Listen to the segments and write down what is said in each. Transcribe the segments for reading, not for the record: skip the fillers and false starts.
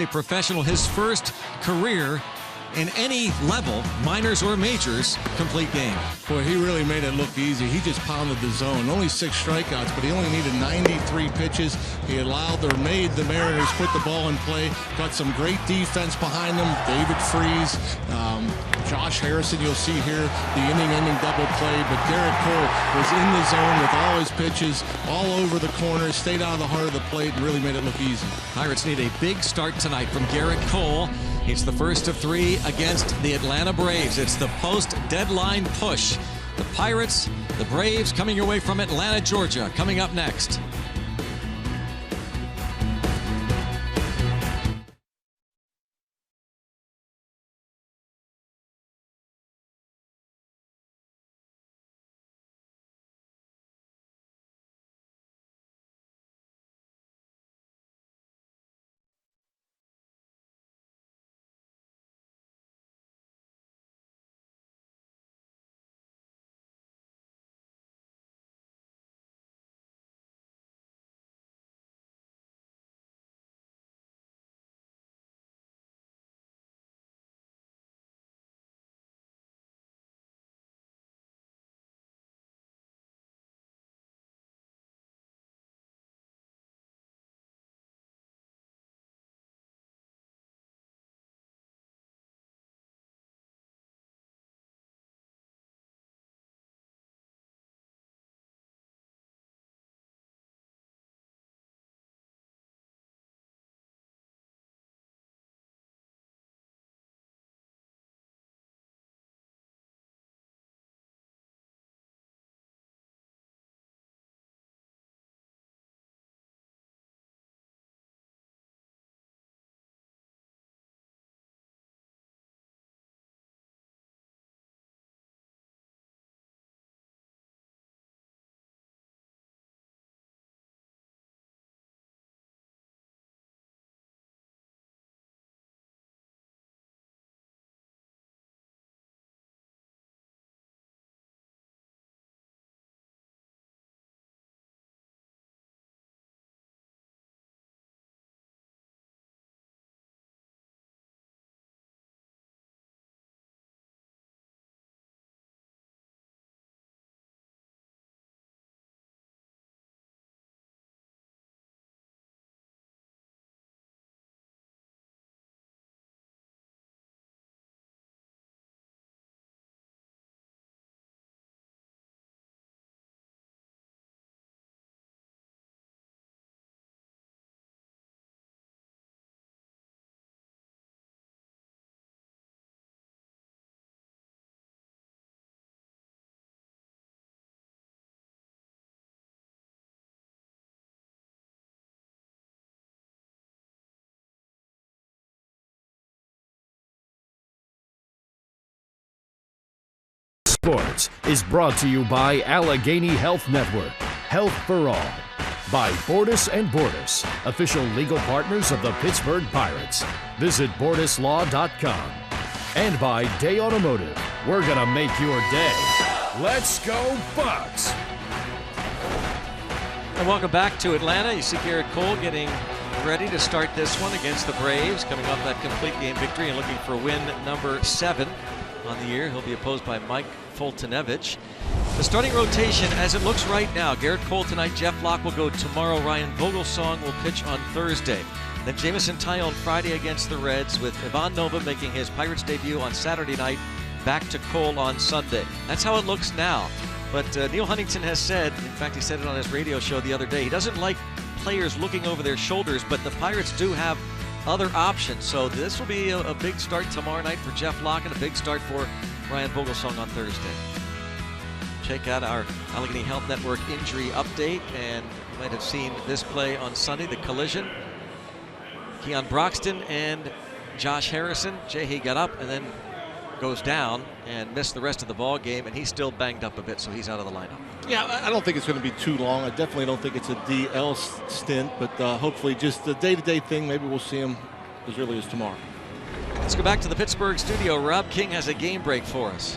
A professional, his first career in any level, minors or majors, complete game. Boy, he really made it look easy. He just pounded the zone. Only 6 strikeouts, but he only needed 93 pitches. He allowed or made the Mariners put the ball in play. Got some great defense behind them. David Freese, Josh Harrison, you'll see here the inning-ending double play. But Garrett Cole was in the zone with all his pitches, all over the corners, stayed out of the heart of the plate, and really made it look easy. Pirates need a big start tonight from Garrett Cole. It's the first of 3 against the Atlanta Braves. It's the post-deadline push. The Pirates, the Braves coming your way from Atlanta, Georgia, coming up next. Sports is brought to you by Allegheny Health Network, Health for All. By Bordas & Bordas, official legal partners of the Pittsburgh Pirates. Visit bordaslaw.com. And by Day Automotive, we're gonna make your day. Let's go Bucks! And welcome back to Atlanta. You see Garrett Cole getting ready to start this one against the Braves, coming off that complete game victory and looking for win number 7 on the year. He'll be opposed by Mike Foltynewicz. The starting rotation as it looks right now: Garrett Cole tonight, Jeff Locke will go tomorrow, Ryan Vogelsong will pitch on Thursday. Then Jamison Tyone Friday against the Reds, with Ivan Nova making his Pirates debut on Saturday night, back to Cole on Sunday. That's how it looks now. But Neil Huntington has said, in fact he said it on his radio show the other day, he doesn't like players looking over their shoulders, but the Pirates do have other options. So this will be a big start tomorrow night for Jeff Locke and a big start for Ryan Vogelsong on Thursday. Check out our Allegheny Health Network injury update, and you might have seen this play on Sunday, the collision. Keon Broxton and Josh Harrison. He got up and then goes down and missed the rest of the ball game, and he's still banged up a bit, so he's out of the lineup. Yeah, I don't think it's going to be too long. I definitely don't think it's a DL stint, but hopefully just the day-to-day thing. Maybe we'll see him as early as tomorrow. Let's go back to the Pittsburgh studio. Rob King has a game break for us.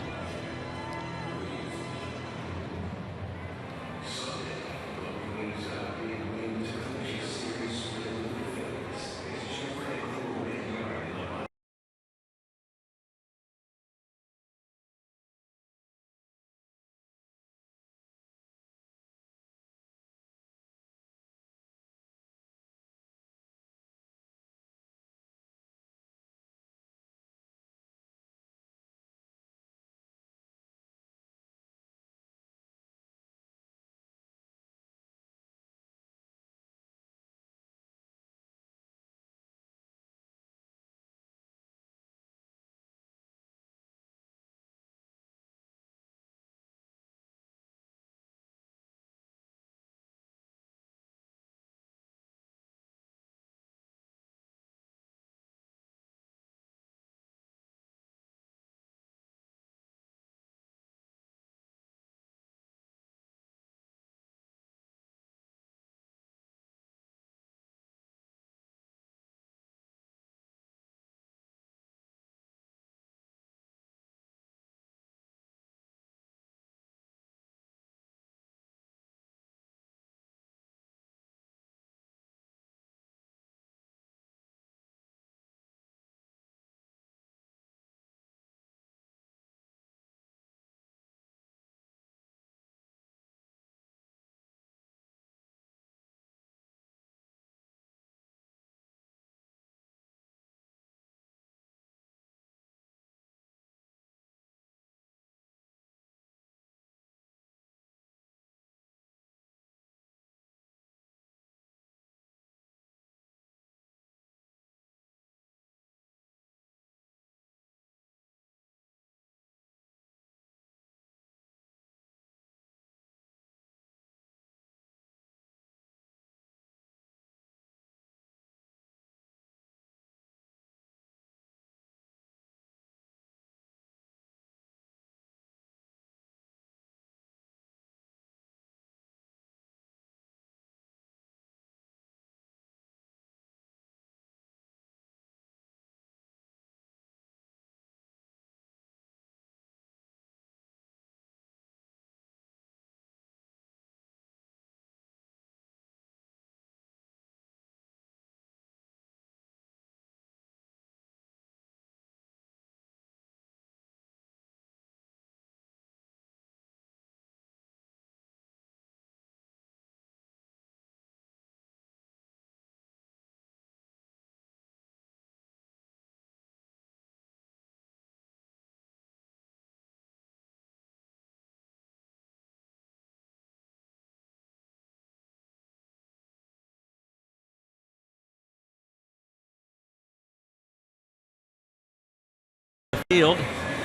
field.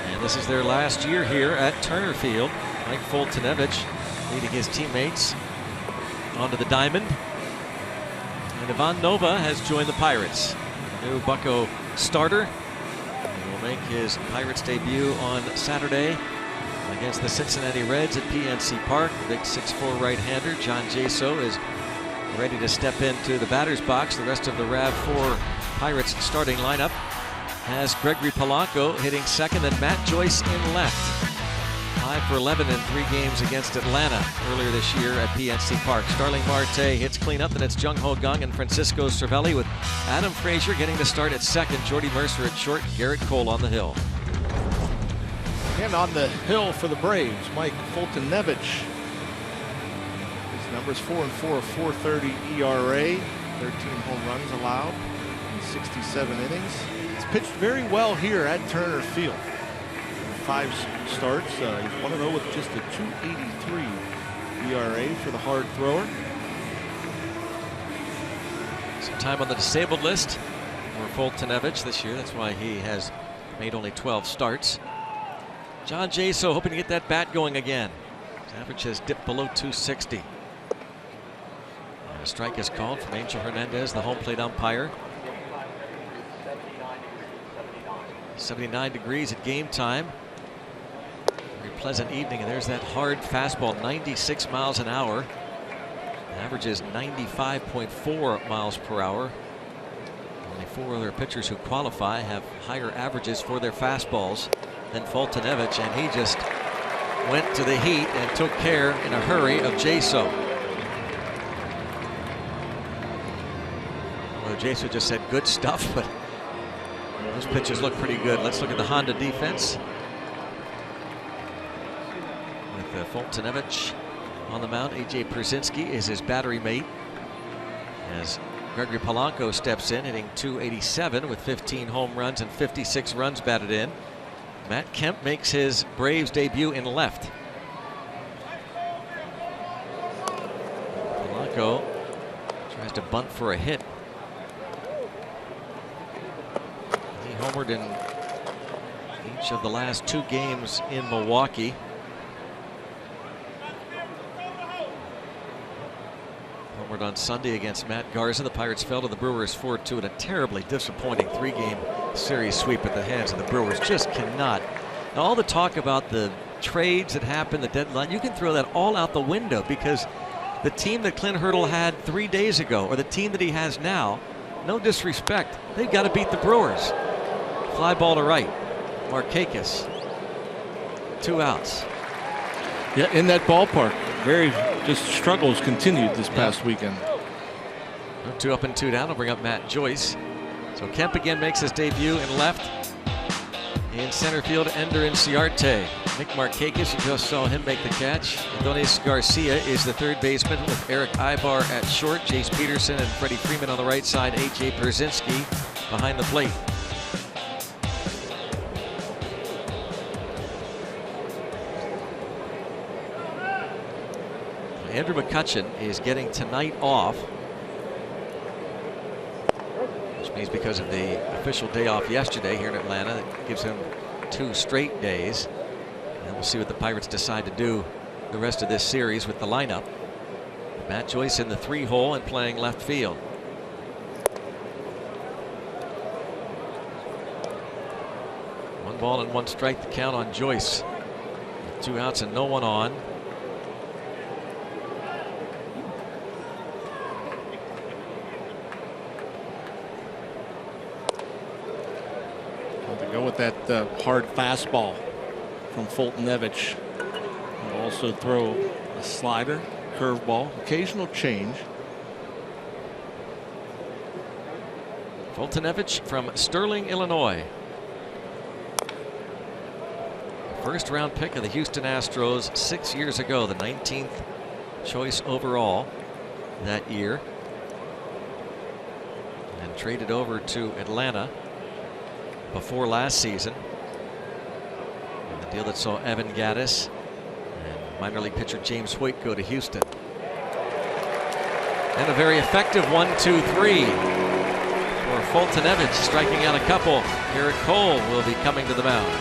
And this is their last year here at Turner Field. Mike Foltynewicz leading his teammates onto the diamond. And Ivan Nova has joined the Pirates. New Bucco starter. He will make his Pirates debut on Saturday against the Cincinnati Reds at PNC Park. The big 6'4" right-hander John Jaso is ready to step into the batter's box. The rest of the RAV4 Pirates starting lineup has Gregory Polanco hitting second and Matt Joyce in left. 5 for 11 in 3 games against Atlanta earlier this year at PNC Park. Starling Marte hits cleanup, then it's Jung Ho Kang and Francisco Cervelli, with Adam Frazier getting to start at second, Jordy Mercer at short, Garrett Cole on the hill. And on the hill for the Braves, Mike Foltynewicz. His numbers 4-4, 4.30 ERA, 13 home runs allowed in 67 innings. He's pitched very well here at Turner Field. 5 starts, he's 1-0 with just a 2.83 ERA for the hard thrower. Some time on the disabled list for Foltynewicz this year. That's why he has made only 12 starts. John Jaso hoping to get that bat going again. His average has dipped below 260. And a strike is called from Angel Hernandez, the home plate umpire. 79 degrees at game time. Very pleasant evening, and there's that hard fastball, 96 miles an hour. The average is 95.4 miles per hour. Only 4 other pitchers who qualify have higher averages for their fastballs than Foltynewicz, and he just went to the heat and took care in a hurry of Jaso. Well, Jaso just said good stuff, but those pitches look pretty good. Let's look at the Honda defense. With Foltynewicz on the mound, AJ Pierzynski is his battery mate, as Gregory Polanco steps in, hitting .287 with 15 home runs and 56 runs batted in. Matt Kemp makes his Braves debut in left. Polanco tries to bunt for a hit. He homered in each of the last 2 games in Milwaukee. Homered on Sunday against Matt Garza. The Pirates fell to the Brewers 4-2 in a terribly disappointing 3-game series sweep at the hands of the Brewers. Just cannot. Now, all the talk about the trades that happened, the deadline, you can throw that all out the window, because the team that Clint Hurdle had 3 days ago, or the team that he has now, no disrespect, they've got to beat the Brewers. Fly ball to right. Markakis. 2 outs. Yeah, in that ballpark. Very just struggles continued this past weekend. 2 up and 2 down will bring up Matt Joyce. So Kemp again makes his debut in left. In center field, Ender Inciarte. Nick Markakis, you just saw him make the catch. Adonis Garcia is the third baseman, with Eric Ibar at short. Jace Peterson and Freddie Freeman on the right side. AJ Pierzynski behind the plate. Andrew McCutchen is getting tonight off, which means because of the official day off yesterday here in Atlanta, that gives him 2 straight days. And we'll see what the Pirates decide to do the rest of this series with the lineup. Matt Joyce in the 3-hole and playing left field. One ball and 1 strike, the count on Joyce. 2 outs and no one on. Go with that hard fastball from Foltynewicz. He'll also throw a slider, curveball, occasional change. Foltynewicz from Sterling, Illinois. First round pick of the Houston Astros 6 years ago, the 19th choice overall that year. And traded over to Atlanta before last season. And the deal that saw Evan Gattis and minor league pitcher James Hoyt go to Houston. And a very effective 1-2-3. for Fultonevich, striking out a couple. Garrett Cole will be coming to the mound.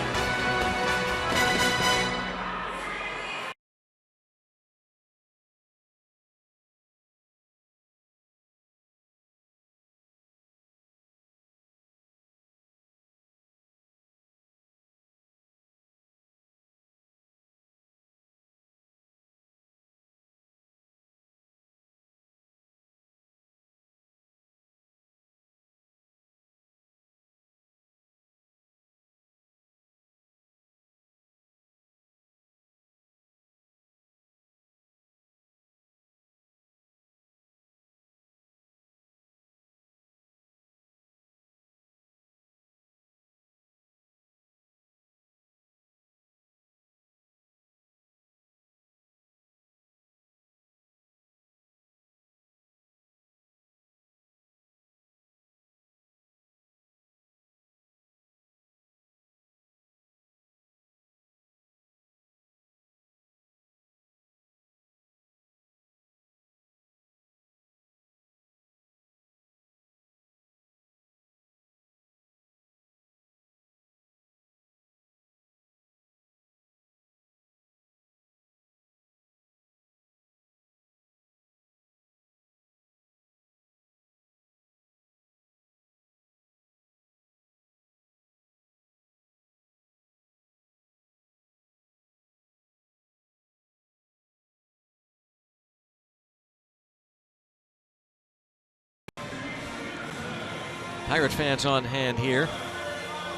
Pirate fans on hand here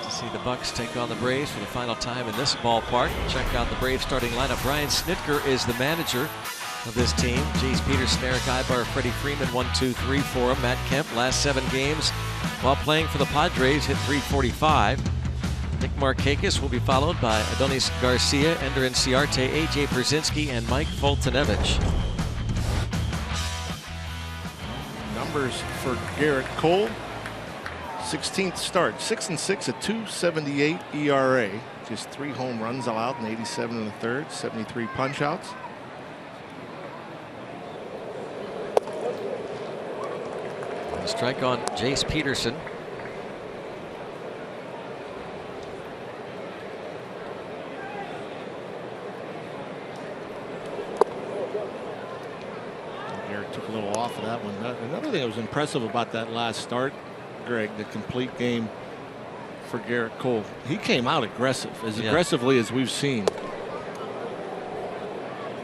to see the Bucks take on the Braves for the final time in this ballpark. Check out the Braves starting lineup. Brian Snitker is the manager of this team. Jace Peterson, Eric Ibar, Freddie Freeman, 1-2-3 for him. Matt Kemp, last 7 games while playing for the Padres, hit .345. Nick Markakis will be followed by Adonis Garcia, Ender Inciarte, AJ Pierzynski, and Mike Fultonevich. Numbers for Garrett Cole. 16th start, 6-6 at .278 ERA. Just 3 home runs allowed in 87 1/3, 73 punch-outs. Strike on Jace Peterson. Garrett took a little off of that one. Another thing that was impressive about that last start, Greg, the complete game for Garrett Cole. He came out aggressive, aggressively as we've seen.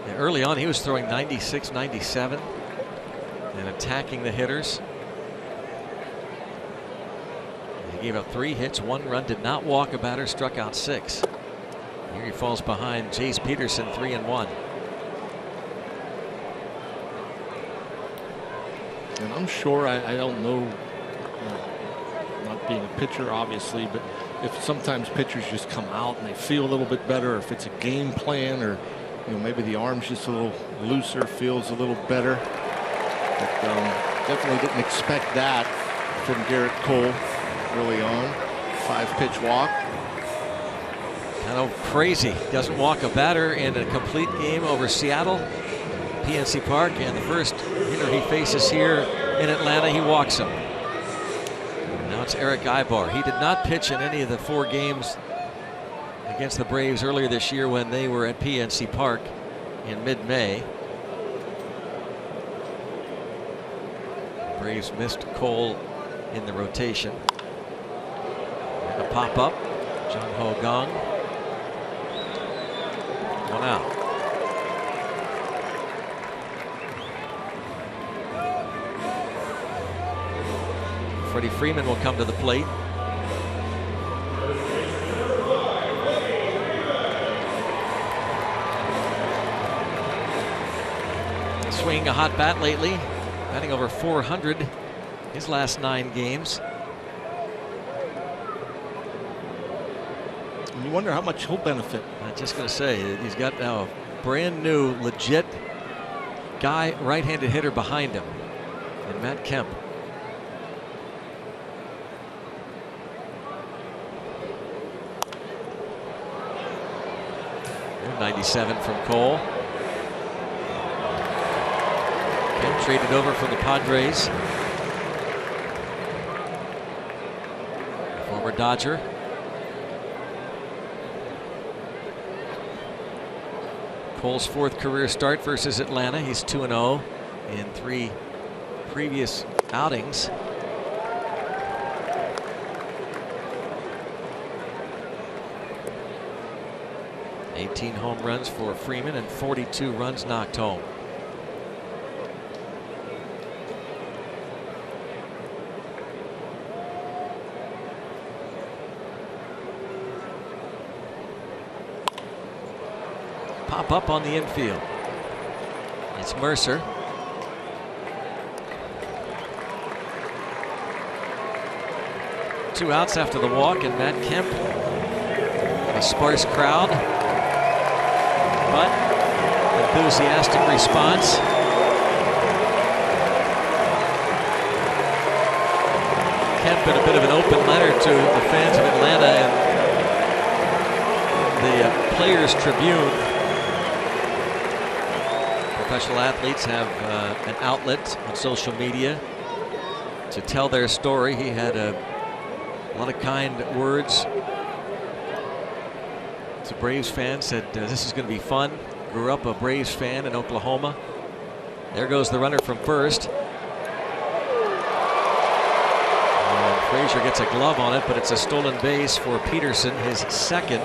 Yeah, early on, he was throwing 96, 97 and attacking the hitters. He gave up 3 hits, 1 run, did not walk a batter, struck out 6. Here he falls behind Jace Peterson, 3-1. And I'm sure, I don't know, not being a pitcher obviously, but if sometimes pitchers just come out and they feel a little bit better, or if it's a game plan, or maybe the arm's just a little looser, feels a little better. But definitely didn't expect that from Garrett Cole early on. 5-pitch walk. Kind of crazy. Doesn't walk a batter in a complete game over Seattle, PNC Park, and the first hitter he faces here in Atlanta, he walks him. Now it's Eric Ibar. He did not pitch in any of the 4 games against the Braves earlier this year when they were at PNC Park in mid-May. Braves missed Cole in the rotation. And a pop-up. Jung Ho Kang. 1 out. Freddie Freeman will come to the plate. Swinging a hot bat lately, batting over 400 his last 9 games. And you wonder how much he'll benefit. I'm just going to say, he's got now a brand new, legit guy, right-handed hitter behind him, and Matt Kemp. 97 from Cole. Kemp traded over from the Padres. former Dodger. Cole's 4th career start versus Atlanta. He's 2-0 in 3 previous outings. $18 home runs for Freeman and 42 runs knocked home. Pop up on the infield. It's Mercer. Two outs after the walk, and Matt Kemp. A sparse crowd, but enthusiastic response. Kemp in a bit of an open letter to the fans of Atlanta and the Players Tribune. Professional athletes have an outlet on social media to tell their story. He had a lot of kind words to Braves fans. Said this is going to be fun. Grew up a Braves fan in Oklahoma. There goes the runner from first. And Frazier gets a glove on it, but it's a stolen base for Peterson, his 2nd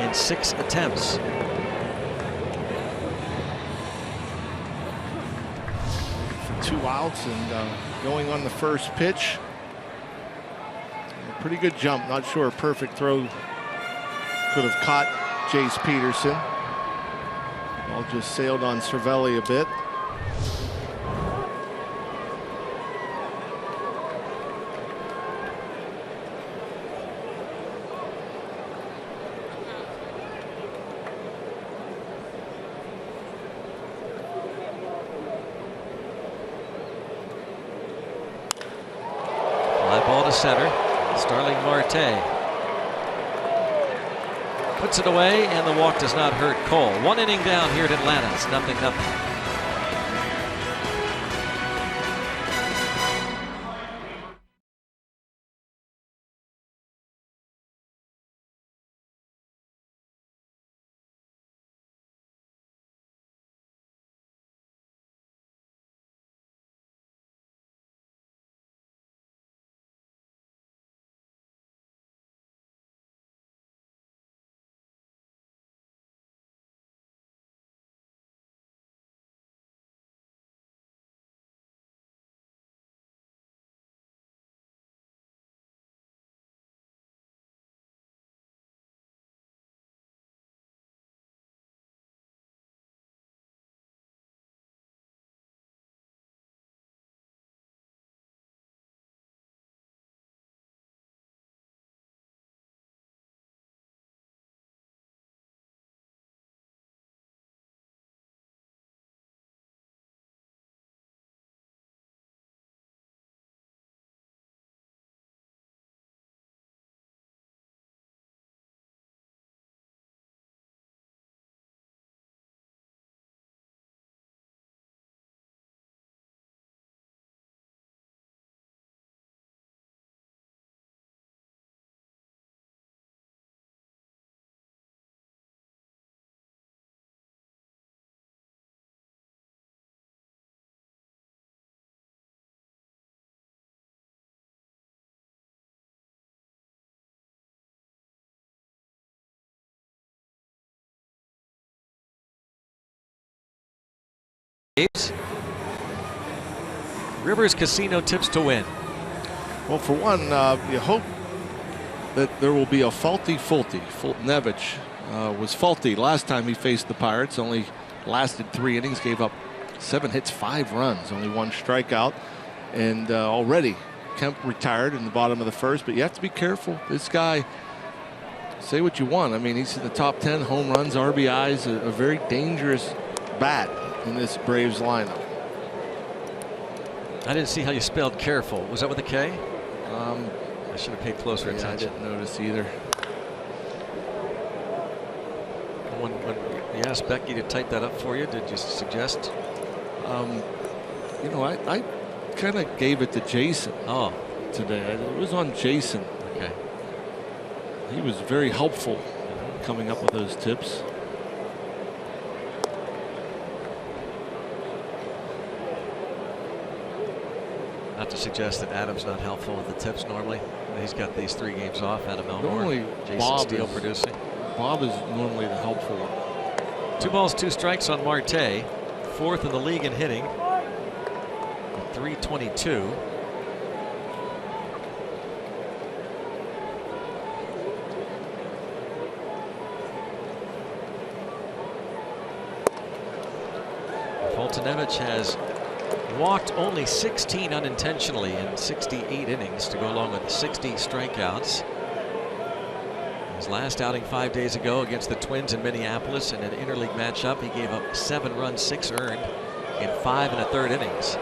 in 6 attempts. For 2 outs and going on the first pitch. A pretty good jump. Not sure a perfect throw could have caught Jace Peterson. Ball just sailed on Cervelli a bit. Fly ball to center. Starling Marte puts it away, and the walk does not hurt Cole. 1 inning down here at Atlanta. It's 0-0. Rivers Casino tips to win. Well, for one, you hope that there will be a faulty Fulty. Fultonevich was faulty last time he faced the Pirates. Only lasted 3 innings, gave up 7 hits, 5 runs, only 1 strikeout. And already Kemp retired in the bottom of the first. But you have to be careful. This guy, say what you want. I mean, he's in the top 10 home runs, RBIs, a very dangerous bat in this Braves lineup. I didn't see how you spelled careful. Was that with a K? I should have paid closer attention. I didn't notice either. When you asked Becky to type that up for you, did you suggest? You know, I kind of gave it to Jason. Oh, today. It was on Jason. Okay. He was very helpful coming up with those tips. Not to suggest that Adam's not helpful with the tips normally. He's got these 3 games off. Adam Elmore, normally Jason Bob Steele is, producing. Bob is normally the helpful one. 2 balls, 2 strikes on Marte. 4th in the league in hitting. At .322. Foltynewicz has walked only 16 unintentionally in 68 innings to go along with 60 strikeouts. His last outing 5 days ago against the Twins in Minneapolis in an interleague matchup, he gave up 7 runs, 6 earned in 5 1/3 innings.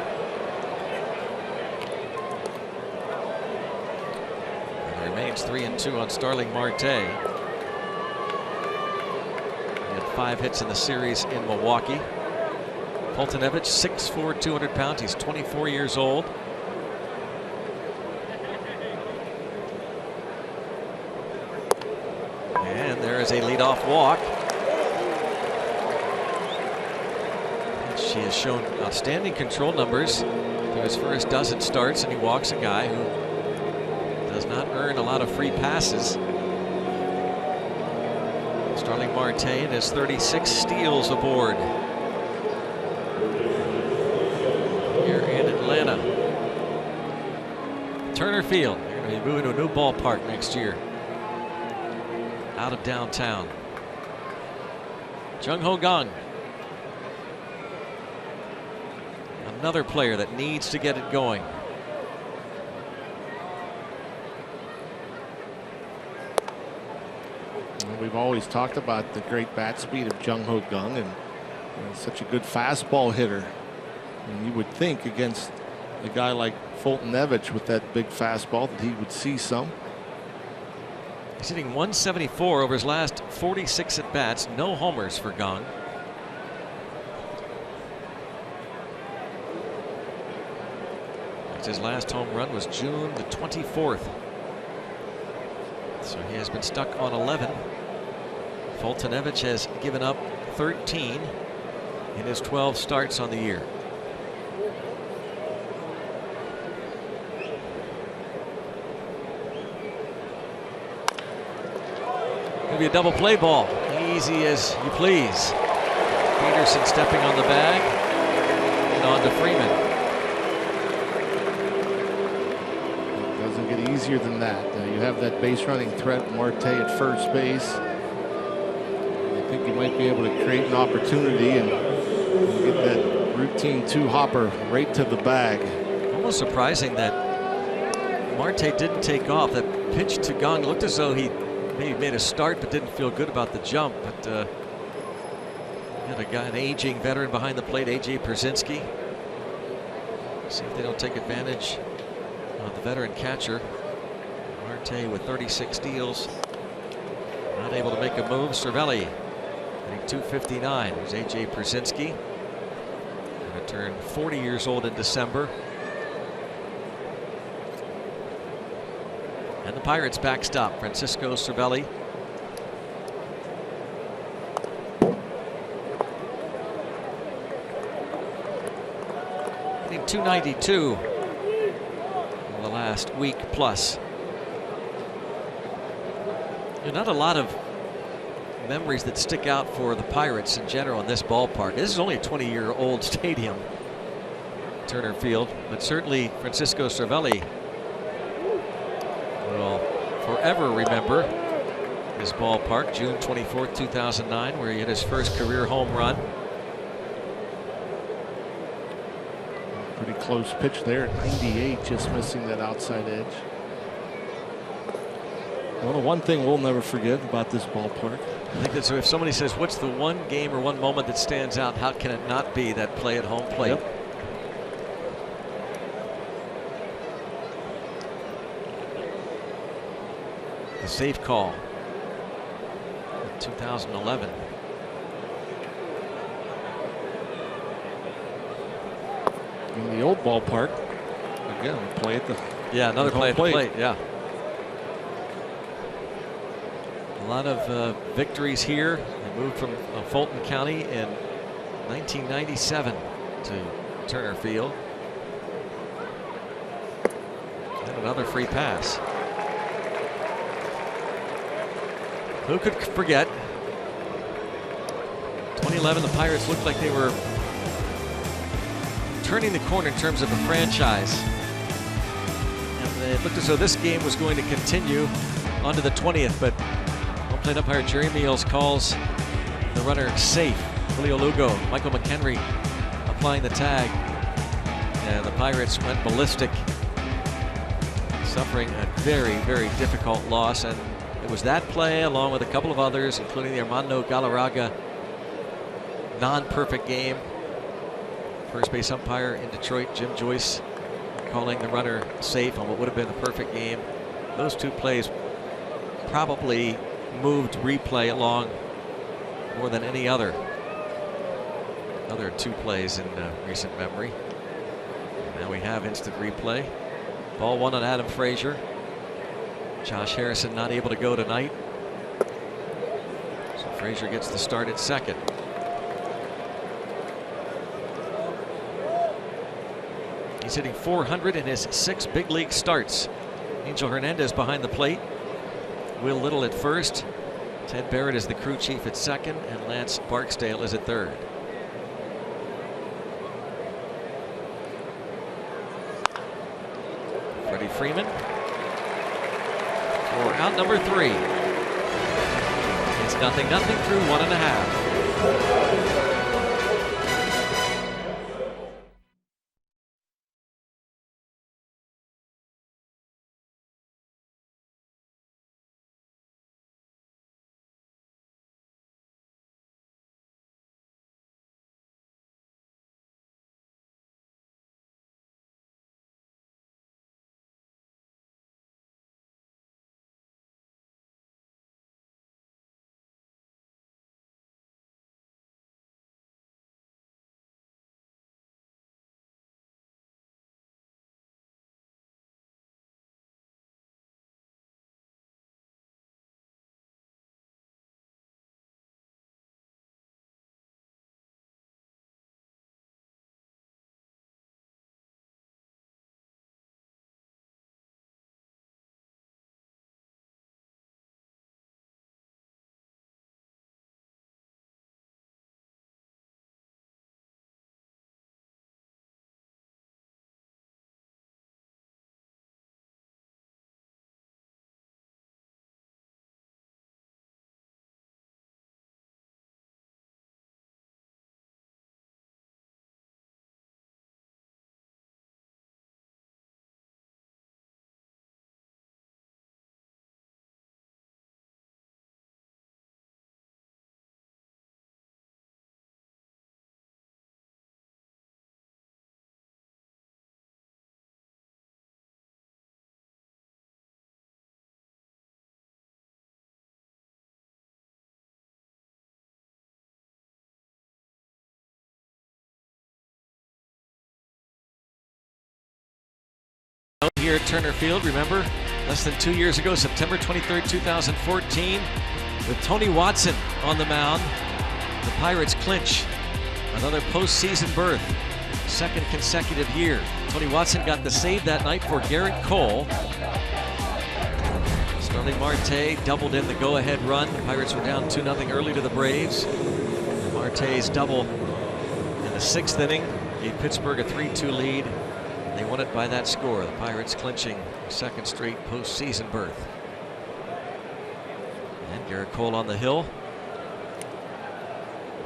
And it remains 3-2 on Starling Marte. He had 5 hits in the series in Milwaukee. Foltynewicz, 6'4", 200 pounds. He's 24 years old. And there is a leadoff walk. She has shown outstanding control numbers through his first dozen starts, and he walks a guy who does not earn a lot of free passes. Starling Marte and his 36 steals aboard. Turner Field. They're going to be moving to a new ballpark next year, out of downtown. Jung-Ho Kang, another player that needs to get it going. We've always talked about the great bat speed of Jung-Ho Kang, and such a good fastball hitter. And you would think against a guy like Foltynewicz with that big fastball that he would see some. He's hitting .174 over his last 46 at bats. No homers for Kang. His last home run was June the 24th. So he has been stuck on 11. Foltynewicz has given up 13 in his 12 starts on the year. Be a double play ball, easy as you please. Peterson stepping on the bag and on to Freeman. It doesn't get easier than that. You have that base running threat, Marte at first base. I think you might be able to create an opportunity and get that routine 2-hopper right to the bag. Almost surprising that Marte didn't take off. That pitch to Kang looked as though he made a start but didn't feel good about the jump. But got a guy, an aging veteran behind the plate, A.J. Pierzynski. See if they don't take advantage of the veteran catcher. Marte with 36 steals, not able to make a move. Cervelli hitting .259. There's A.J. Pierzynski, going to turn 40 years old in December. And the Pirates backstop. Francisco Cervelli. Hitting .292 in the last week plus. Not a lot of memories that stick out for the Pirates in general in this ballpark. This is only a 20-year-old stadium, Turner Field, but certainly Francisco Cervelli will forever remember this ballpark. June 24th, 2009, where he hit his first career home run. Pretty close pitch there at 98, just missing that outside edge. Well, the one thing we'll never forget about this ballpark. I think that, so if somebody says, what's the one game or one moment that stands out, how can it not be that play at home plate? Yep. The safe call in 2011. In the old ballpark, again, play at the another play at the plate. Yeah. lot of victories here. They moved from Fulton County in 1997 to Turner Field. And another free pass. Who could forget? 2011, the Pirates looked like they were turning the corner in terms of a franchise. And it looked as though this game was going to continue onto the 20th, but home plate umpire Jerry Meals calls the runner safe. Julio Lugo, Michael McHenry applying the tag. And the Pirates went ballistic, suffering a very, very difficult loss. And it was that play, along with a couple of others, including the Armando Galarraga non-perfect game. First base umpire in Detroit, Jim Joyce, calling the runner safe on what would have been the perfect game. Those two plays probably moved replay along more than any other two plays in recent memory. And now we have instant replay. Ball one on Adam Frazier. Josh Harrison not able to go tonight, so Frazier gets the start at second. He's hitting .400 in his 6 big league starts. Angel Hernandez behind the plate. Will Little at first. Ted Barrett is the crew chief at second, and Lance Barksdale is at third. Freddie Freeman for out number 3. It's 0-0 through 1.5. Here at Turner Field, remember, less than 2 years ago, September 23rd, 2014, with Tony Watson on the mound, the Pirates clinch another postseason berth, second consecutive year. Tony Watson got the save that night for Garrett Cole. Starling Marte doubled in the go-ahead run. The Pirates were down 2-0 early to the Braves. Marte's double in the 6th inning gave Pittsburgh a 3-2 lead. They won it by that score. The Pirates clinching a second straight postseason berth. And Garrett Cole on the hill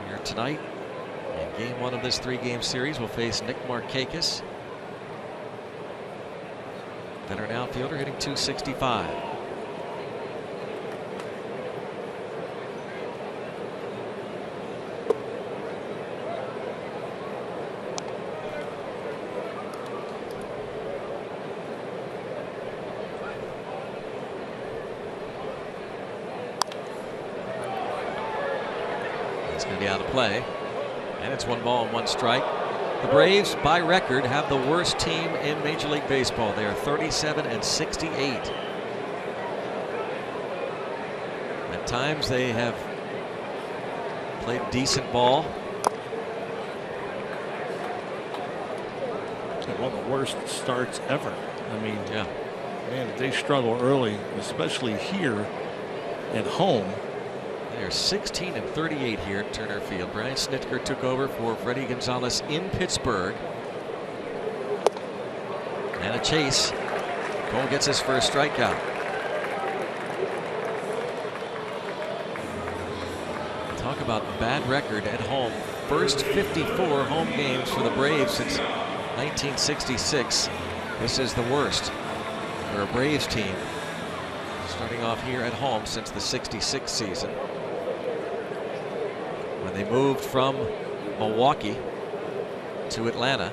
here tonight. And game 1 of this 3-game series will face Nick Markakis, veteran outfielder, hitting .265. Going to be out of play, and it's 1 ball and 1 strike. The Braves, by record, have the worst team in Major League Baseball. They are 37-68. At times they have played decent ball. One of the worst starts ever. I mean, yeah, man, they struggle early, especially here at home. They are 16 and 38 here at Turner Field. Brian Snitker took over for Freddie Gonzalez in Pittsburgh. And a chase. Cole gets his first strikeout. Talk about bad record at home. First 54 home games for the Braves since 1966. This is the worst for a Braves team. Starting off here at home since the '66 season, when they moved from Milwaukee to Atlanta.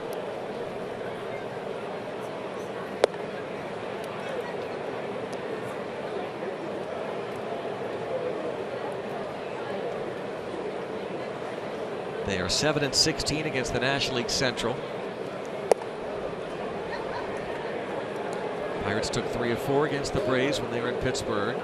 They are 7 and 16 against the National League Central. Pirates took 3 of 4 against the Braves when they were in Pittsburgh.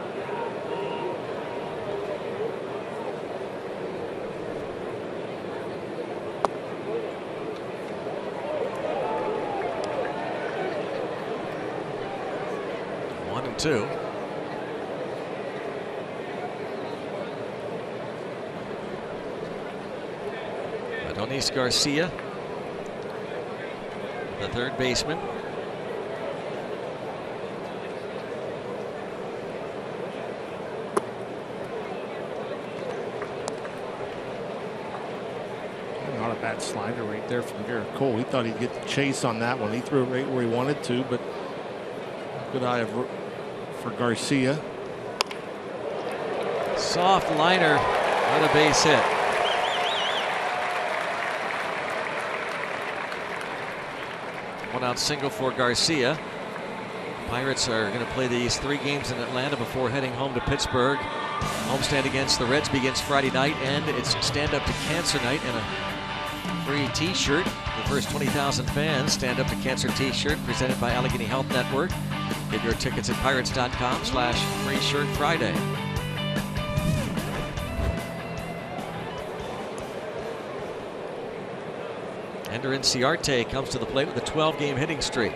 One and two. Adonis Garcia, the third baseman. Not a bad slider right there from Garrett Cole. He thought he'd get the chase on that one. He threw it right where he wanted to, but good eye for Garcia. Soft liner, not a base hit. One out single for Garcia. Pirates are going to play these 3 games in Atlanta before heading home to Pittsburgh. Homestand against the Reds begins Friday night, and it's Stand Up to Cancer night and a free t-shirt. The first 20,000 fans Stand Up to Cancer t-shirt presented by Allegheny Health Network. Get your tickets at pirates.com/free shirt Friday. Ender Inciarte comes to the plate with a 12-game hitting streak.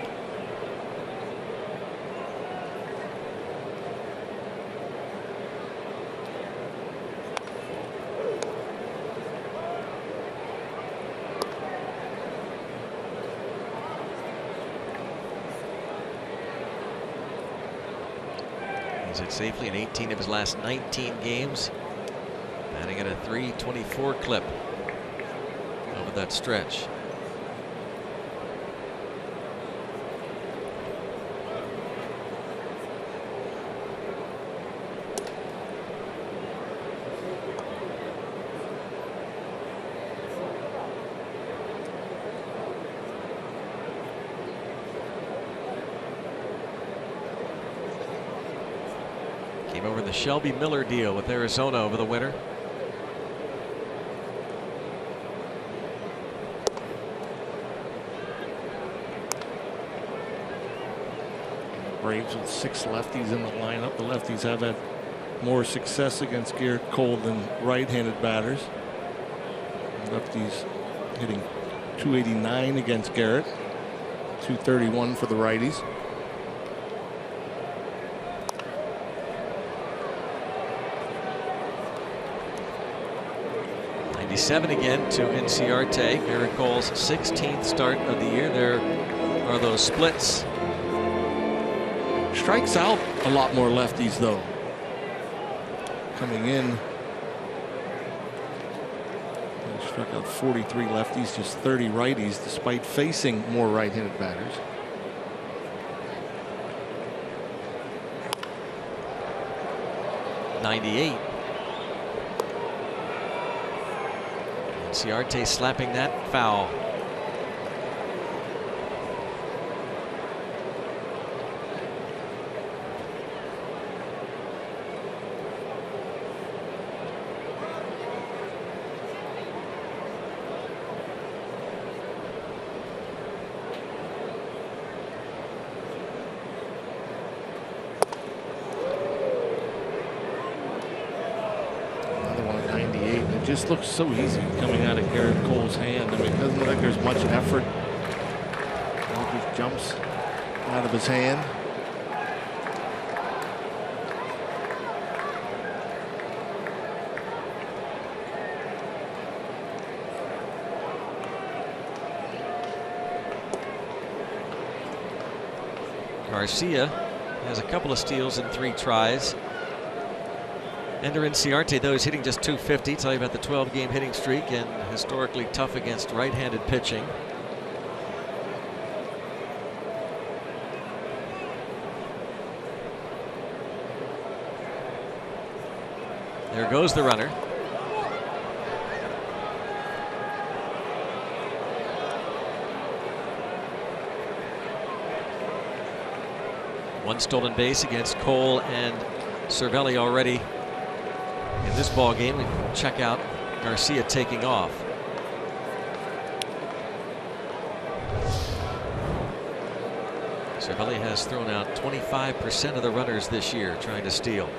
He's hit safely in 18 of his last 19 games, batting at a .324 clip over that stretch. Came over the Shelby Miller deal with Arizona over the winter. Braves with 6 lefties in the lineup. The lefties have had more success against Garrett Cole than right-handed batters. Lefties hitting .289 against Garrett, .231 for the righties. .97 again to Inciarte. Garrett Cole's 16th start of the year. There are those splits. Strikes out a lot more lefties though. Coming in, he struck out 43 lefties, just 30 righties, despite facing more right-handed batters. .98. Inciarte slapping that foul. just looks so easy coming out of Garrett Cole's hand. I mean, it doesn't look like there's much effort. It just jumps out of his hand. Garcia has a couple of steals in 3 tries. Ender Inciarte, though, is hitting just .250. Tell you about the 12-game hitting streak and historically tough against right-handed pitching. There goes the runner. One stolen base against Cole and Cervelli already in this ball game. We check out Garcia taking off. Cervelli has thrown out 25% of the runners this year trying to steal.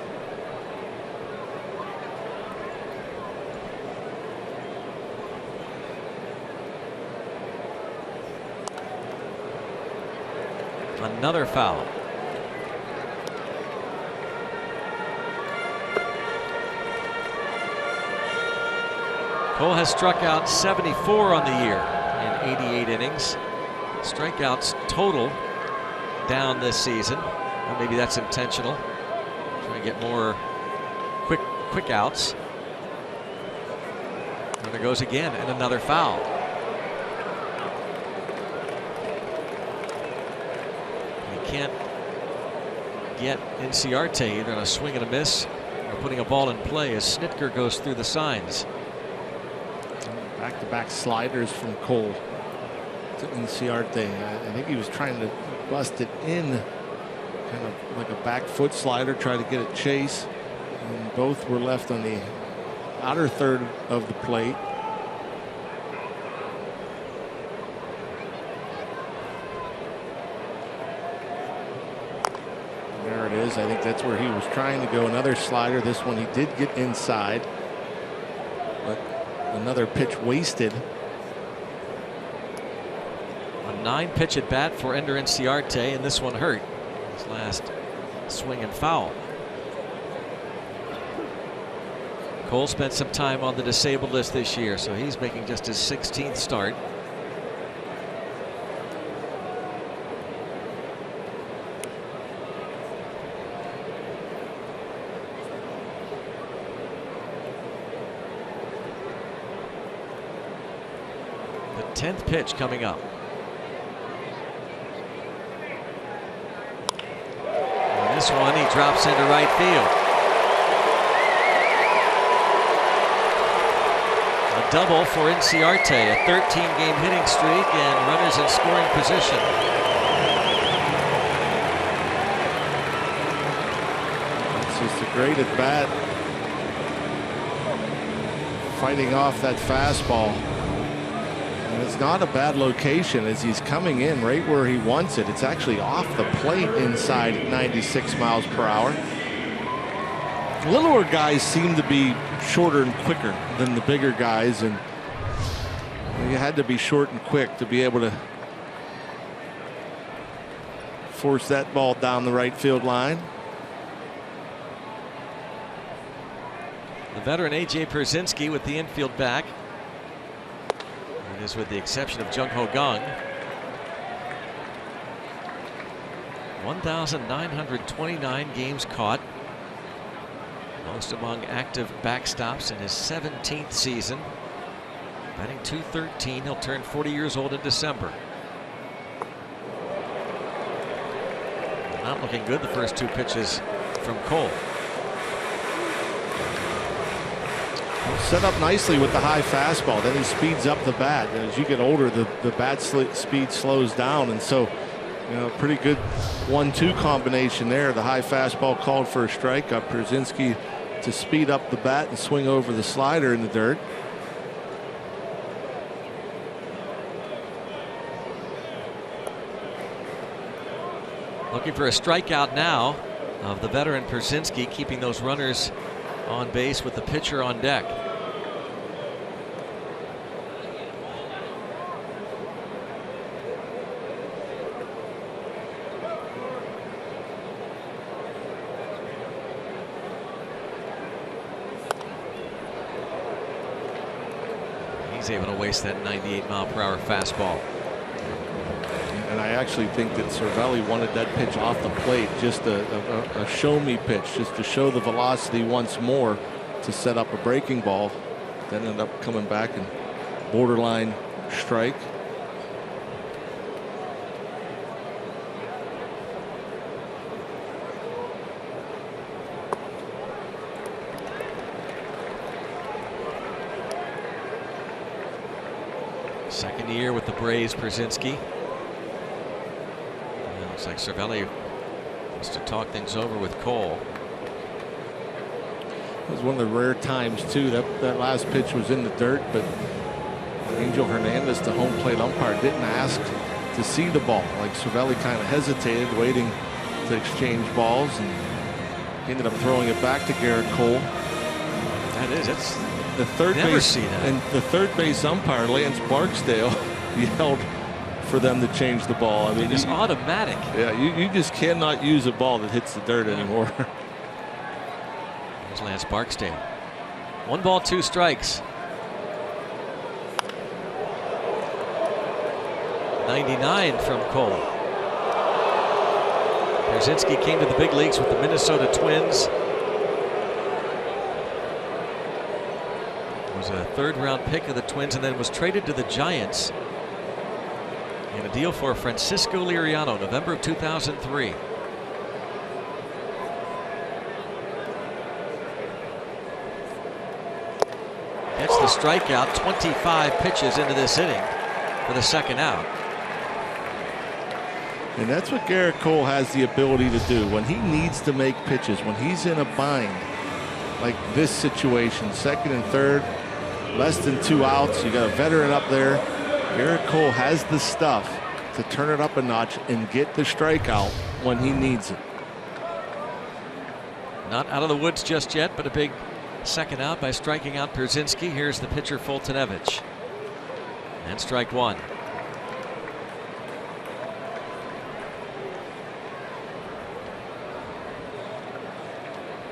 Another foul. Cole has struck out 74 on the year in 88 innings. Strikeouts total down this season. Well, maybe that's intentional. Trying to get more quick outs. Runner goes again, and another foul. You can't get Inciarte either on a swing and a miss or putting a ball in play as Snitker goes through the signs. Back-to-back sliders from Cole to Inciarte. I think he was trying to bust it in, kind of like a back foot slider, try to get it chase. And both were left on the outer third of the plate. And there it is. I think that's where he was trying to go. Another slider. This one he did get inside. But another pitch wasted. A 9-pitch at bat for Ender Inciarte, and this one hurt. His last swing and foul. Cole spent some time on the disabled list this year, so he's making just his 16th start. The 10th pitch coming up. And this one he drops into right field. A double for Inciarte, a 13-game hitting streak and runners in scoring position. It's just a great at bat. Fighting off that fastball. And it's not a bad location as he's coming in right where he wants it. It's actually off the plate inside at 96 miles per hour. Littler guys seem to be shorter and quicker than the bigger guys, and you had to be short and quick to be able to force that ball down the right field line. The veteran A.J. Pierzynski with the infield back. It is with the exception of Jung Ho Kang. 1,929 games caught. Most among active backstops in his 17th season. Batting .213. He'll turn 40 years old in December. Not looking good the first 2 pitches from Cole. Set up nicely with the high fastball. Then he speeds up the bat. As you get older, the bat speed slows down, and so pretty good 1-2 combination there. The high fastball called for a strikeout. Pierzynski to speed up the bat and swing over the slider in the dirt. Looking for a strikeout now of the veteran Pierzynski, keeping those runners on base with the pitcher on deck. He's able to waste that 98-mile-per-hour fastball. And I actually think that Cervelli wanted that pitch off the plate, just a show-me pitch, just to show the velocity once more to set up a breaking ball. Then ended up coming back and borderline strike. Second year with the Braves, Pierzynski. Looks like Cervelli wants to talk things over with Cole. It was one of the rare times too that last pitch was in the dirt, but Angel Hernandez, the home plate umpire, didn't ask to see the ball. Like Cervelli kind of hesitated, waiting to exchange balls, and he ended up throwing it back to Garrett Cole. It's the third never base see that. And the third base umpire, Lance Barksdale, yelled for them to change the ball. I mean, it's automatic. Yeah, you just cannot use a ball that hits the dirt anymore. There's Lance Barksdale. 1 ball, 2 strikes. 99 from Cole. Pierzynski came to the big leagues with the Minnesota Twins. Was a 3rd-round pick of the Twins and then was traded to the Giants in a deal for Francisco Liriano, November of 2003. Gets the strikeout, 25 pitches into this inning for the second out. And that's what Garrett Cole has the ability to do when he needs to make pitches, when he's in a bind, like this situation, 2nd and 3rd, less than 2 outs. You got a veteran up there. Garrett Cole has the stuff to turn it up a notch and get the strikeout when he needs it. Not out of the woods just yet, but a big second out by striking out Pierzynski. Here's the pitcher, Foltynewicz. And strike 1.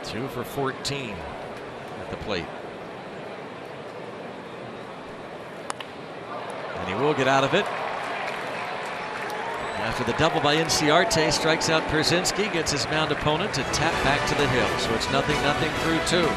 Two for 14 at the plate. And he will get out of it. After the double by Inciarte, strikes out Pierzynski, gets his mound opponent to tap back to the hill. So it's 0-0 through 2.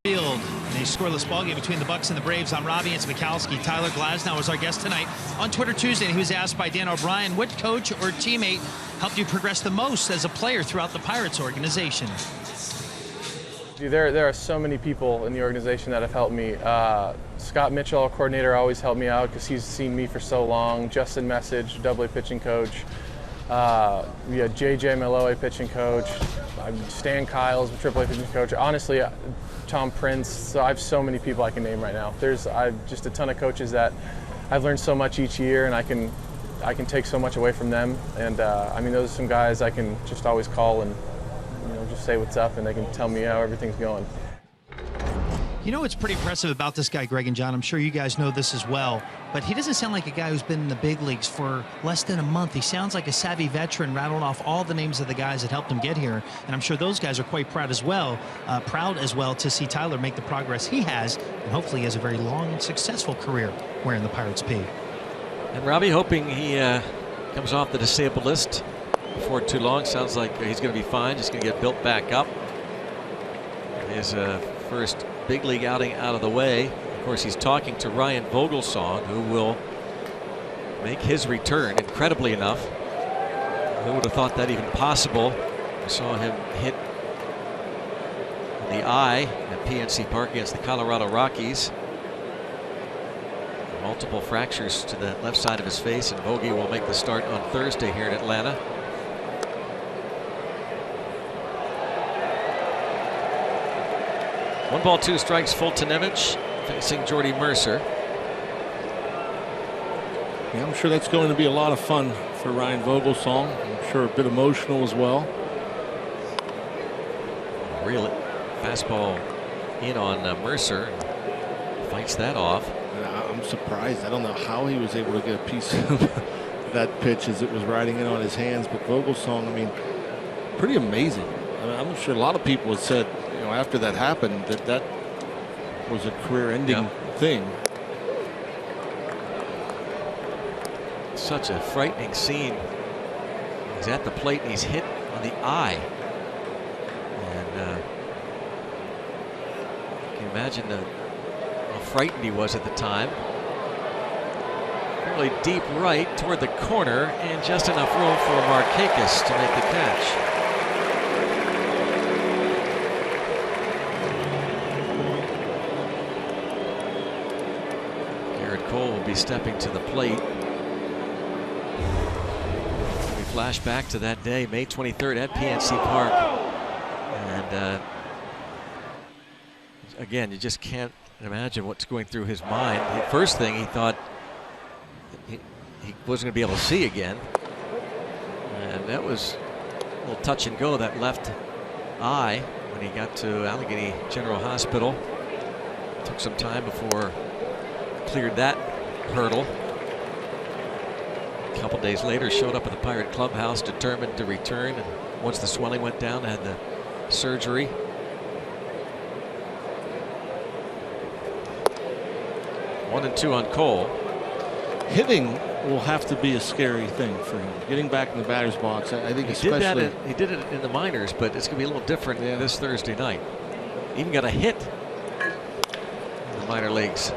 Field in a scoreless ballgame between the Bucks and the Braves. I'm Robbie and Mikowski. Tyler Glasnow is our guest tonight. On Twitter Tuesday, he was asked by Dan O'Brien, what coach or teammate helped you progress the most as a player throughout the Pirates organization? There are so many people in the organization that have helped me. Scott Mitchell, our coordinator, always helped me out because he's seen me for so long. Justin Message, AA pitching coach. We had JJ Malloy, pitching coach. Stan Kyles, AAA pitching coach. Honestly, Tom Prince. So I have so many people I can name right now. There's just a ton of coaches that I've learned so much each year, and I can I can take so much away from them. And I mean, those are some guys I can just always call and just say what's up, and they can tell me how everything's going. You know what's pretty impressive about this guy, Greg and John? I'm sure you guys know this as well, but he doesn't sound like a guy who's been in the big leagues for less than a month. He sounds like a savvy veteran, rattling off all the names of the guys that helped him get here, and I'm sure those guys are quite proud as well to see Tyler make the progress he has, and hopefully he has a very long and successful career wearing the Pirates P. And Robbie, hoping he comes off the disabled list before too long. Sounds like he's going to be fine, just going to get built back up. His first big league outing out of the way. Of course, he's talking to Ryan Vogelsong, who will make his return. Incredibly enough, who would have thought that even possible? We saw him hit in the eye at PNC Park against the Colorado Rockies. Multiple fractures to the left side of his face, and Vogie will make the start on Thursday here in Atlanta. One ball, two strikes, Fultonevich facing Jordy Mercer. Yeah, I'm sure that's going to be a lot of fun for Ryan Vogelsong. I'm sure a bit emotional as well. Reel it. Fastball in on Mercer. Fights that off. I'm surprised. I don't know how he was able to get a piece of that pitch as it was riding in on his hands. But Vogelsong, I mean, pretty amazing. I mean, I'm sure a lot of people had said, after that happened, that was a career-ending thing. Such a frightening scene. He's at the plate and he's hit on the eye. And you can imagine how frightened he was at the time. Really deep right toward the corner, and just enough room for Markakis to make the catch. Cole will be stepping to the plate. We flash back to that day, May 23rd at PNC Park. And again, you just can't imagine what's going through his mind. The first thing he thought he wasn't going to be able to see again. And that was a little touch and go, that left eye, when he got to Allegheny General Hospital. Took some time before cleared that hurdle. A couple days later, showed up at the Pirate clubhouse, determined to return, and once the swelling went down, had the surgery. One and two on Cole. Hitting will have to be a scary thing for him. Getting back in the batter's box, I think, especially. He did it in the minors, but it's going to be a little different this Thursday night. Even got a hit in the minor leagues.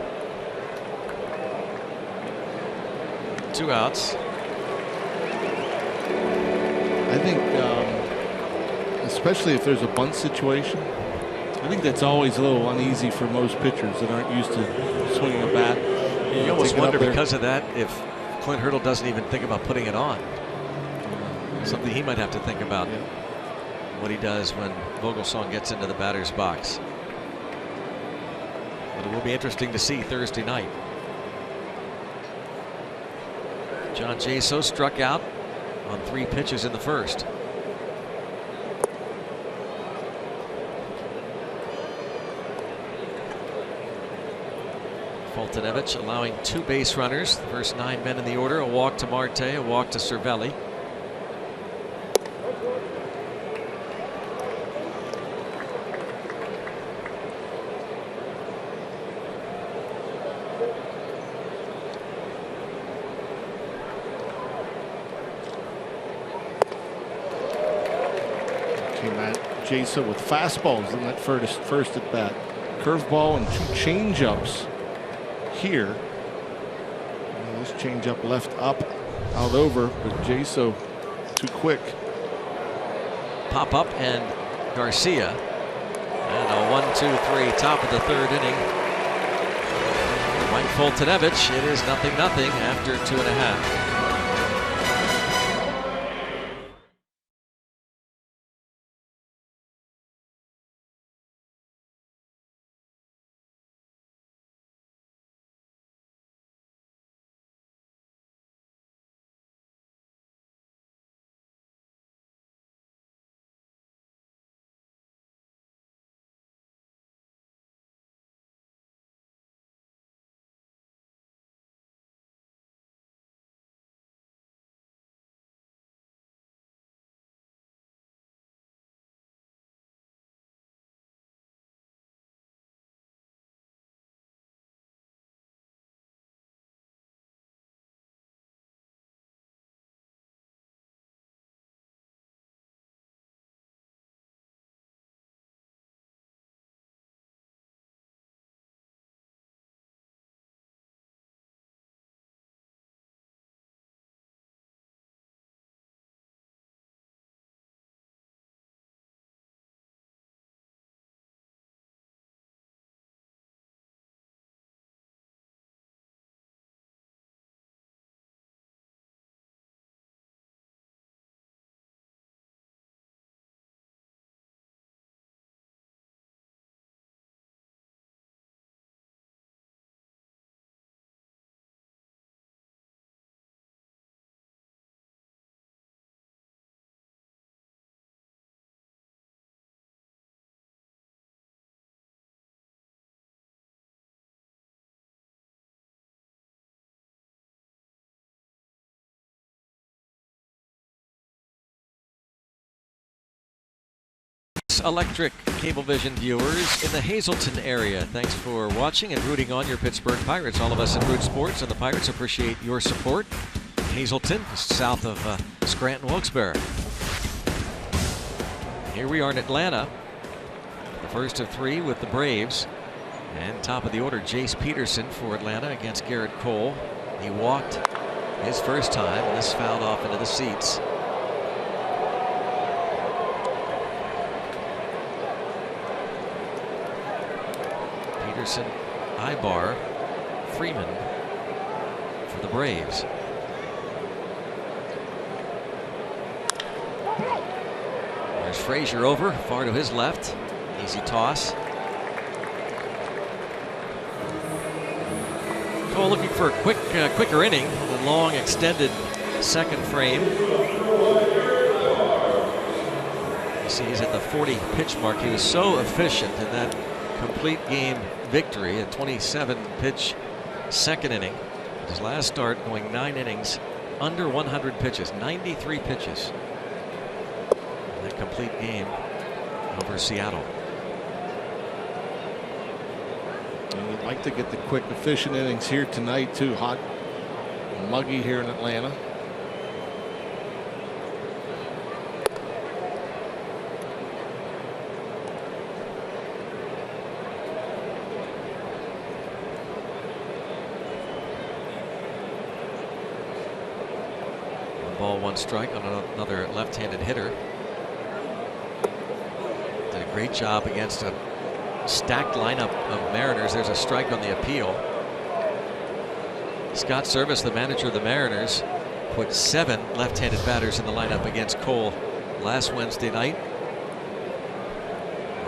2 outs. I think, especially if there's a bunt situation, I think that's always a little uneasy for most pitchers that aren't used to swinging a bat. You almost wonder because of that if Clint Hurdle doesn't even think about putting it on. Something he might have to think about. What he does when Vogelsong gets into the batter's box. But it will be interesting to see Thursday night. John Jaso struck out on 3 pitches in the first. Fultonevich allowing 2 base runners. The first 9 men in the order. A walk to Marte, a walk to Cervelli. Jaso with fastballs in that first at bat. Curveball and 2 changeups here. And this changeup left up, out over, but Jaso too quick. Pop up and Garcia. And a 1-2-3 top of the 3rd inning. Mike Fultonevich, it is 0-0 after 2.5. Electric Cablevision viewers in the Hazleton area, thanks for watching and rooting on your Pittsburgh Pirates. All of us at Root Sports and the Pirates appreciate your support. Hazleton, south of Scranton-Wilkes-Barre. Here we are in Atlanta, the first of 3 with the Braves. And top of the order, Jace Peterson for Atlanta against Garrett Cole. He walked his first time, and this fouled off into the seats. Peterson, Ibar, Freeman for the Braves. There's Frazier over, far to his left. Easy toss. Cole looking for a quicker inning, a long extended second frame. You see he's at the 40 pitch mark. He was so efficient in that complete game victory, a 27 pitch second inning. His last start going 9 innings, under 100 pitches, 93 pitches. And that complete game over Seattle. And we'd like to get the quick, efficient innings here tonight, too. Hot and muggy here in Atlanta. One ball, one strike on another left-handed hitter. Did a great job against a stacked lineup of Mariners. There's a strike on the appeal. Scott Service, the manager of the Mariners, put 7 left-handed batters in the lineup against Cole last Wednesday night.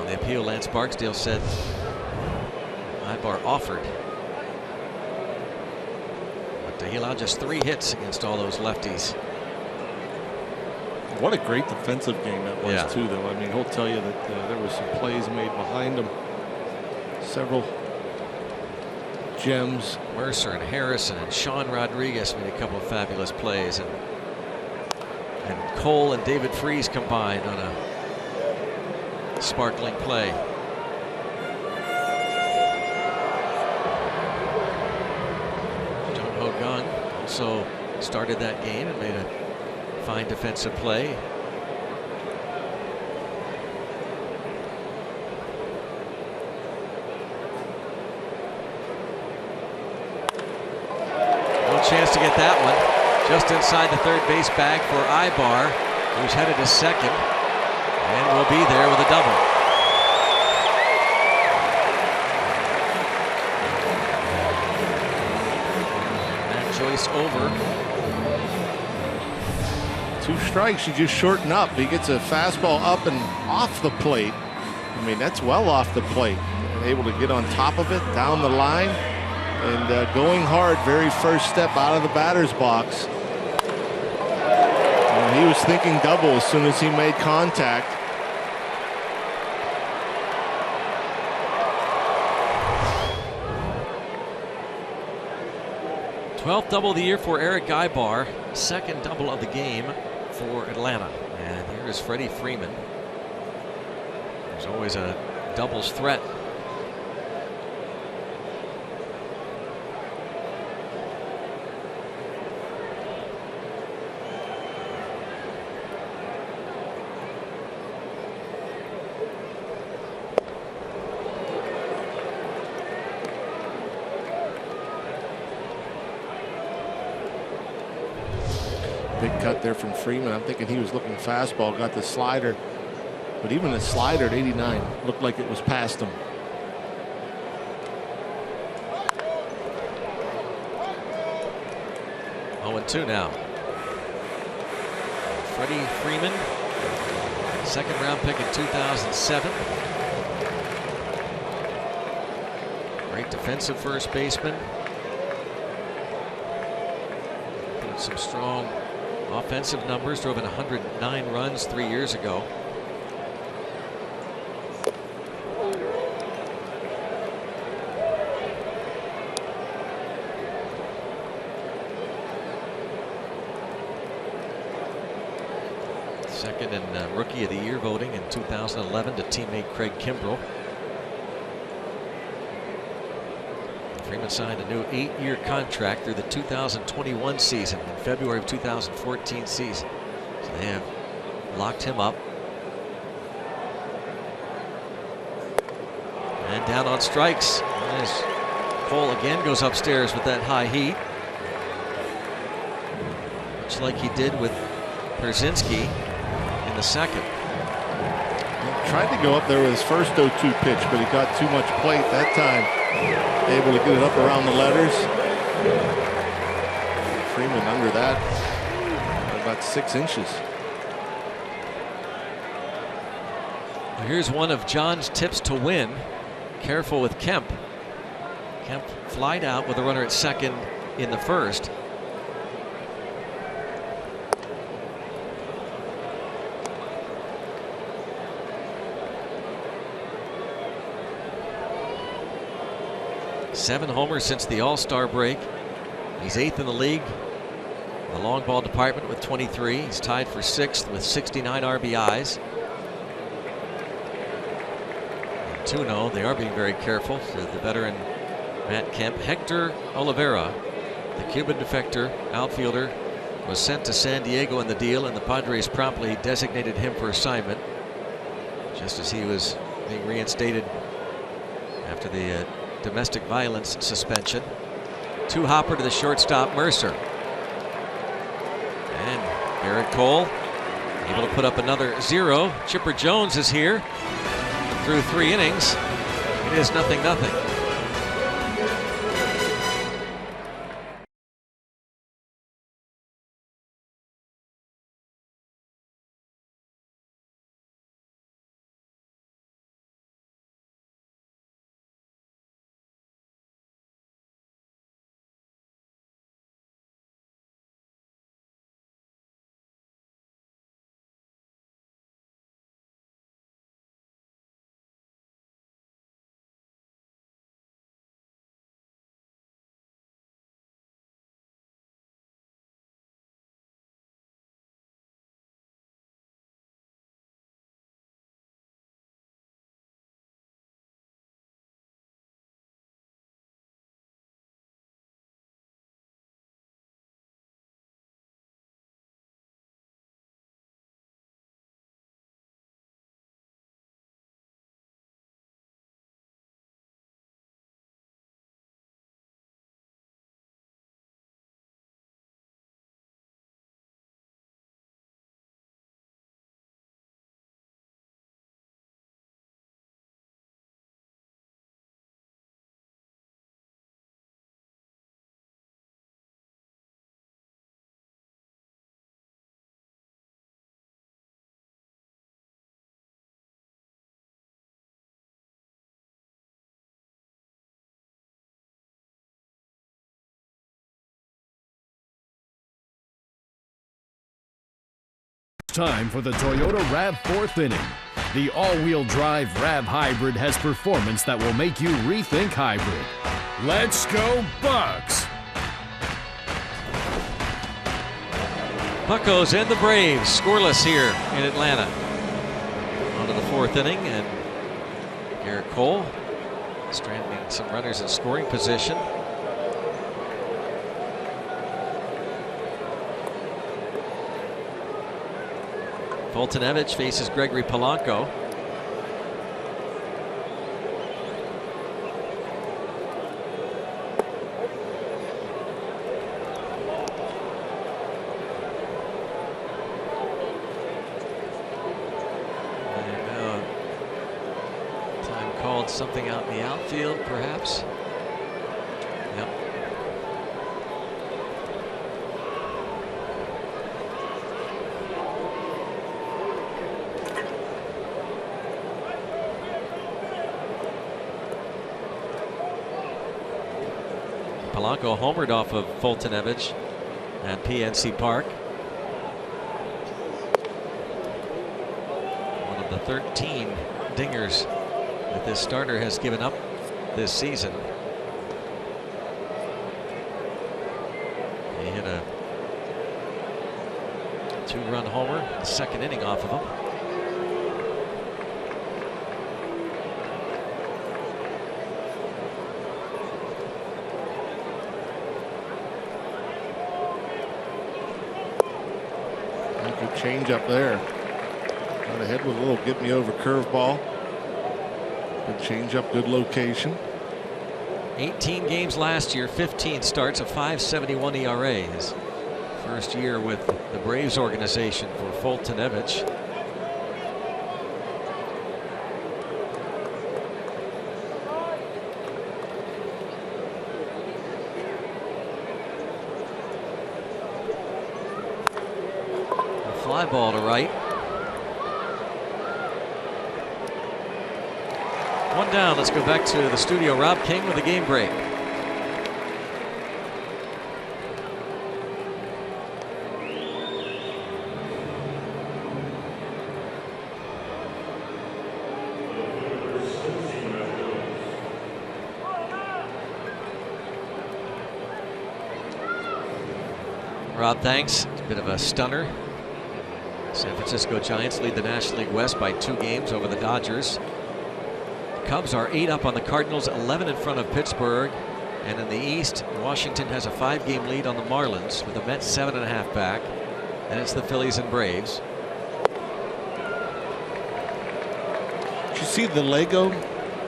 On the appeal, Lance Barksdale said Ibar offered, but he allowed just 3 hits against all those lefties. What a great defensive game that was, too, though. I mean, he'll tell you that there was some plays made behind him. Several gems. Mercer and Harrison and Sean Rodriguez made a couple of fabulous plays. And Cole and David Freese combined on a sparkling play. John Hogan also started that game and made a fine defensive play. No chance to get that one. Just inside the third base bag for Ibar, who's headed to second and will be there with a double. And Joyce over. 2 strikes, you just shorten up. He gets a fastball up and off the plate. I mean, that's well off the plate. And able to get on top of it, down the line, and going hard. Very first step out of the batter's box. And he was thinking double as soon as he made contact. Twelfth double of the year for Eric Ibar. Second double of the game for Atlanta. And here is Freddie Freeman. There's always a doubles threat. Big cut there from Freeman. I'm thinking he was looking fastball, got the slider. But even the slider at 89 looked like it was past him. Oh, 0-2 now. Freddie Freeman, second round pick in 2007. Great defensive first baseman. Put some strong offensive numbers, drove in 109 runs 3 years ago. Second in Rookie of the Year voting in 2011 to teammate Craig Kimbrell. Freeman signed a new 8-year contract through the 2021 season and February of 2014 season. So they have locked him up. And down on strikes as Cole again goes upstairs with that high heat. Much like he did with Perzinski in the second. He tried to go up there with his first 0-2 pitch, but he got too much plate that time. Able to get it up around the letters. Freeman under that by about 6 inches. Well, here's one of John's tips to win. Careful with Kemp. Kemp flied out with a runner at second in the first. Seven homers since the All-Star break. He's 8th in the league in the long ball department with 23. He's tied for 6th with 69 RBIs. 2-0. They are being very careful. So the veteran Matt Kemp. Hector Olivera, the Cuban defector outfielder, was sent to San Diego in the deal, and the Padres promptly designated him for assignment just as he was being reinstated after the domestic violence suspension. 2-hopper to the shortstop Mercer. And Garrett Cole able to put up another 0. Chipper Jones is here. Through 3 innings, it is 0-0. Time for the Toyota RAV 4th inning. The all-wheel drive RAV Hybrid has performance that will make you rethink hybrid. Let's go Bucks! Buccos and the Braves scoreless here in Atlanta. On to the 4th inning, and Garrett Cole stranding some runners in scoring position. Foltynewicz faces Gregory Polanco. Time called something out in the outfield, perhaps. Yep. Polanco homered off of Foltynewicz at PNC Park. One of the 13 dingers that this starter has given up this season. He hit a 2-run homer, the second inning off of him. Good change up there. Got ahead with a little get me over curveball. Good change up, good location. 18 games last year, 15 starts, a 5.71 ERA. His first year with the Braves organization for Foltynewicz. A fly ball to right. One down. Let's go back to the studio. Rob King with a game break. Rob, thanks. It's a bit of a stunner. San Francisco Giants lead the National League West by 2 games over the Dodgers. Cubs are 8 up on the Cardinals, 11 in front of Pittsburgh. And in the East, Washington has a 5-game lead on the Marlins with the Mets 7.5 back. And it's the Phillies and Braves. Did you see the Lego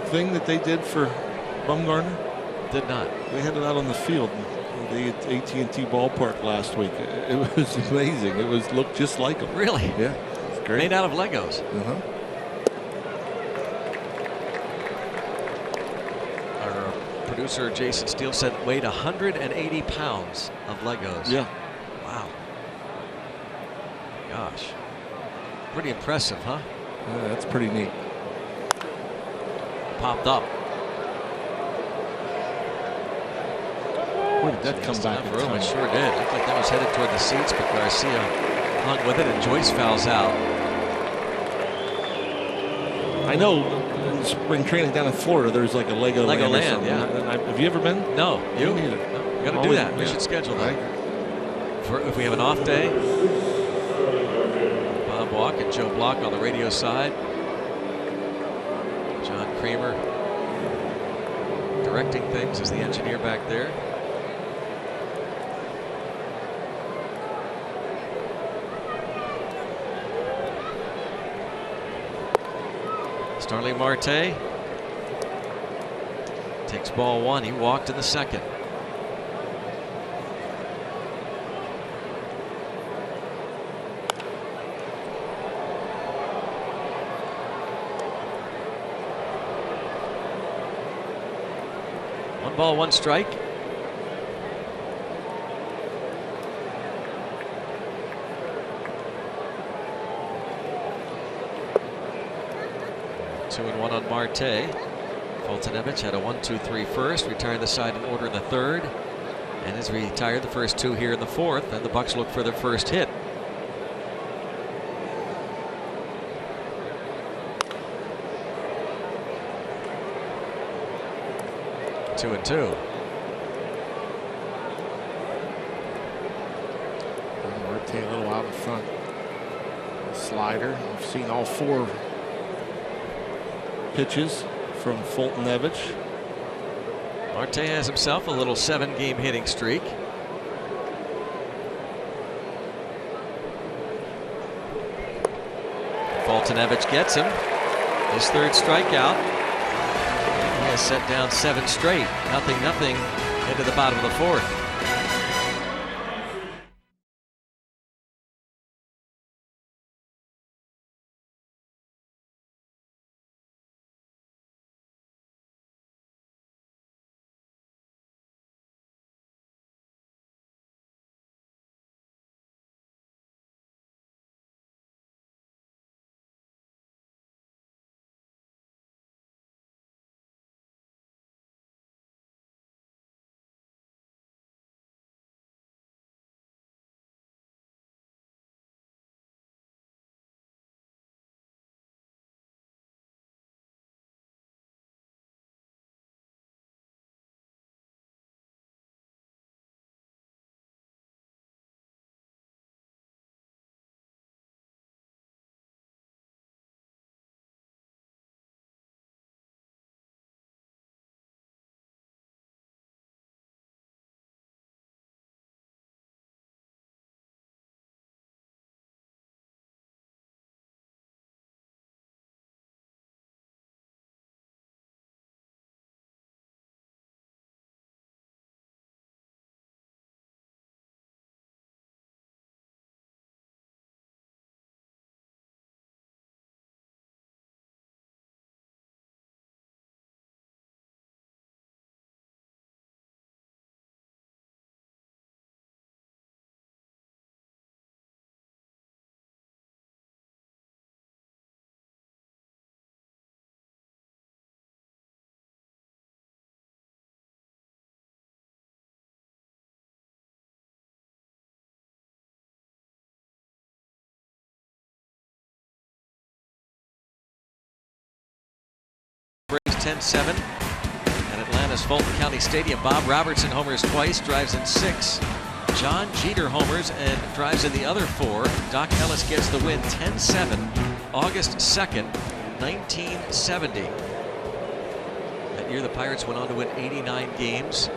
thing that they did for Bumgarner? Did not. They had it out on the field at AT ballpark last week. It was amazing. It looked just like them. Really? Yeah. It's great. Made out of Legos. Producer Jason Steele said it weighed 180 pounds of Legos. Yeah. Wow. Gosh. Pretty impressive, huh? Yeah, that's pretty neat. Popped up. Where did that come back? Room. It sure did. Looked like that was headed toward the seats, but Garcia hung with it, and Joyce fouls out. I know in spring training down in Florida, there's like a Lego Land. Yeah. Have you ever been? No. You? Me neither. No. We got to do that. We should schedule that. If we have an off day. Bob Walk and Joe Block on the radio side. John Kramer directing things as the engineer back there. Starling Marte takes ball 1. He walked in the second. One ball, one strike. Two and one on Marte. Foltynewicz had a 1-2-3 first, retired the side in order in the third, and has retired the first 2 here in the fourth, and the Bucks look for their first hit. Two and two. Marte a little out in front. Slider. We've seen all 4 pitches from Foltynewicz. Marte has himself a little 7-game hitting streak. Foltynewicz gets him. His 3rd strikeout. He has set down 7 straight. 0-0 into the bottom of the 4th. 10-7 at Atlanta's Fulton County Stadium. Bob Robertson homers twice, drives in 6. John Jeter homers and drives in the other 4. Doc Ellis gets the win 10-7, August 2nd, 1970. That year the Pirates went on to win 89 games. It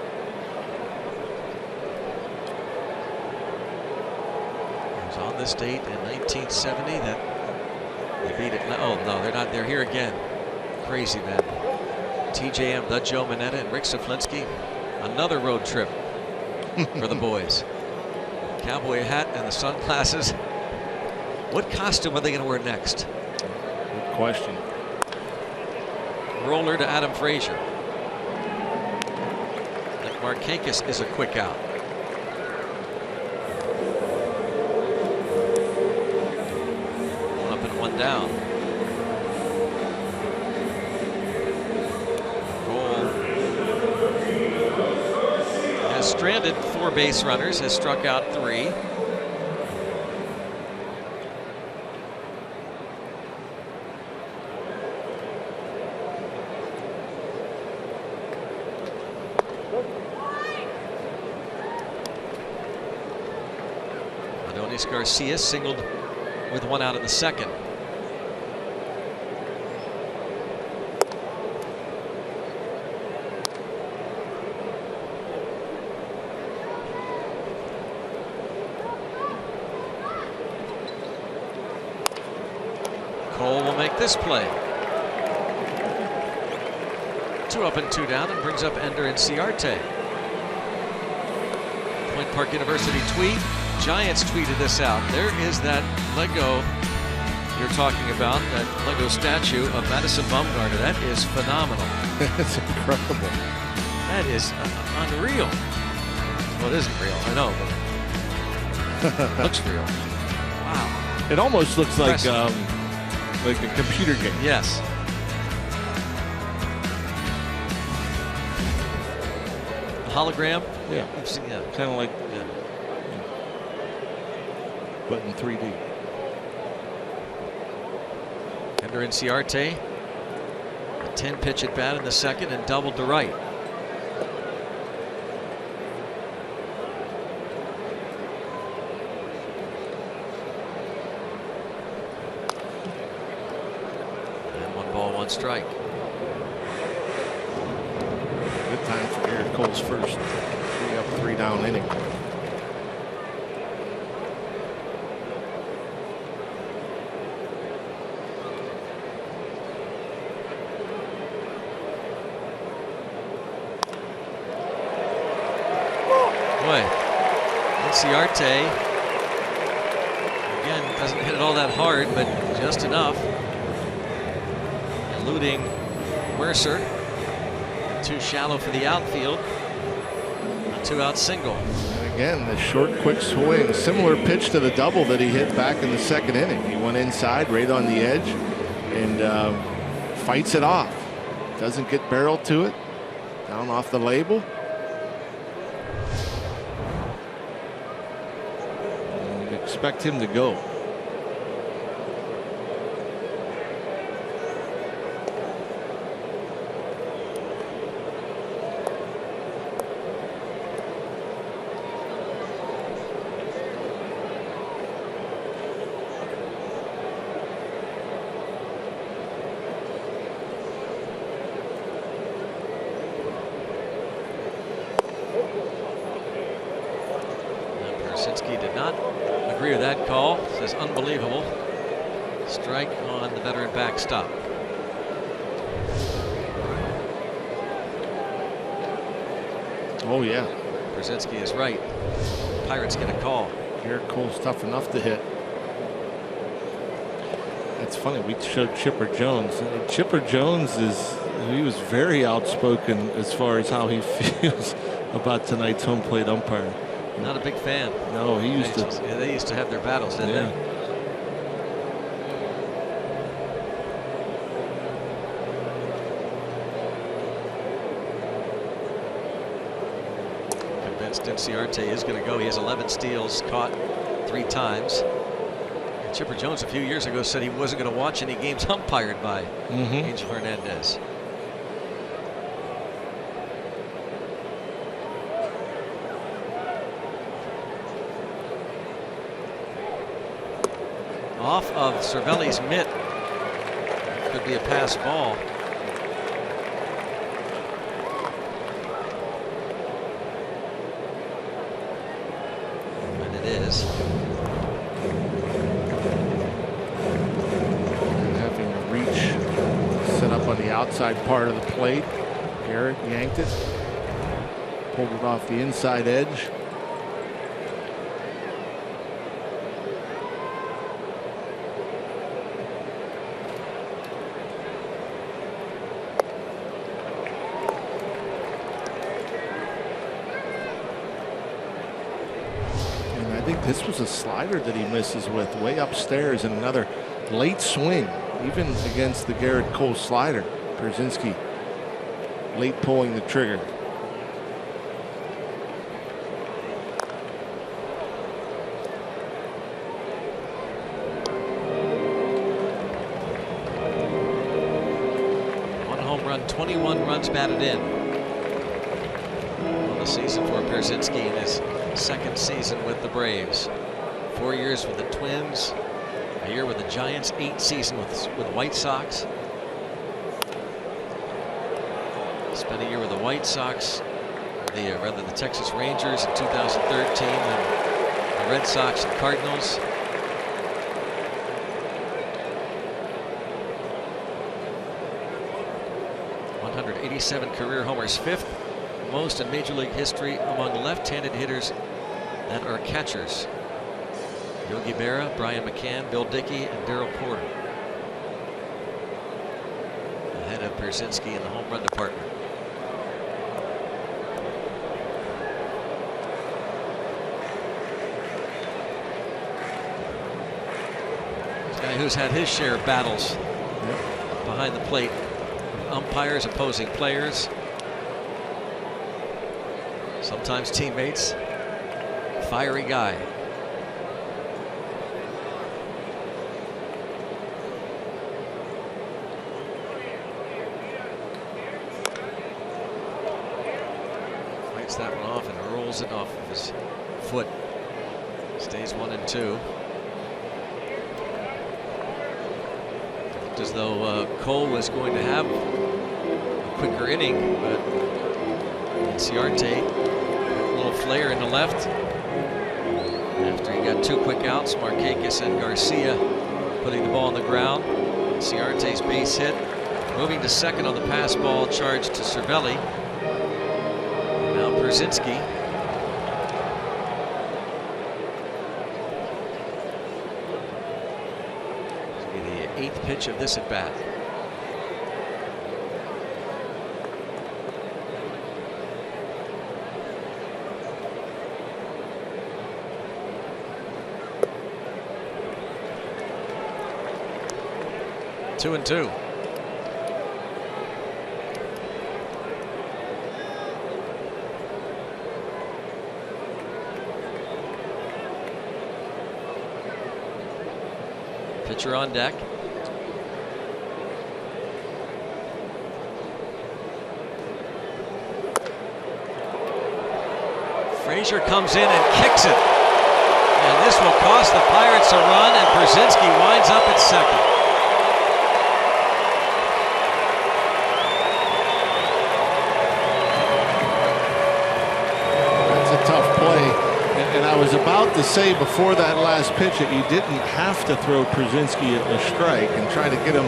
was on this date in 1970 that they beat it. Oh no, they're not. They're here again. Crazy man. TJM, the Joe Manetta, and Rick Saflinski. Another road trip for the boys. Cowboy hat and the sunglasses. What costume are they going to wear next? Good question. Roller to Adam Frazier. Nick Markakis is a quick out. One up and one down. Stranded 4 base runners, has struck out 3. Adonis Garcia singled with 1 out in the 2nd. Cole will make this play. 2 up and 2 down, and brings up Ender and Ciarte. Point Park University tweet. Giants tweeted this out. There is that Lego you're talking about, that Lego statue of Madison Bumgarner. That is phenomenal. It's incredible. That is unreal. Well, it isn't real, I know, but it looks real. Wow. It almost looks like a computer game. Yes. Hologram? Yeah. Yeah. Kind of like, but in 3D. Ender and Ciarte. A 10-pitch at bat in the 2nd and doubled to right. And 1 ball, 1 strike. Good time for Garrett Cole's first 3 up, 3 down inning. Boy, Ciarte again doesn't hit it all that hard, but just enough. Eluding Mercer. Too shallow for the outfield. A 2-out single. And again, the short, quick swing. Similar pitch to the double that he hit back in the 2nd inning. He went inside, right on the edge, and fights it off. Doesn't get barreled to it. Down off the label. And expect him to go. Did not agree with that call. Says unbelievable. Strike on the veteran backstop. Oh yeah. Brzezinski is right. Pirates get a call. Garrett Cole's tough enough to hit. It's funny, we showed Chipper Jones. Chipper Jones he was very outspoken as far as how he feels about tonight's home plate umpire. Not a big fan. No, he used to. Yeah, they used to have their battles, didn't they? Convinced Ciarte is going to go. He has 11 steals, caught 3 times. And Chipper Jones a few years ago said he wasn't going to watch any games umpired by Angel Hernandez. off of Cervelli's mitt. Could be a pass ball. And it is. Having to reach, set up on the outside part of the plate. Garrett yanked it, pulled it off the inside edge. This was a slider that he misses with way upstairs, and another late swing, even against the Garrett Cole slider. Pierzynski late pulling the trigger. One home run, 21 runs batted in on the season for Pierzynski in his second season with the Braves. 4 years with the Twins, a year with the Giants, 8 seasons with White Sox. Spent a year with the White Sox, the Texas Rangers in 2013, and the Red Sox and Cardinals. .187 career homers, 5th most in Major League history among left-handed hitters that are catchers. Yogi Berra, Brian McCann, Bill Dickey, and Darrell Porter. Ahead of Pierzynski in the home run department. This guy who's had his share of battles behind the plate. Umpires, opposing players, sometimes teammates. Fiery guy. Fights that one off and rolls it off of his foot. Stays 1-2. Looked as though Cole was going to have a quicker inning, but Ciarte, a little flare in the left. After he got 2 quick outs, Markakis and Garcia putting the ball on the ground. Ciarte's base hit. Moving to second on the pass ball charge to Cervelli. Now Pierzynski. This will be the 8th pitch of this at bat. Two and two. Pitcher on deck. Frazier comes in and kicks it. And this will cost the Pirates a run, and Pierzynski winds up at second. And I was about to say before that last pitch that you didn't have to throw Pierzynski a strike and try to get him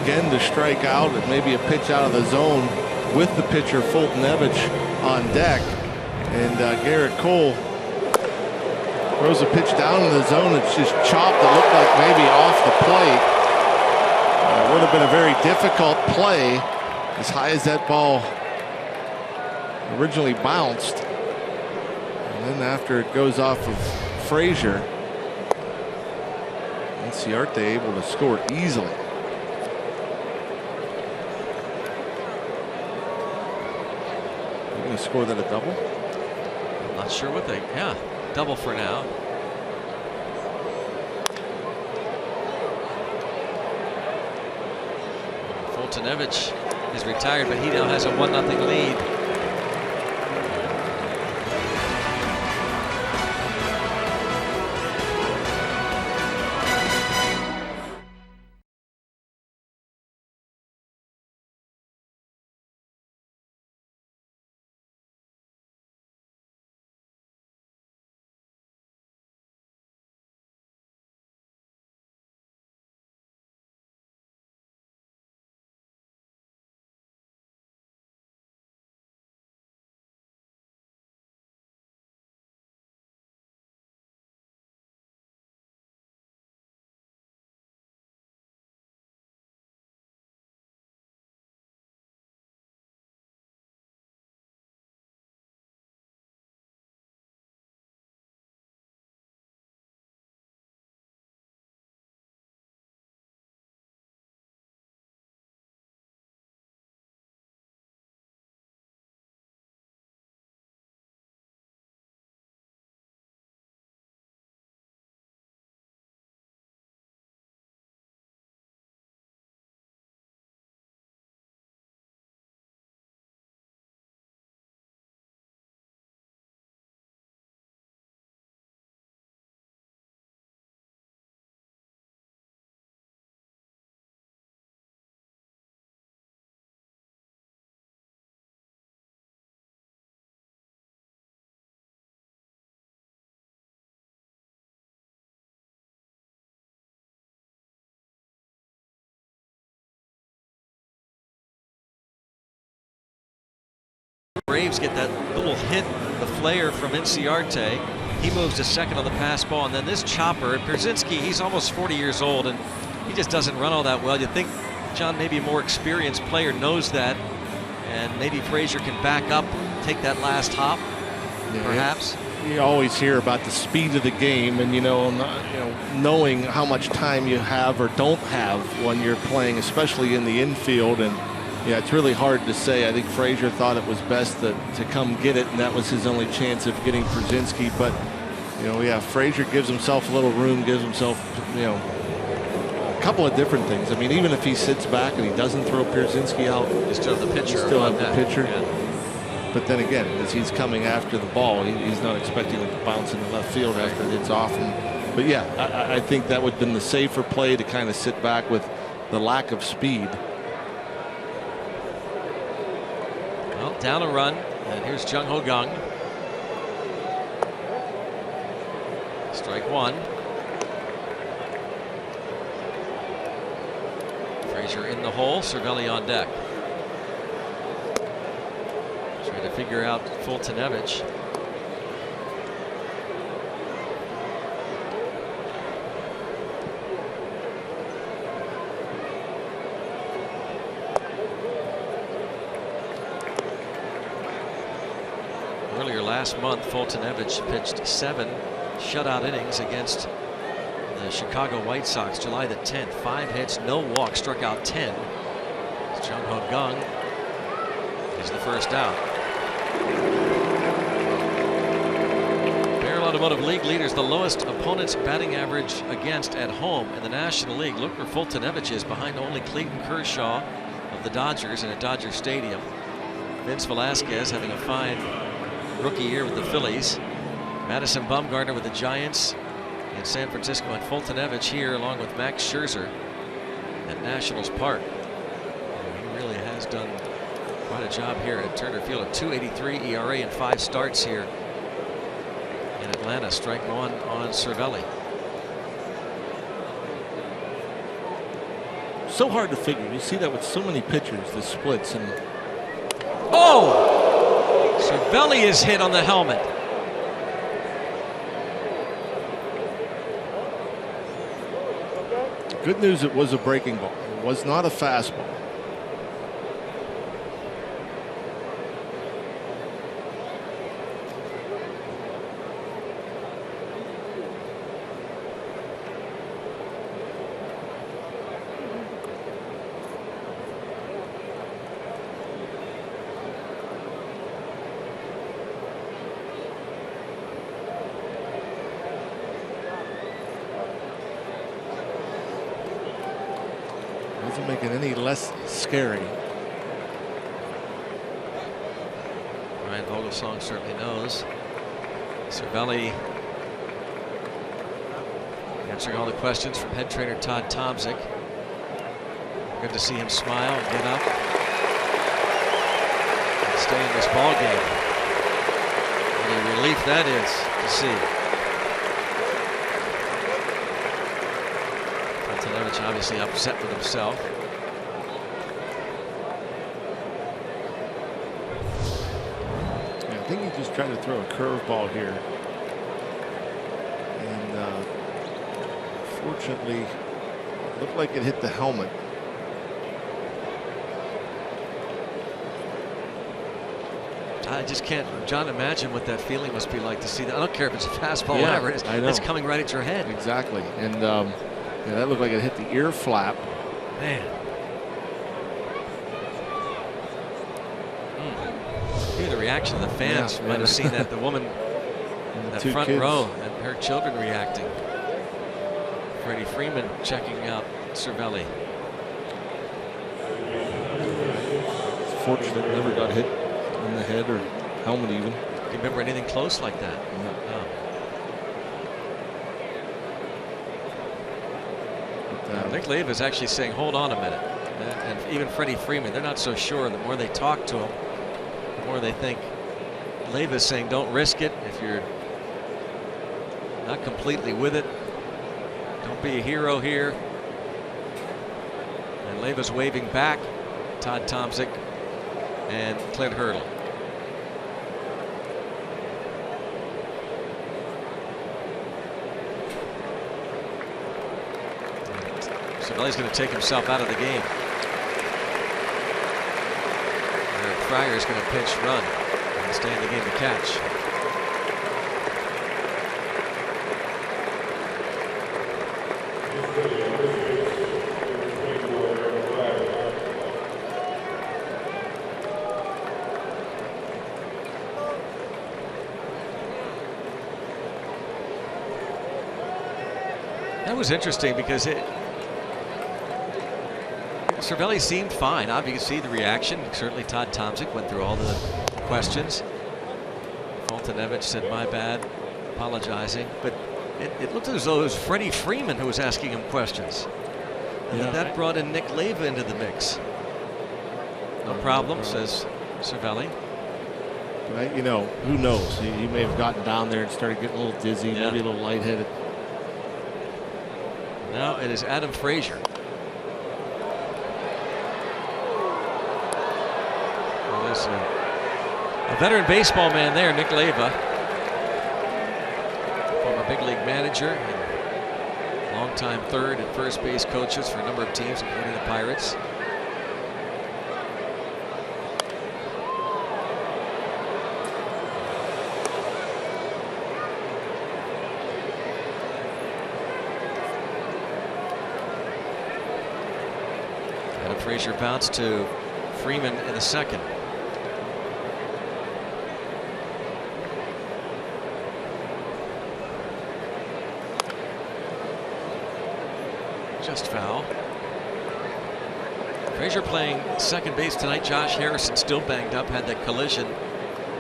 again to strike out and maybe a pitch out of the zone with the pitcher Fultonevich on deck. And Garrett Cole throws a pitch down in the zone. It's just chopped. It looked like maybe off the plate. It would have been a very difficult play as high as that ball originally bounced. And after it goes off of Frazier, and Ciarte able to score easily. They're going to score that a double? I'm not sure what they, double for now. Fultonevich is retired, but he now has a 1-0 lead. Braves get that little hit, the flare from Inciarte. He moves to second on the pass ball, and then this chopper, Pierzynski, he's almost 40 years old, and he just doesn't run all that well. You think John, maybe a more experienced player, knows that, and maybe Frazier can back up, take that last hop, perhaps. You always hear about the speed of the game, and knowing how much time you have or don't have when you're playing, especially in the infield. And yeah, it's really hard to say. I think Frazier thought it was best to come get it, and that was his only chance of getting Pierzynski. But Frazier gives himself a little room, gives himself a couple of different things. I mean, even if he sits back and he doesn't throw Pierzynski out, you still have the pitcher. You still have the pitcher. Yeah. But then again, as he's coming after the ball, he's not expecting it to bounce in the left field after it hits off him. But yeah, I think that would have been the safer play, to kind of sit back with the lack of speed. Well, down a run, and here's Jung Ho Gung. Strike one. Frazier in the hole, Cervelli on deck. Trying to figure out Fultonevich. Earlier last month, Fultonevich pitched 7 shutout innings against the Chicago White Sox, July the 10th. 5 hits, no walks, struck out 10. Jung Ho Gung is the first out. Barrel Automotive League leaders, the lowest opponent's batting average against at home in the National League. Look where Fultonevich is, behind only Clayton Kershaw of the Dodgers and at Dodger Stadium. Vince Velasquez having a fine rookie year with the Phillies. Madison Bumgarner with the Giants in San Francisco, and Fultonevich here along with Max Scherzer at Nationals Park. He really has done quite a job here at Turner Field. A 2.83 ERA in 5 starts here in Atlanta. Strike one on Cervelli. So hard to figure. You see that with so many pitchers, the splits. And Cervelli is hit on the helmet. Good news, it was a breaking ball. It was not a fastball. Doesn't make it any less scary. Ryan Vogelsong certainly knows. Cervelli answering all the questions from head trainer Todd Tomczyk. Good to see him smile and get up and stay in this ball game. What a relief that is to see. Fultonevich obviously upset with himself. Yeah, I think he just tried to throw a curveball here, and fortunately, it looked like it hit the helmet. I just can't, John, imagine what that feeling must be like to see that. I don't care if it's a fastball, Yeah, whatever it is. I know. It's coming right at your head. Exactly, and yeah, that looked like it hit the ear flap. Man. Maybe the reaction of the fans might have seen that. The woman in that front row and her children reacting. Freddie Freeman checking out Cervelli. It's fortunate it never got hit in the head or helmet even. Do you remember anything close like that? No. Nick Leiva is actually saying, hold on a minute. And even Freddie Freeman, they're not so sure. The more they talk to him, the more they think. Leiva is saying, don't risk it. If you're not completely with it, don't be a hero here. And Leiva's waving back, Todd Tomczyk and Clint Hurdle. Cervelli's going to take himself out of the game. Fryer's going to pitch run and stay in the game to catch. That was interesting because Cervelli seemed fine. Obviously, you see the reaction. Certainly, Todd Tomczyk went through all the questions. Foltynewicz said, "My bad," apologizing. But it looked as though it was Freddie Freeman who was asking him questions. And that brought in Nick Leyva into the mix. No problem, says Cervelli. You know, who knows? He may have gotten down there and started getting a little dizzy, maybe a little lightheaded. Now it is Adam Frazier. Well, there's a veteran baseball man there, Nick Leyva, former big league manager and longtime third and first base coaches for a number of teams, including the Pirates. Frazier bounced to Freeman in the second. Just foul. Frazier playing second base tonight. Josh Harrison still banged up, had that collision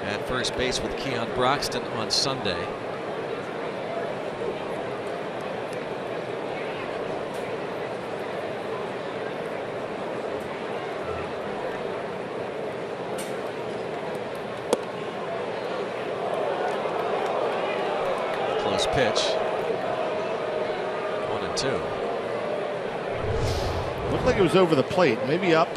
at first base with Keon Broxton on Sunday. Pitch. 1-2. Looked like it was over the plate, maybe up.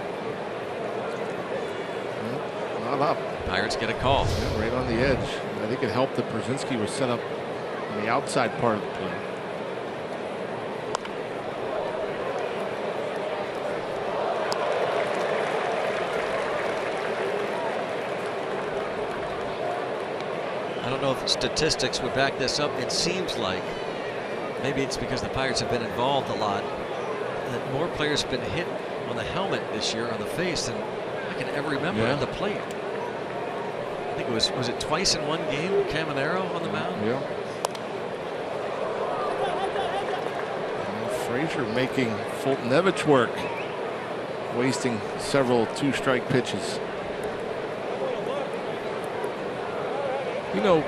Not up. Pirates get a call. Yeah, right on the edge. I think it helped that Brzezinski was set up on the outside part of the plate. I don't know if statistics would back this up. It seems like maybe it's because the Pirates have been involved a lot, that more players have been hit on the helmet this year, on the face, than I can ever remember at the plate. I think it was it twice in one game, Caminero on the mound? Yeah. And Frazier making Foltynewicz work, wasting several two-strike pitches. You know,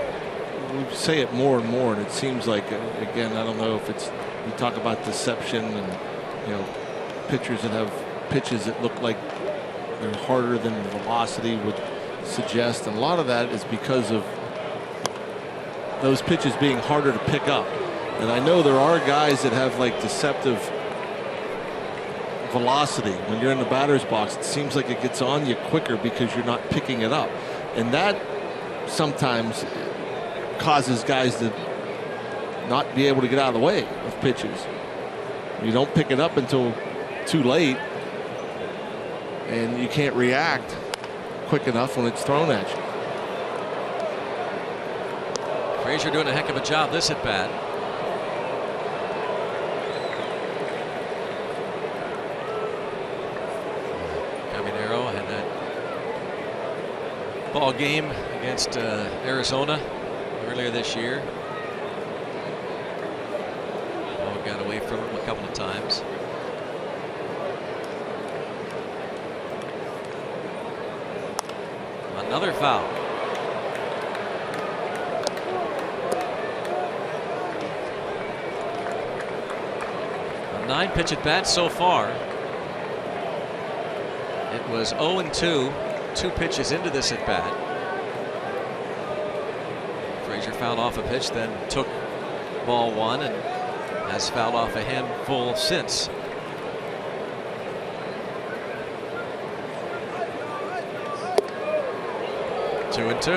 we say it more and more, and it seems like, again, I don't know if it's, you talk about deception and, you know, pitchers that have pitches that look like they're harder than the velocity would suggest. And a lot of that is because of those pitches being harder to pick up. And I know there are guys that have like deceptive velocity. When you're in the batter's box, it seems like it gets on you quicker because you're not picking it up. And that sometimes causes guys to not be able to get out of the way of pitches. You don't pick it up until too late, and you can't react quick enough when it's thrown at you. Frazier doing a heck of a job this at bat. Caminero had that ball game against Arizona earlier this year. Ball got away from him a couple of times. Another foul. A 9-pitch at bat so far. It was 0-2, 2 pitches into this at bat. Frazier fouled off a pitch, then took ball 1 and has fouled off a handful since. Two and 2.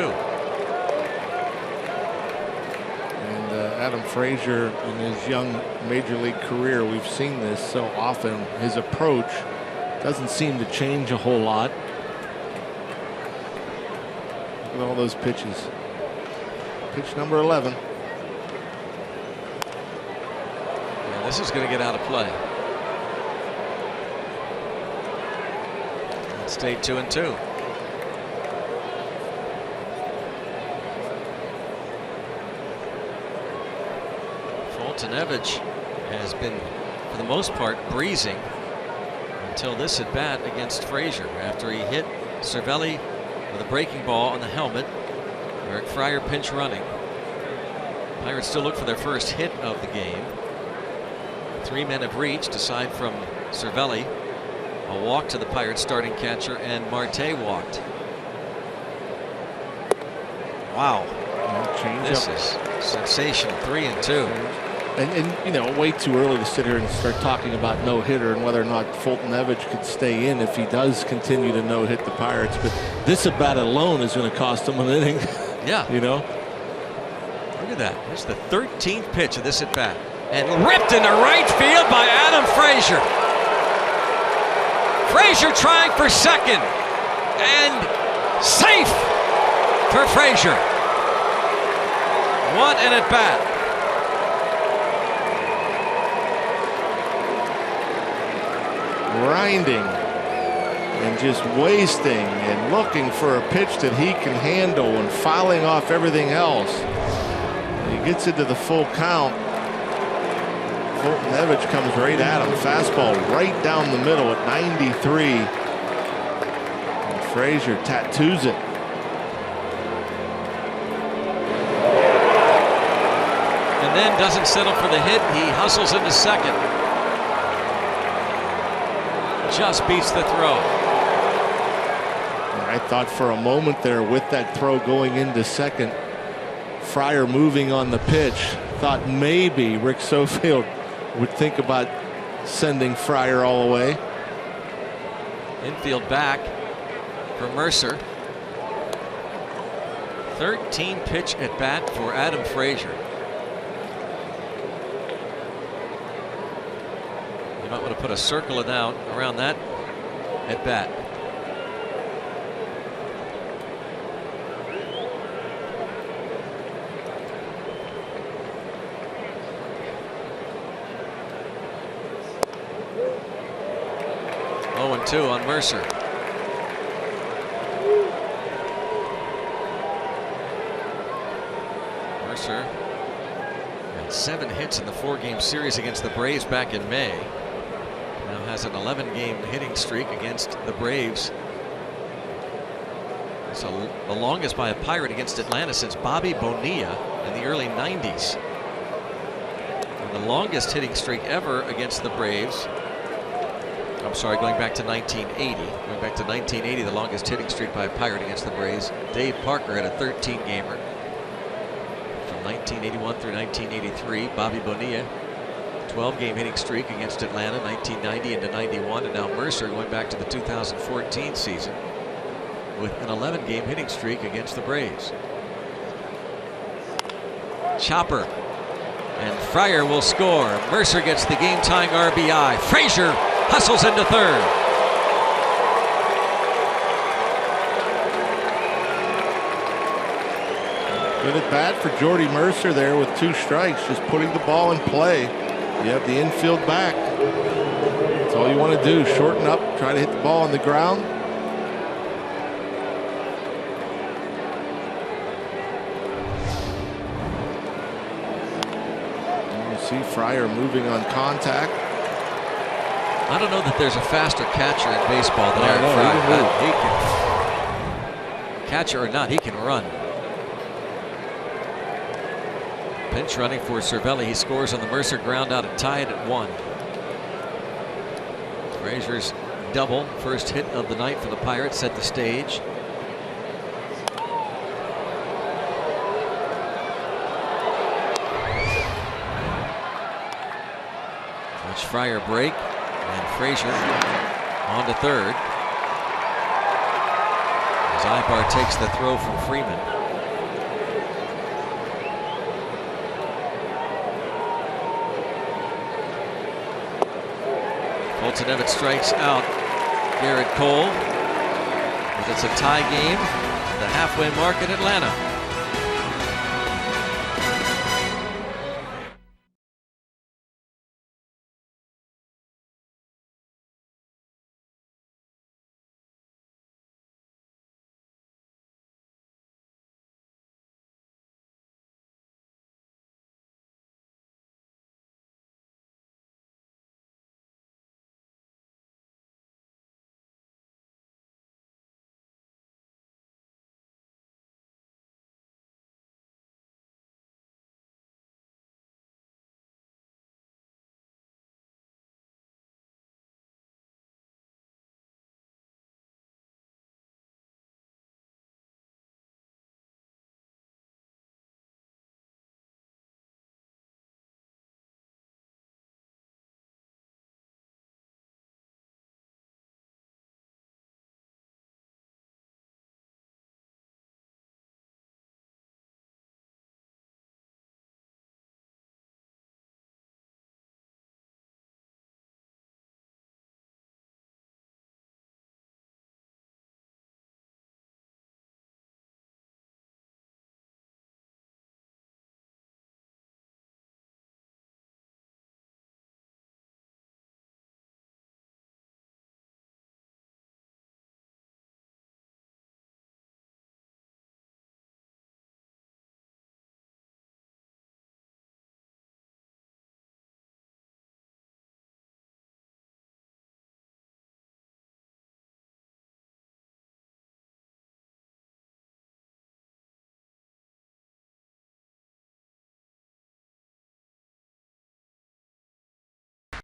And Adam Frazier in his young major league career, we've seen this so often. His approach doesn't seem to change a whole lot. Look at all those pitches. Pitch number 11. Yeah, this is going to get out of play. Stay 2-2. Fultonevich has been, for the most part, breezing until this at bat against Frazier. After he hit Cervelli with a breaking ball on the helmet, Eric Fryer pinch running. Pirates still look for their first hit of the game. 3 men have reached, aside from Cervelli. A walk to the Pirates starting catcher, and Marte walked. Wow. This is sensational. 3-2. And you know, way too early to sit here and start talking about no-hitter and whether or not Fultonevich could stay in if he does continue to no-hit the Pirates. But this at bat alone is going to cost him an inning. Yeah. You know? Look at that. Here's the 13th pitch of this at bat. And ripped into right field by Adam Frazier. Frazier trying for second. And safe for Frazier. What an at bat. Grinding and just wasting and looking for a pitch that he can handle and fouling off everything else. And he gets into the full count. Fultonevich comes right at him. Fastball right down the middle at 93. And Frazier tattoos it. And then doesn't settle for the hit. He hustles into second. Just beats the throw. I thought for a moment there with that throw going into second, Fryer moving on the pitch, thought maybe Rick Sofield would think about sending Fryer all the way. Infield back for Mercer. 13 pitch at bat for Adam Frazier. You might want to put a circle around that at bat. Oh, 2 on Mercer. Mercer had 7 hits in the 4-game series against the Braves back in May. Now has an 11-game hitting streak against the Braves. It's the longest by a Pirate against Atlanta since Bobby Bonilla in the early 90s. And the longest hitting streak ever against the Braves, I'm sorry, going back to 1980. Going back to 1980, the longest hitting streak by a Pirate against the Braves. Dave Parker had a 13-gamer from 1981 through 1983. Bobby Bonilla, 12-game hitting streak against Atlanta, 1990 into 91, and now Mercer going back to the 2014 season with an 11-game hitting streak against the Braves. Chopper, and Fryer will score. Mercer gets the game-tying RBI. Frazier hustles into third. Good at bat for Jordy Mercer there with 2 strikes, just putting the ball in play. You have the infield back. That's all you want to do. Shorten up, try to hit the ball on the ground. And you see Fryer moving on contact. I don't know that there's a faster catcher in baseball than Eric Fryer. He can, catcher or not, he can run. Pinch running for Cervelli. He scores on the Mercer ground out and tied at 1. Frazier's double, first hit of the night for the Pirates, set the stage. Watch Fryer break, and Frazier on to third. As Ibar takes the throw from Freeman. Foltynewicz strikes out Garrett Cole. But it's a tie game at the halfway mark in Atlanta.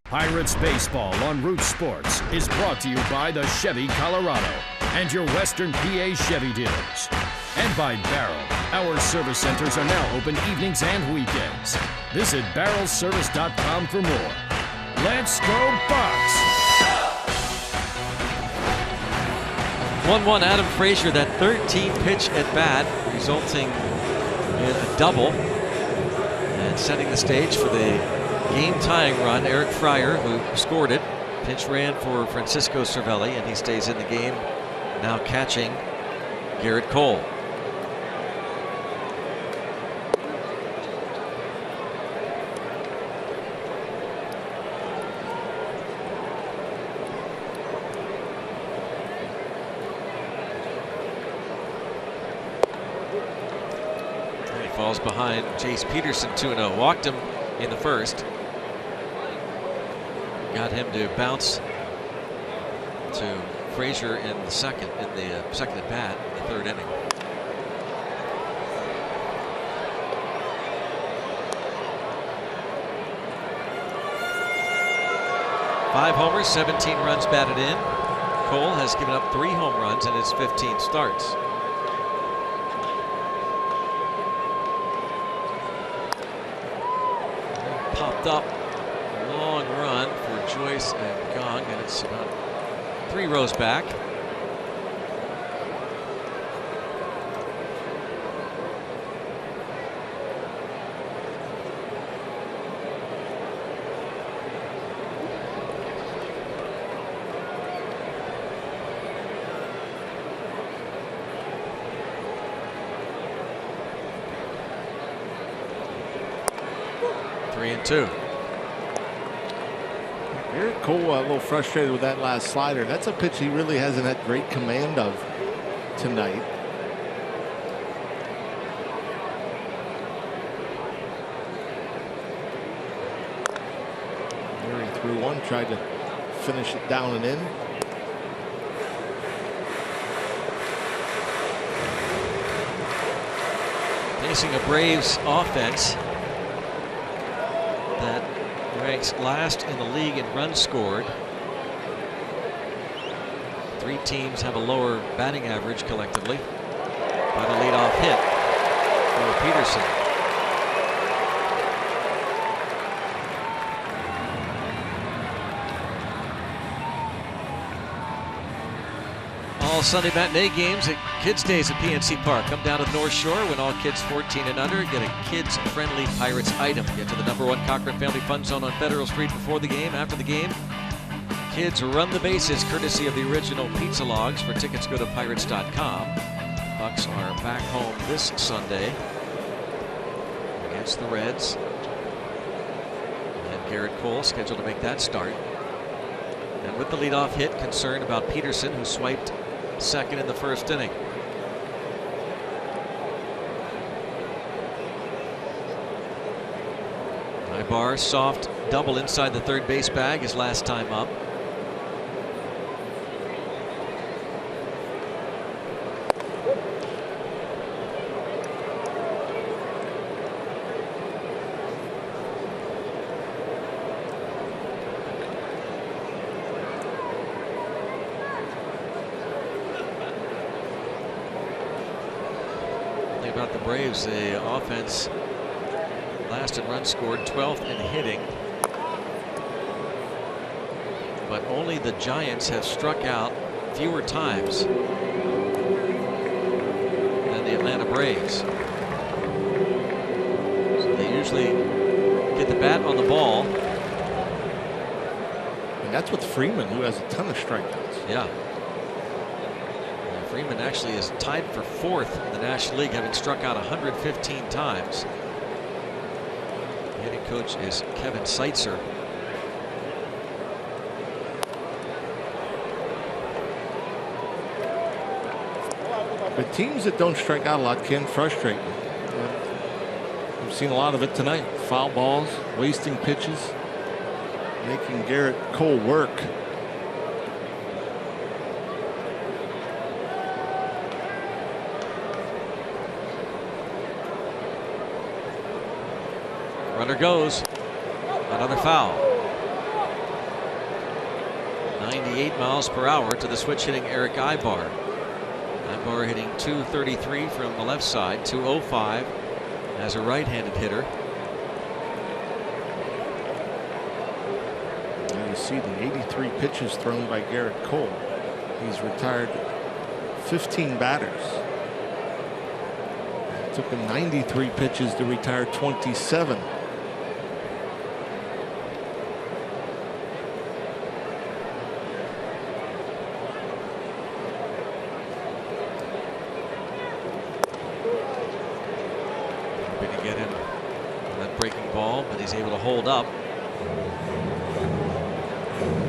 Pirates Baseball on Root Sports is brought to you by the Chevy Colorado and your Western PA Chevy dealers. And by Barrel. Our service centers are now open evenings and weekends. Visit barrelservice.com for more. Let's go Bucks! 1-1 Adam Frazier, that 13-pitch at bat, resulting in a double. And setting the stage for the game-tying run, Eric Fryer, who scored it. Pinch ran for Francisco Cervelli, and he stays in the game, now catching Garrett Cole. And he falls behind Chase Peterson 2-0. Walked him in the first. Got him to bounce to Frazier in the second at bat, in the third inning. Five homers, 17 runs batted in. Cole has given up 3 home runs in his 15 starts. Popped up. Long run for Joyce and Gong, and it's about 3 rows back. Three and two. Garrett Cole a little frustrated with that last slider. That's a pitch he really hasn't had great command of tonight. There he threw one, tried to finish it down and in. Facing a Braves offense that ranks last in the league in runs scored. 3 teams have a lower batting average collectively. But a leadoff hit for Peterson. All Sunday matinee games at Kids Days at PNC Park. Come down to the North Shore when all kids 14 and under get a kids-friendly Pirates item. Get to the #1 Cochran Family Fun Zone on Federal Street before the game, after the game. Kids Run the Bases, courtesy of the original Pizza Logs. For tickets, go to pirates.com. Bucks are back home this Sunday against the Reds. And Garrett Cole scheduled to make that start. And with the leadoff hit, concern about Peterson, who swiped second in the first inning. Ibar, soft double inside the third base bag his last time up. About the Braves, the offense last in runs scored, 12th in hitting, but only the Giants have struck out fewer times than the Atlanta Braves. So they usually get the bat on the ball. And that's with Freeman, who has a ton of strikeouts. Yeah. Freeman actually is tied for 4th in the National League, having struck out 115 times. The hitting coach is Kevin Seitzer. The teams that don't strike out a lot can frustrate me. We've seen a lot of it tonight. Foul balls, wasting pitches, making Garrett Cole work. Runner goes. Another foul. 98 miles per hour to the switch hitting Eric Ibar. Ibar hitting .233 from the left side, .205 as a right-handed hitter. And you see the 83 pitches thrown by Garrett Cole. He's retired 15 batters. It took him 93 pitches to retire 27. He's able to hold up.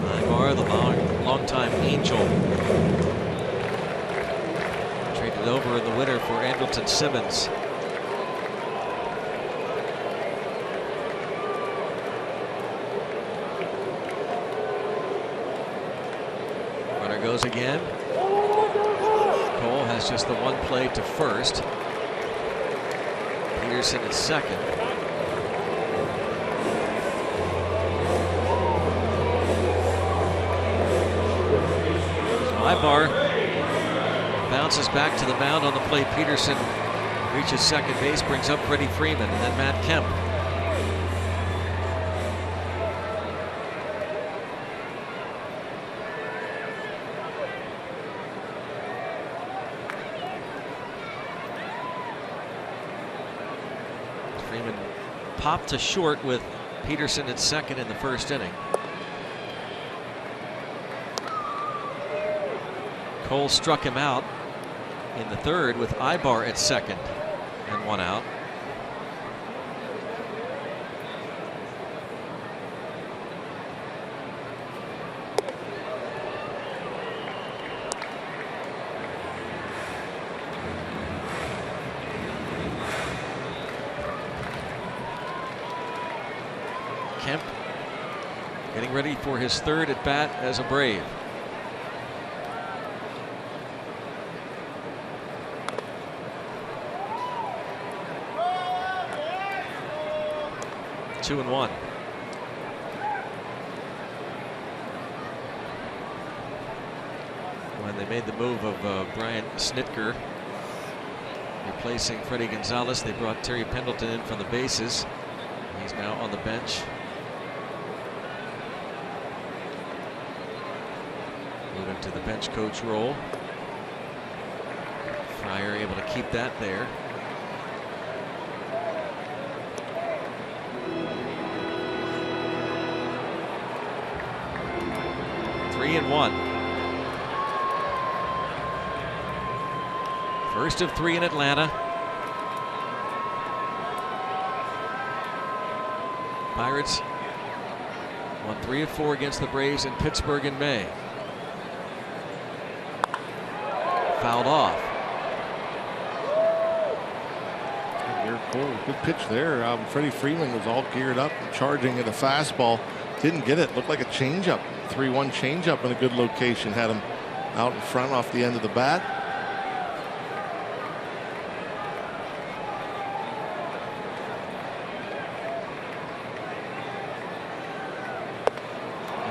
Ibar, the long-time Angel, traded over in the winter for Andrelton Simmons. Runner goes again. Cole has just the one play to first. Peterson at second. Ibar bounces back to the mound on the plate. Peterson reaches second base, brings up Freddie Freeman, and then Matt Kemp. Freeman popped to short with Peterson at second in the first inning. Cole struck him out in the third with Ibar at second and one out. Kemp getting ready for his third at bat as a Brave. Two and one. When they made the move of Brian Snitker replacing Freddie Gonzalez, they brought Terry Pendleton in from the bases. He's now on the bench. Moving to the bench coach role. Fryer able to keep that there. 3-1. First of 3 in Atlanta. Pirates won 3 of 4 against the Braves in Pittsburgh in May. Fouled off. Good pitch there. Freddie Freeman was all geared up, charging at a fastball. Didn't get it. Looked like a changeup. 3-1 changeup in a good location. Had him out in front off the end of the bat.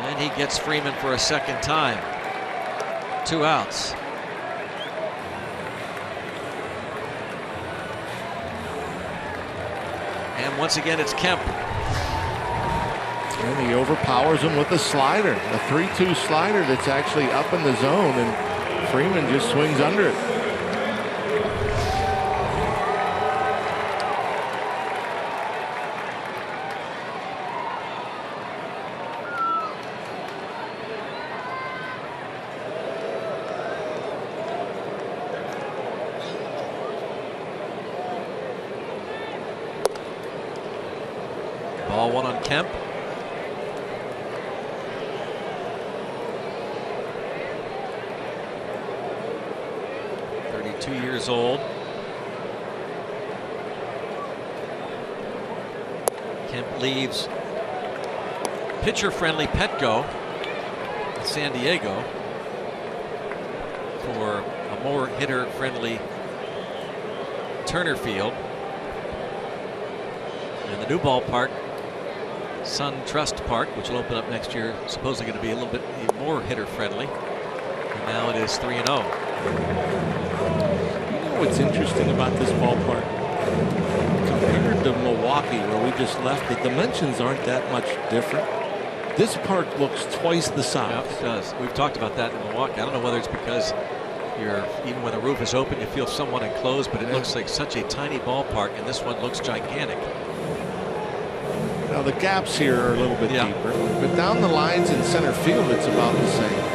And he gets Freeman for a second time. 2 outs. And once again, it's Kemp. And he overpowers him with a slider, a 3-2 slider that's actually up in the zone, and Freeman just swings under it. Ball 1 on Kemp. Years old. Kemp leaves pitcher-friendly Petco at San Diego for a more hitter-friendly Turner Field. And the new ballpark, SunTrust Park, which will open up next year, supposedly going to be a little bit more hitter-friendly. And now it is 3-0. What's interesting about this ballpark, compared to Milwaukee, where we just left, the dimensions aren't that much different. This park looks twice the size. Yeah, it does. We've talked about that in Milwaukee. I don't know whether it's because even when the roof is open, you feel somewhat enclosed, but it looks like such a tiny ballpark, and this one looks gigantic. Now the gaps here are a little bit deeper, but down the lines in center field, it's about the same.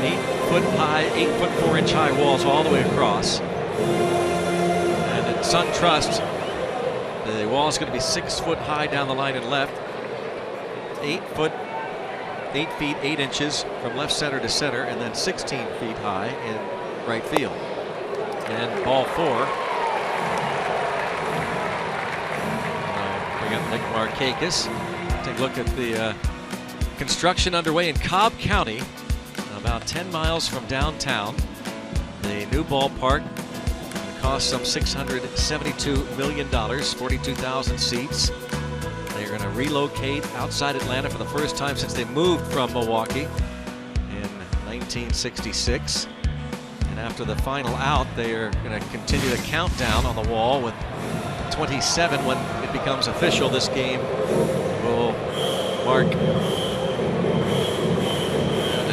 8-foot-high, 8-foot-4-inch high walls all the way across. And at SunTrust, the wall is going to be 6 foot high down the line and left. 8 feet 8 inches from left center to center, and then 16 feet high in right field. And ball 4. Bring up Nick Markakis. Take a look at the construction underway in Cobb County, about 10 miles from downtown. The new ballpark cost some $672 million, 42,000 seats. They're going to relocate outside Atlanta for the first time since they moved from Milwaukee in 1966. And after the final out, they are going to continue the countdown on the wall with 27 when it becomes official. This game will mark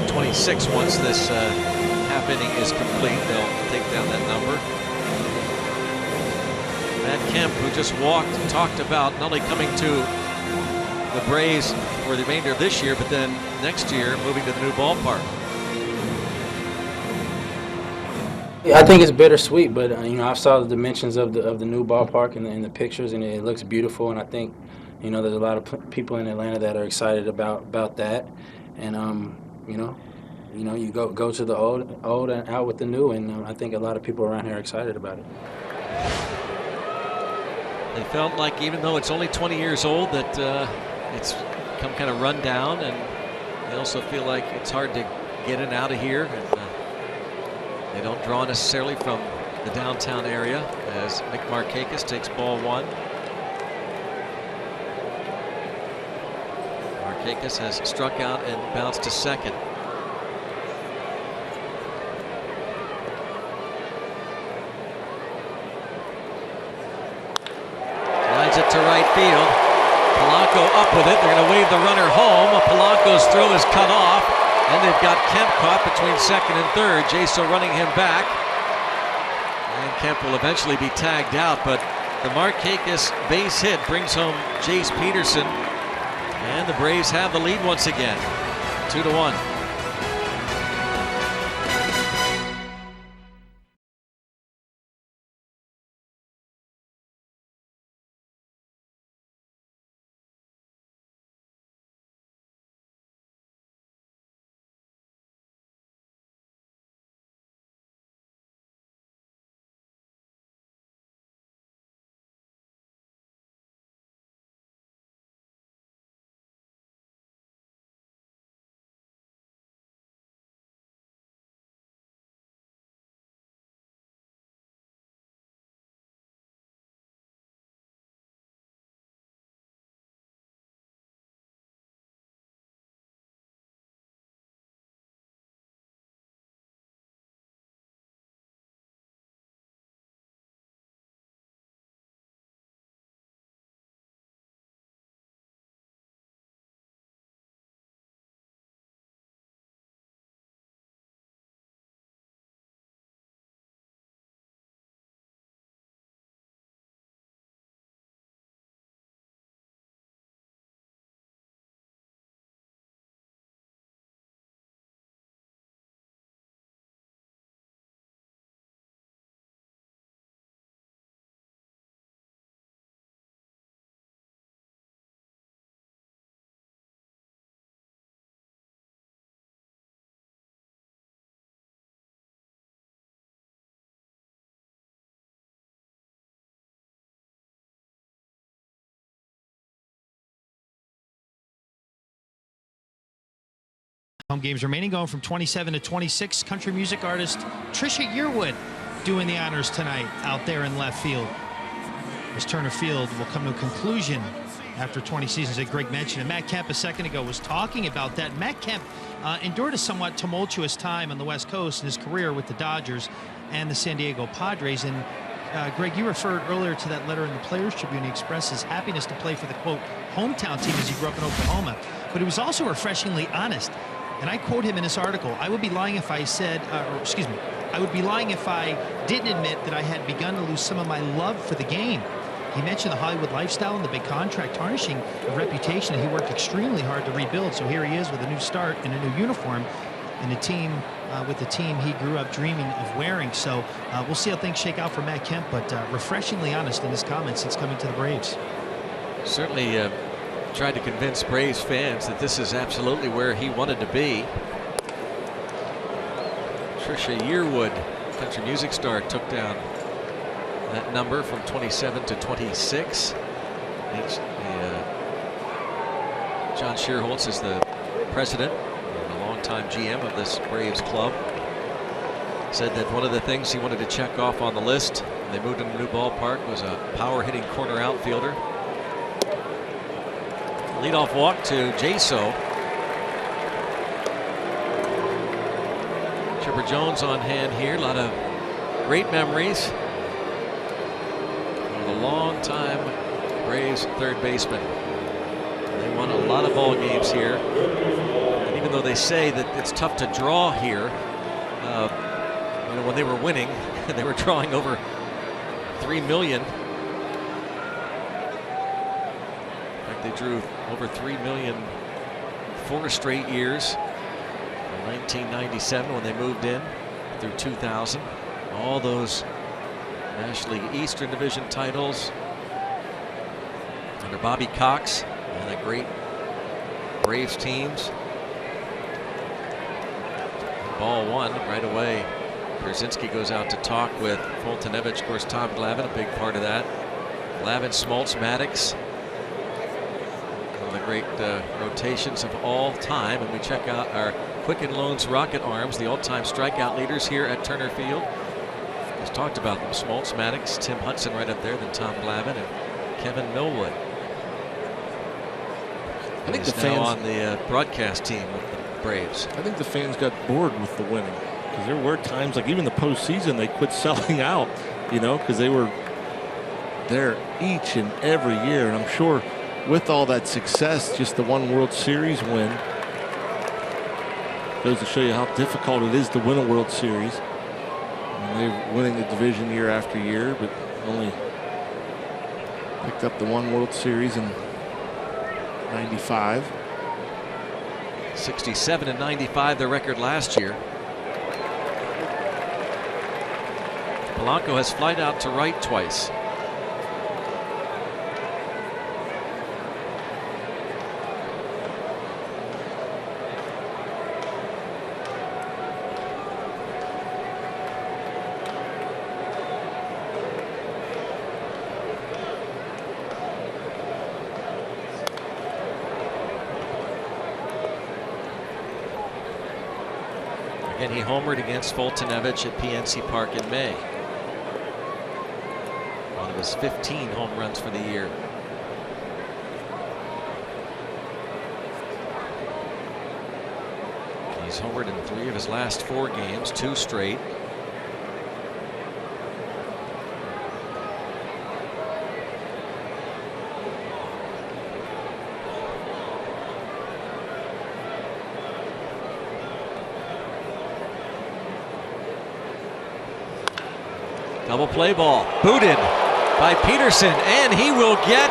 26 once this half inning is complete. They'll take down that number. Matt Kemp, who just walked, talked about not only coming to the Braves for the remainder of this year, but then next year moving to the new ballpark. Yeah, I think it's bittersweet, but I saw the dimensions of the new ballpark in the pictures, and it looks beautiful. And I think there's a lot of people in Atlanta that are excited about that. And you go to the old and out with the new, and I think a lot of people around here are excited about it. They felt like even though it's only 20 years old that it's come kind of run down, and they also feel like it's hard to get in and out of here. And they don't draw necessarily from the downtown area as Nick Markakis takes ball 1. Markakis has struck out and bounced to second. It to right field. Polanco up with it. They're going to wave the runner home. Polanco's throw is cut off, and they've got Kemp caught between second and third. Jaso running him back, and Kemp will eventually be tagged out. But the Markakis base hit brings home Jace Peterson, and the Braves have the lead once again. 2-1. Home games remaining, going from 27 to 26. Country music artist Trisha Yearwood doing the honors tonight out there in left field. As Turner Field will come to a conclusion after 20 seasons, that Greg mentioned. And Matt Kemp a second ago was talking about that. Matt Kemp endured a somewhat tumultuous time on the West Coast in his career with the Dodgers and the San Diego Padres. And Greg, you referred earlier to that letter in the Players Tribune. He expressed his happiness to play for the, quote, hometown team as he grew up in Oklahoma. But he was also refreshingly honest. And I quote him in this article: "I would be lying if I said, I would be lying if I didn't admit that I had begun to lose some of my love for the game." He mentioned the Hollywood lifestyle and the big contract tarnishing a reputation that he worked extremely hard to rebuild. So here he is with a new start and a new uniform and a team with the team he grew up dreaming of wearing. So we'll see how things shake out for Matt Kemp, but refreshingly honest in his comments since coming to the Braves. Certainly tried to convince Braves fans that this is absolutely where he wanted to be. Trisha Yearwood, country music star, took down that number from 27 to 26. John Shearholtz is the president and a longtime GM of this Braves club. Said that one of the things he wanted to check off on the list when they moved into a new ballpark was a power-hitting corner outfielder. Leadoff walk to Jaso. Chipper Jones on hand here. A lot of great memories. A long-time Braves third baseman. They won a lot of ball games here. And even though they say that it's tough to draw here, you know, when they were winning, they were drawing over 3 million. They drew over 3 million 4 straight years. In 1997 when they moved in through 2000. All those National League Eastern Division titles under Bobby Cox and the great Braves teams. Ball one right away. Pierzynski goes out to talk with Foltynewicz. Of course, Tom Glavine, a big part of that. Glavine, Smoltz, Maddox. The great rotations of all time. And we check out our Quicken Loans Rocket Arms, the all-time strikeout leaders here at Turner Field. Just talked about them: Smoltz, Maddox, Tim Hudson right up there, then Tom Glavine and Kevin Millwood. I think the fans on the broadcast team with the Braves. I think the fans got bored with the winning, because there were times, like even the postseason, they quit selling out, you know, because they were there each and every year. And I'm sure with all that success, just the one World Series win goes to show you how difficult it is to win a World Series. And they're winning the division year after year, but only picked up the one World Series in '95. 67 and 95, their record last year. Polanco has flied out to right twice. And he homered against Foltynewicz at PNC Park in May. One of his 15 home runs for the year. He's homered in 3 of his last 4 games, 2 straight. Double play ball, booted by Peterson, and he will get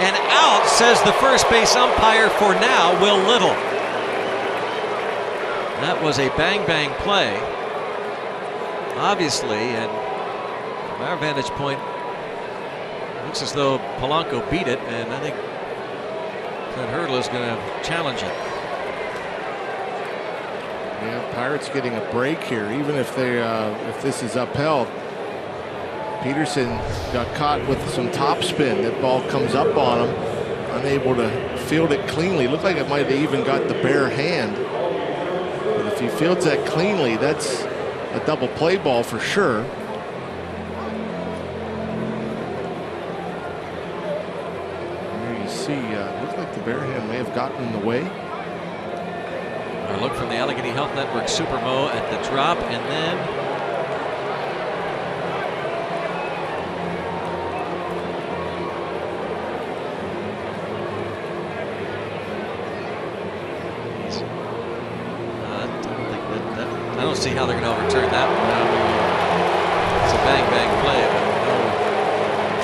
an out, says the first base umpire for now, Will Little. That was a bang-bang play, obviously, and from our vantage point, it looks as though Polanco beat it, and I think Clint Hurdle is going to challenge it. Yeah, Pirates getting a break here, even if they if this is upheld. Peterson got caught with some topspin. That ball comes up on him, unable to field it cleanly. Looked like it might have even got the bare hand. But if he fields that cleanly, that's a double play ball for sure. There you see, looks like the bare hand may have gotten in the way. A look from the Allegheny Health Network Supermo at the drop, and then I don't see how they're going to overturn that one. It's a bang-bang play, but no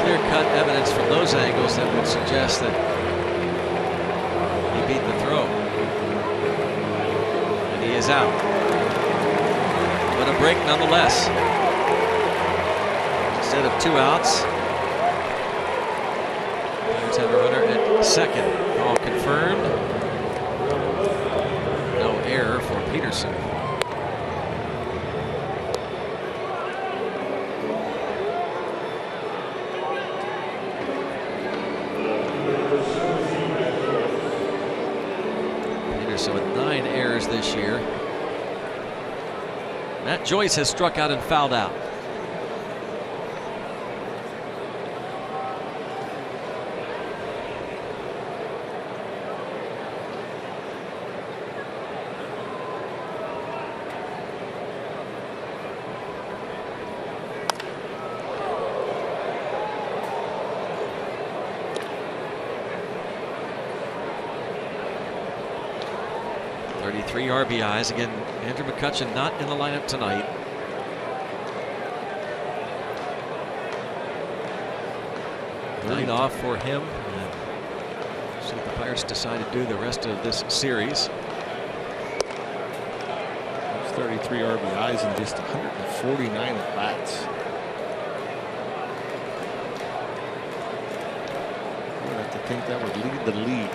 clear-cut evidence from those angles that would suggest that he beat the throw. And he is out. But a break nonetheless. Instead of 2 outs, Pirates have a runner at second. All confirmed. No error for Peterson. So with 9 errors this year. Matt Joyce has struck out and fouled out. Three RBIs. Again, Andrew McCutchen not in the lineup tonight. Night off for him. And see what the Pirates decide to do the rest of this series. That's 33 RBIs in just 149 at bats. I would have to think that would lead the league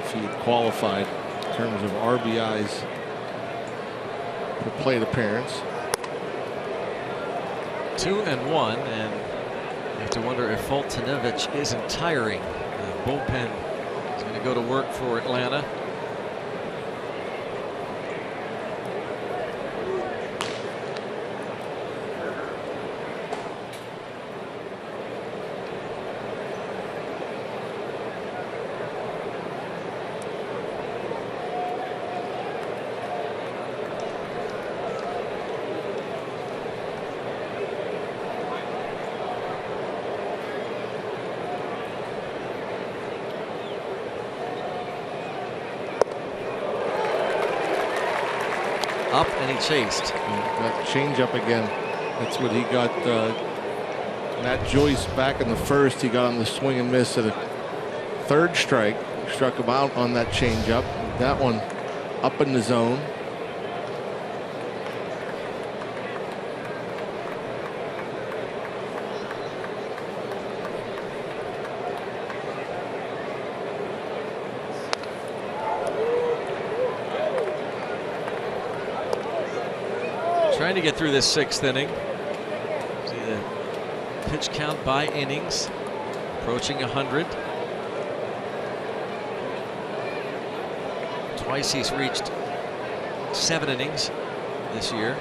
if he had qualified in terms of RBIs per plate appearance. 2-1, and you have to wonder if Foltynewicz isn't tiring. The bullpen is going to go to work for Atlanta. Up, and he chased. That change up again. That's what he got. Matt Joyce back in the first. He got on the swing and miss at a third strike. Struck him out on that change up. That one up in the zone. Trying to get through this 6th inning. See the pitch count by innings approaching 100. Twice he's reached 7 innings this year.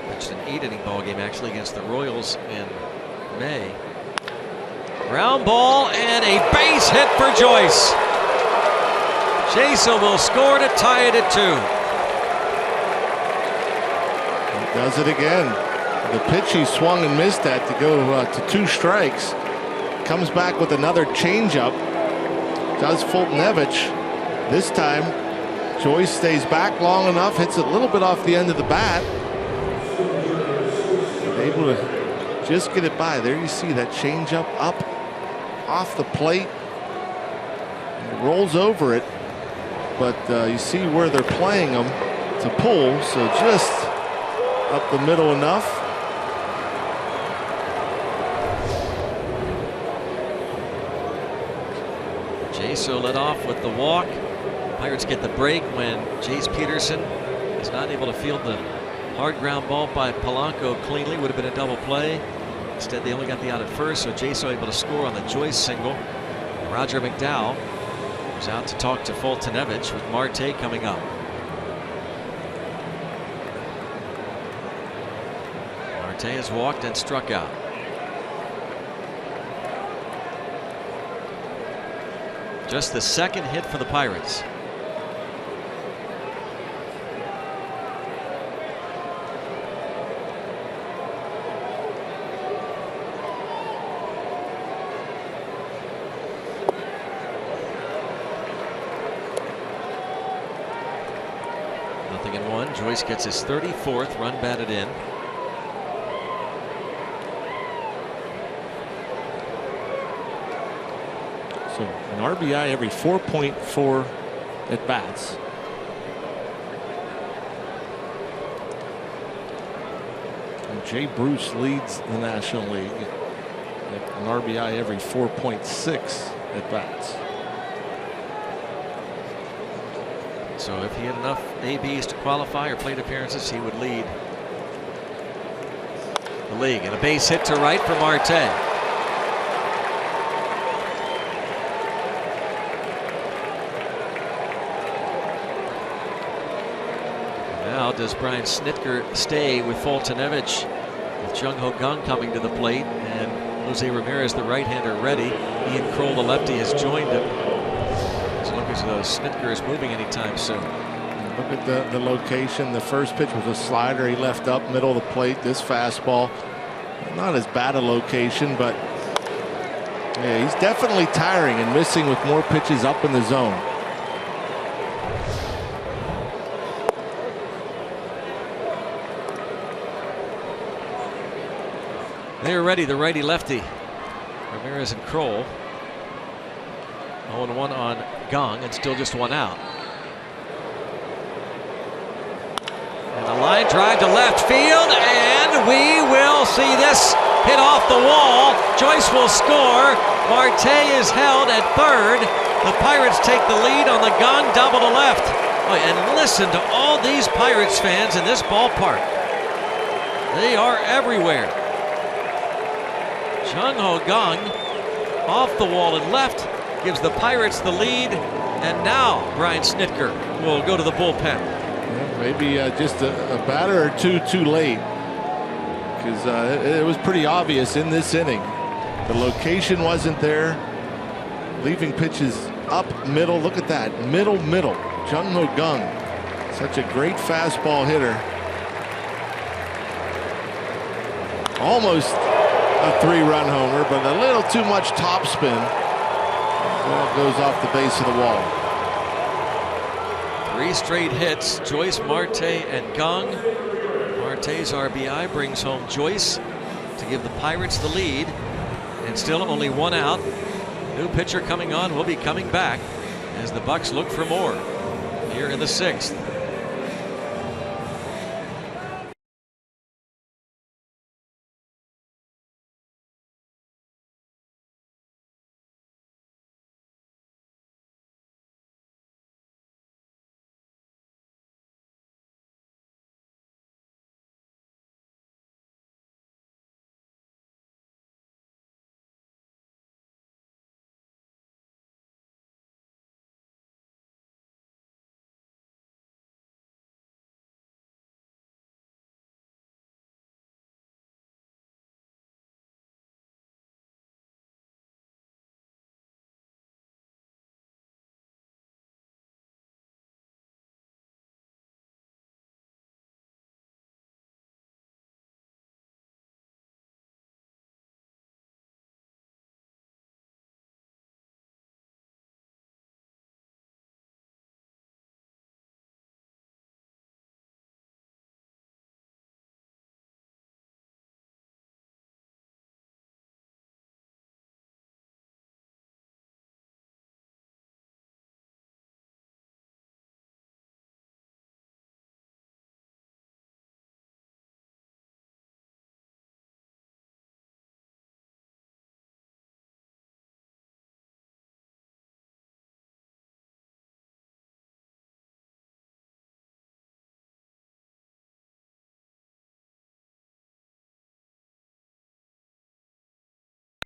Pitched an 8-inning ball game actually against the Royals in May. Ground ball and a base hit for Joyce. Jason will score to tie it at 2. He does it again. The pitch he swung and missed at to go to 2 strikes. Comes back with another changeup. Does Fultonevich. This time Joyce stays back long enough, hits it a little bit off the end of the bat. Able to just get it by. There you see that changeup up off the plate. It rolls over it, but you see where they're playing them to pull, so just up the middle enough. Jaso led off with the walk. Pirates get the break when Jace Peterson is not able to field the hard ground ball by Polanco cleanly. Would have been a double play. Instead, they only got the out at first, so Jaso able to score on the Joyce single. Roger McDowell was out to talk to Fultonevich with Marte coming up. Marte has walked and struck out. Just the 2nd hit for the Pirates. Nothing in 1. Joyce gets his 34th run batted in. So an RBI every 4.4 at bats. And Jay Bruce leads the National League at an RBI every 4.6 at bats. So if he had enough ABs to qualify or plate appearances, he would lead the league. And a base hit to right for Marte. Now does Brian Snitker stay with Fultonevich, with Jung Ho Kang coming to the plate and Jose Ramirez, the right-hander, ready. Ian Kroll, the lefty, has joined him. Doesn't look as though Snitker is moving anytime soon. Look at the location. The first pitch was a slider. He left up middle of the plate. This fastball, not as bad a location, but yeah, he's definitely tiring and missing with more pitches up in the zone. They're ready, the righty lefty. Ramirez and Kroll. 0-1 on Gong, and still just 1 out. And a line drive to left field, and we will see this hit off the wall. Joyce will score. Marte is held at 3rd. The Pirates take the lead on the Gong double to left. Oh, and listen to all these Pirates fans in this ballpark. They are everywhere. Jung Ho Kang off the wall and left gives the Pirates the lead, and now Brian Snitker will go to the bullpen. Yeah, maybe just a batter or two too late, because it was pretty obvious in this inning. The location wasn't there. Leaving pitches up middle. Look at that, middle. Jung Ho Kang, such a great fastball hitter. Almost a 3-run homer, but a little too much topspin. Ball goes off the base of the wall. 3 straight hits, Joyce, Marte, and Kang. Marte's RBI brings home Joyce to give the Pirates the lead. And still only 1 out. New pitcher coming on will be coming back as the Bucks look for more here in the 6th.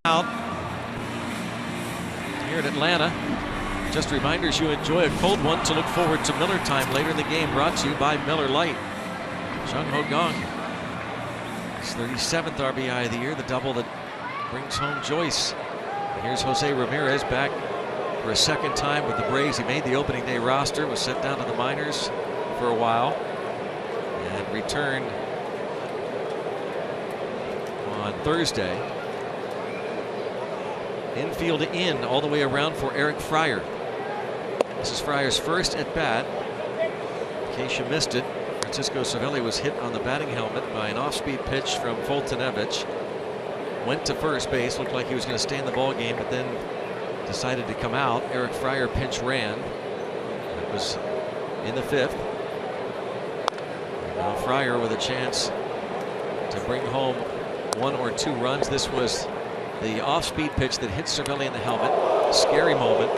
Out here in Atlanta. Just reminders you enjoy a cold one to look forward to Miller time later in the game, brought to you by Miller Lite. Jung Ho Kang, his 37th RBI of the year, the double that brings home Joyce. And here's Jose Ramirez back for a 2nd time with the Braves. He made the opening day roster, was sent down to the minors for a while, and returned on Thursday. Infield in all the way around for Eric Fryer. This is Fryer's first at bat. In case you missed it, Francisco Cervelli was hit on the batting helmet by an off-speed pitch from Fultonevich. Went to first base, looked like he was going to stay in the ball game, but then decided to come out. Eric Fryer pinch ran. It was in the 5th. And now Fryer with a chance to bring home 1 or 2 runs. This was the off-speed pitch that hit Cervelli in the helmet. Scary moment.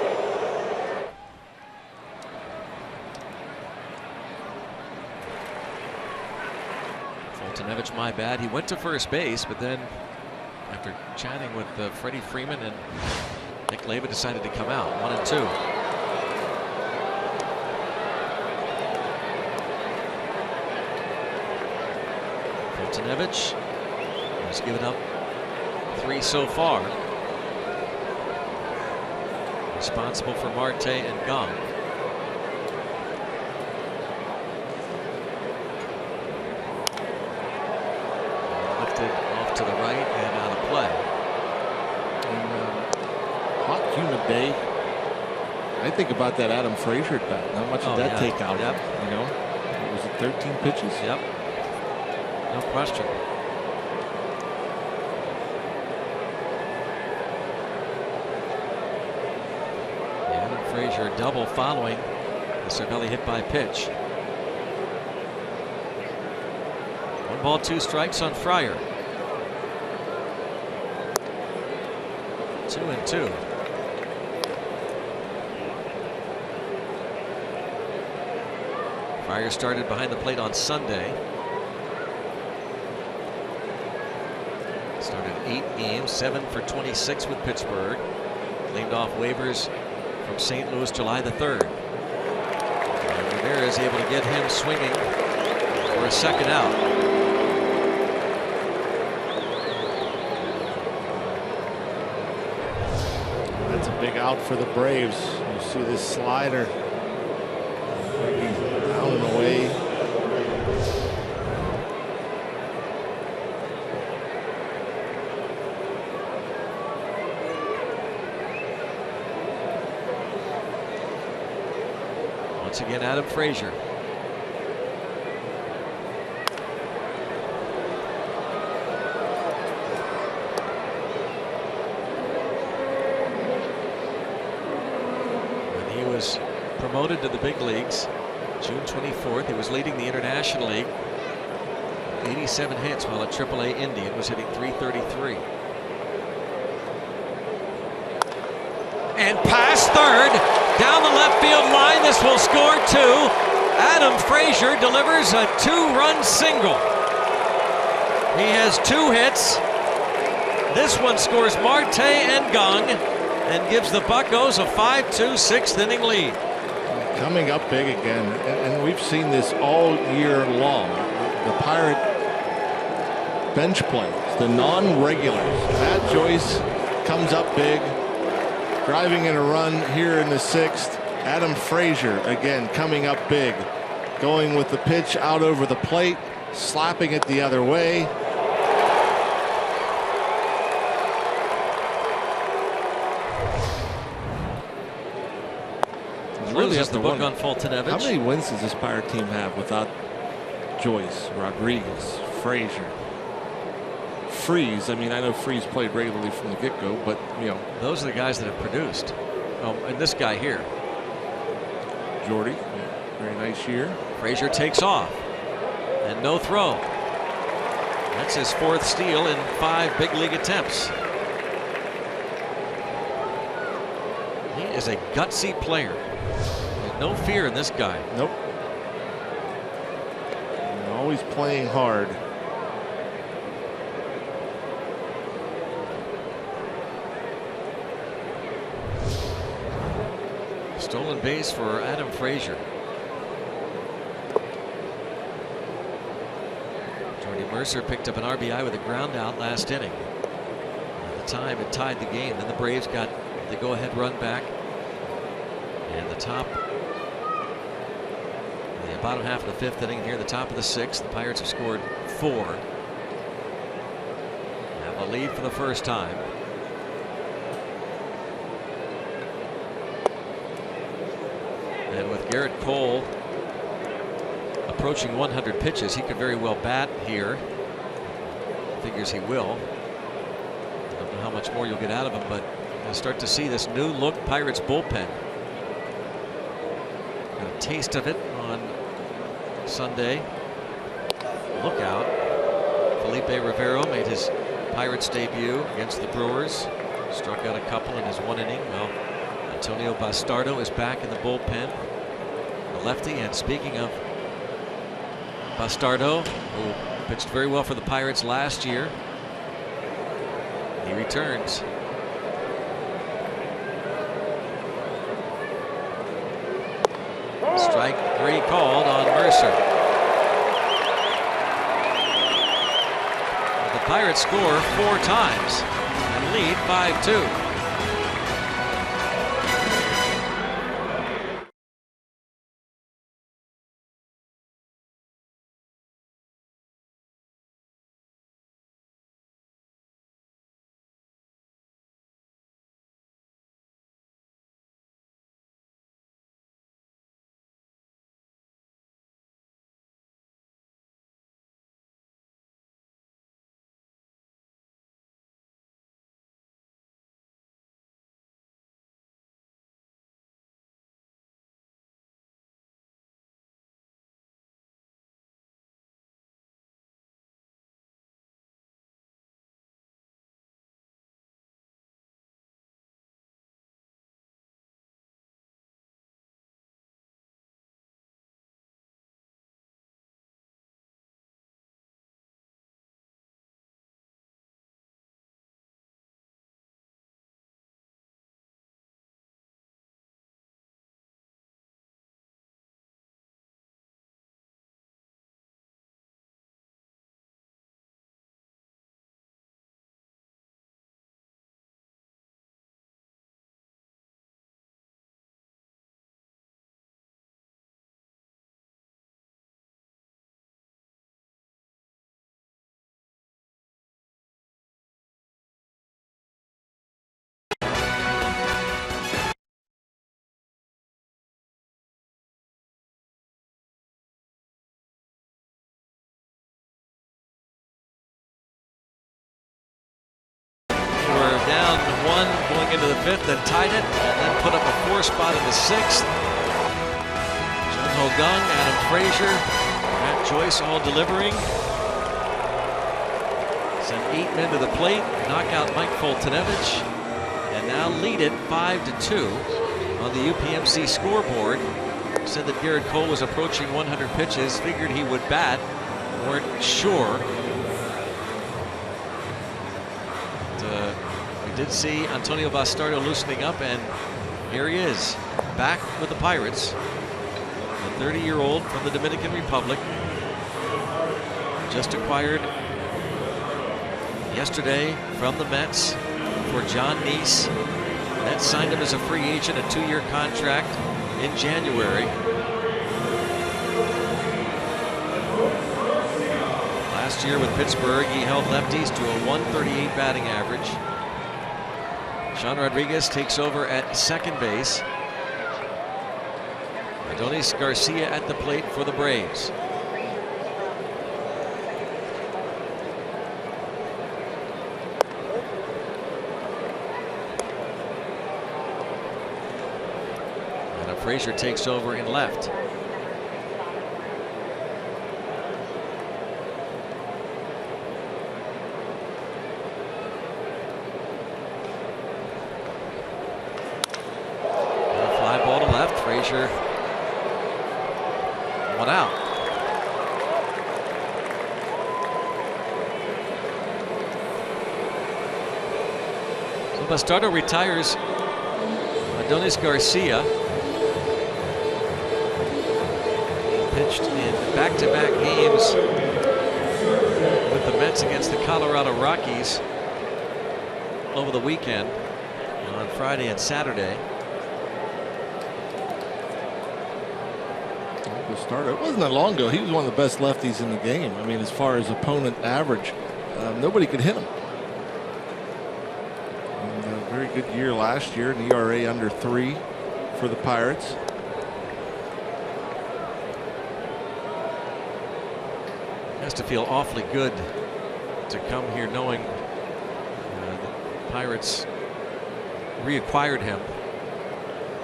Fultonevich, my bad. He went to first base, but then after chatting with Freddie Freeman and Nick Leva, decided to come out. 1 and 2. Fultonevich has given up 3 so far. Responsible for Marte and Gong. Lifted off to the right and out of play. Hot humid day. I think about that Adam Frazier bat. How much did that take out? Yep. You know, was it 13 pitches? Yep. No question. Frazier double following the Cervelli hit by pitch. 1 ball, 2 strikes on Fryer. 2 and 2. Fryer started behind the plate on Sunday. Started 8 games, 7 for 26 with Pittsburgh. Claimed off waivers from St. Louis July the 3rd. And Ramirez able to get him swinging for a 2nd out. That's a big out for the Braves. You see this slider out and away. Once again, Adam Frazier. promoted to the big leagues June 24th. He was leading the International League. 87 hits while at AAA Indian was hitting .333. And past third, down the left field line. This will score 2. Adam Frazier delivers a 2-run single. He has 2 hits. This one scores Marte and Gong and gives the Buccos a 5-2 6th inning lead. Coming up big again, and we've seen this all year long. The Pirate bench players, the non-regulars. Matt Joyce comes up big, driving in a run here in the 6th. Adam Frazier again coming up big, going with the pitch out over the plate, slapping it the other way. Really has the book on Fultonevich. How many wins does this Pirate team have without Joyce, Rodriguez, Frazier, Freeze? I mean, I know Freeze played regularly from the get-go, but you know, those are the guys that have produced. Oh, and this guy here, Jordy, very nice year. Frazier takes off and no throw. That's his 4th steal in 5 big league attempts. He is a gutsy player. There's no fear in this guy. Nope. Always playing hard. Stolen base for Adam Frazier. Jordy Mercer picked up an RBI with a ground out last inning. At the time it tied the game. Then the Braves got the go-ahead run back. And the bottom half of the 5th inning, here the top of the 6th, the Pirates have scored 4. Have a lead for the first time. And with Garrett Cole approaching 100 pitches, he could very well bat here. Figures he will. I don't know how much more you'll get out of him, but you'll start to see this new look Pirates bullpen. Got a taste of it on Sunday. Look out. Felipe Rivero made his Pirates debut against the Brewers. Struck out a couple in his 1 inning. Well, Antonio Bastardo is back in the bullpen. The lefty, and speaking of Bastardo, who pitched very well for the Pirates last year, he returns. Strike 3 called on Mercer. The Pirates score 4 times and lead 5-2. Down 1 going into the 5th, then tied it, and then put up a 4 spot in the 6th. Hogung, Adam Frazier, Matt Joyce all delivering. Sent 8 men to the plate, knock out Mike Foltynewicz, and now lead it 5-2 on the UPMC scoreboard. Said that Garrett Cole was approaching 100 pitches, figured he would bat, weren't sure. But, we did see Antonio Bastardo loosening up, and here he is, back with the Pirates. The 30-year-old from the Dominican Republic, just acquired yesterday from the Mets for John Neese. Mets signed him as a free agent, a 2-year contract in January. Last year with Pittsburgh, he held lefties to a 138 batting average. Sean Rodriguez takes over at second base. Adonis Garcia at the plate for the Braves. Frazier takes over in left. Fly ball to left. Frazier, one out. So Bastardo retires Adonis Garcia. Pitched in back-to-back games with the Mets against the Colorado Rockies over the weekend on Friday and Saturday. Starter. It wasn't that long ago. He was one of the best lefties in the game. I mean, as far as opponent average, nobody could hit him. And a very good year last year, an ERA under 3 for the Pirates. Has to feel awfully good to come here knowing the Pirates reacquired him.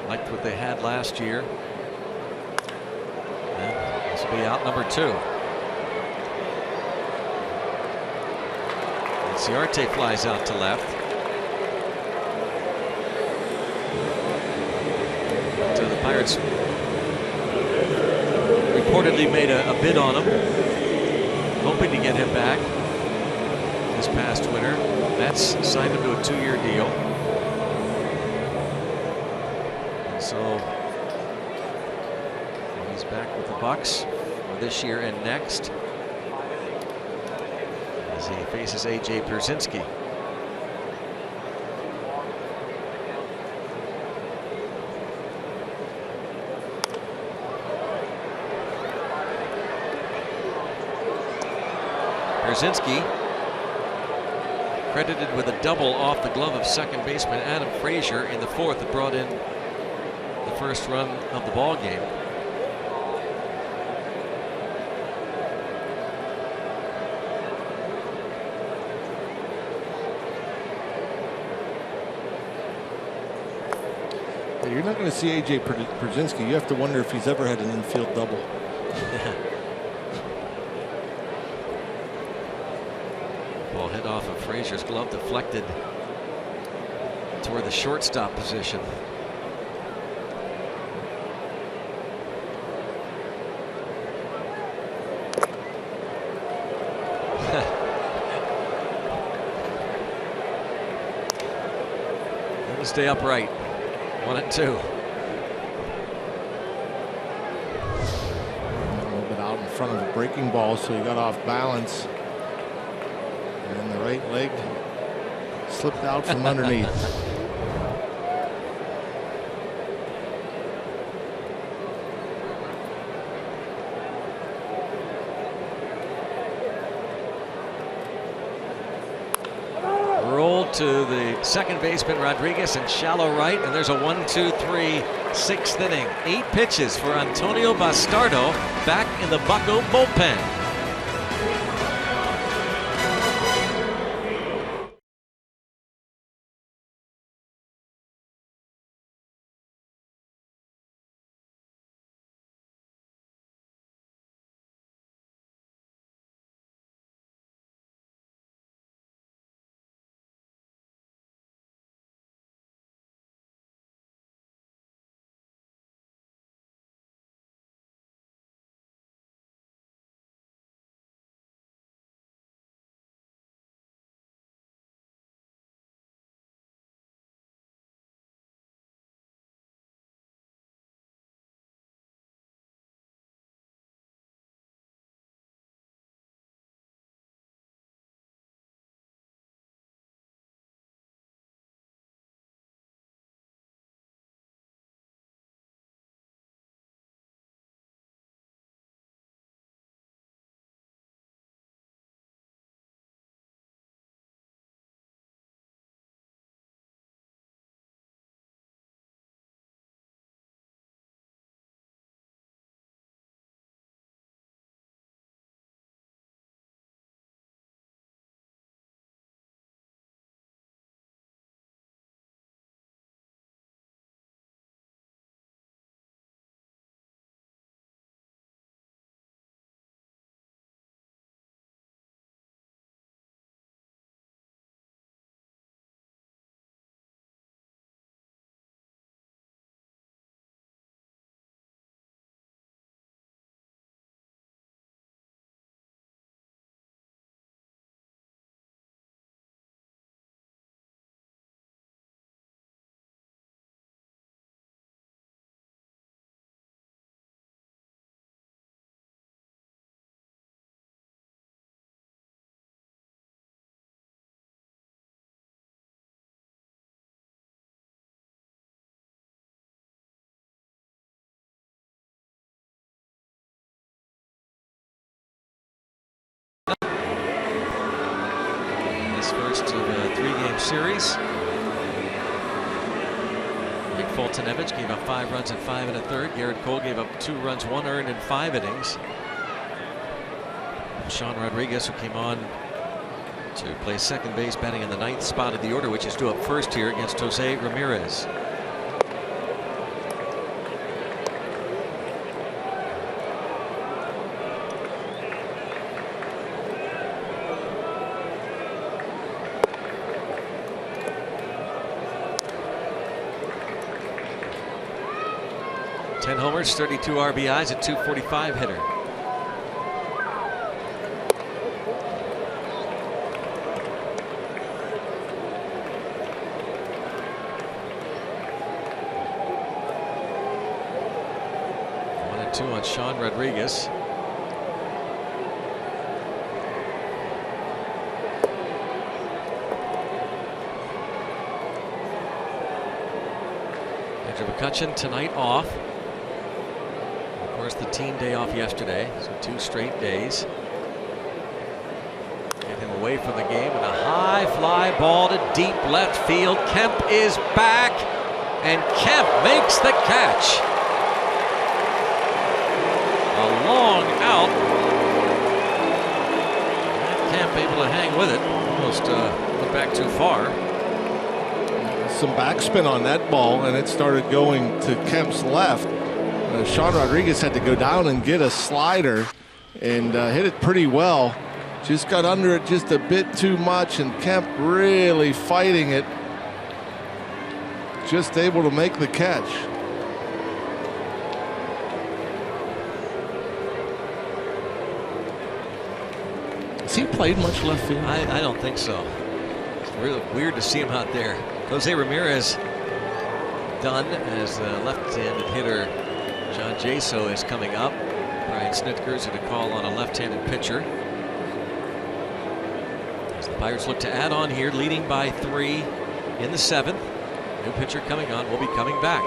Liked what they had last year. And this will be out number 2. And Ciarte flies out to left. So the Pirates reportedly made a bid on him, hoping to get him back this past winter. Mets signed him to a 2-year deal. And so he's back with the Bucks for this year and next as he faces AJ Pierzynski. Pierzynski credited with a double off the glove of second baseman Adam Frazier in the 4th that brought in the first run of the ball game. You're not going to see AJ Pierzynski. You have to wonder if he's ever had an infield double. Ball hit off of Frazier's glove, deflected toward the shortstop position. Gonna stay upright. 1-2. A little bit out in front of the breaking ball, so he got off balance. And the right leg slipped out from underneath. Rolled to the second baseman Rodriguez in shallow right, and there's a 1-2-3 6th inning. 8 pitches for Antonio Bastardo back in the Bucco bullpen. His first of a 3-game series. Nick Foltynewicz gave up 5 runs in 5 1/3. Garrett Cole gave up 2 runs, 1 earned in 5 innings. Sean Rodriguez, who came on to play second base, batting in the 9th spot of the order, which is due up first here against Jose Ramirez. Homers, 32 RBIs, a .245 hitter. One and 2 on Sean Rodriguez. Andrew McCutchen tonight off. Of course, the team day off yesterday, so 2 straight days. Get him away from the game, and a high fly ball to deep left field. Kemp is back, and Kemp makes the catch. A long out. Kemp able to hang with it. Almost went back too far. Some backspin on that ball, and it started going to Kemp's left. Sean Rodriguez had to go down and get a slider and hit it pretty well. Just got under it just a bit too much, and Kemp really fighting it. Just able to make the catch. Has he played much left field? I don't think so. It's really weird to see him out there. Jose Ramirez done as the left-handed hitter John Jaso is coming up. Brian Snitker's going to call on a left-handed pitcher. As the Pirates look to add on here, leading by 3 in the 7th. New pitcher coming on, will be coming back.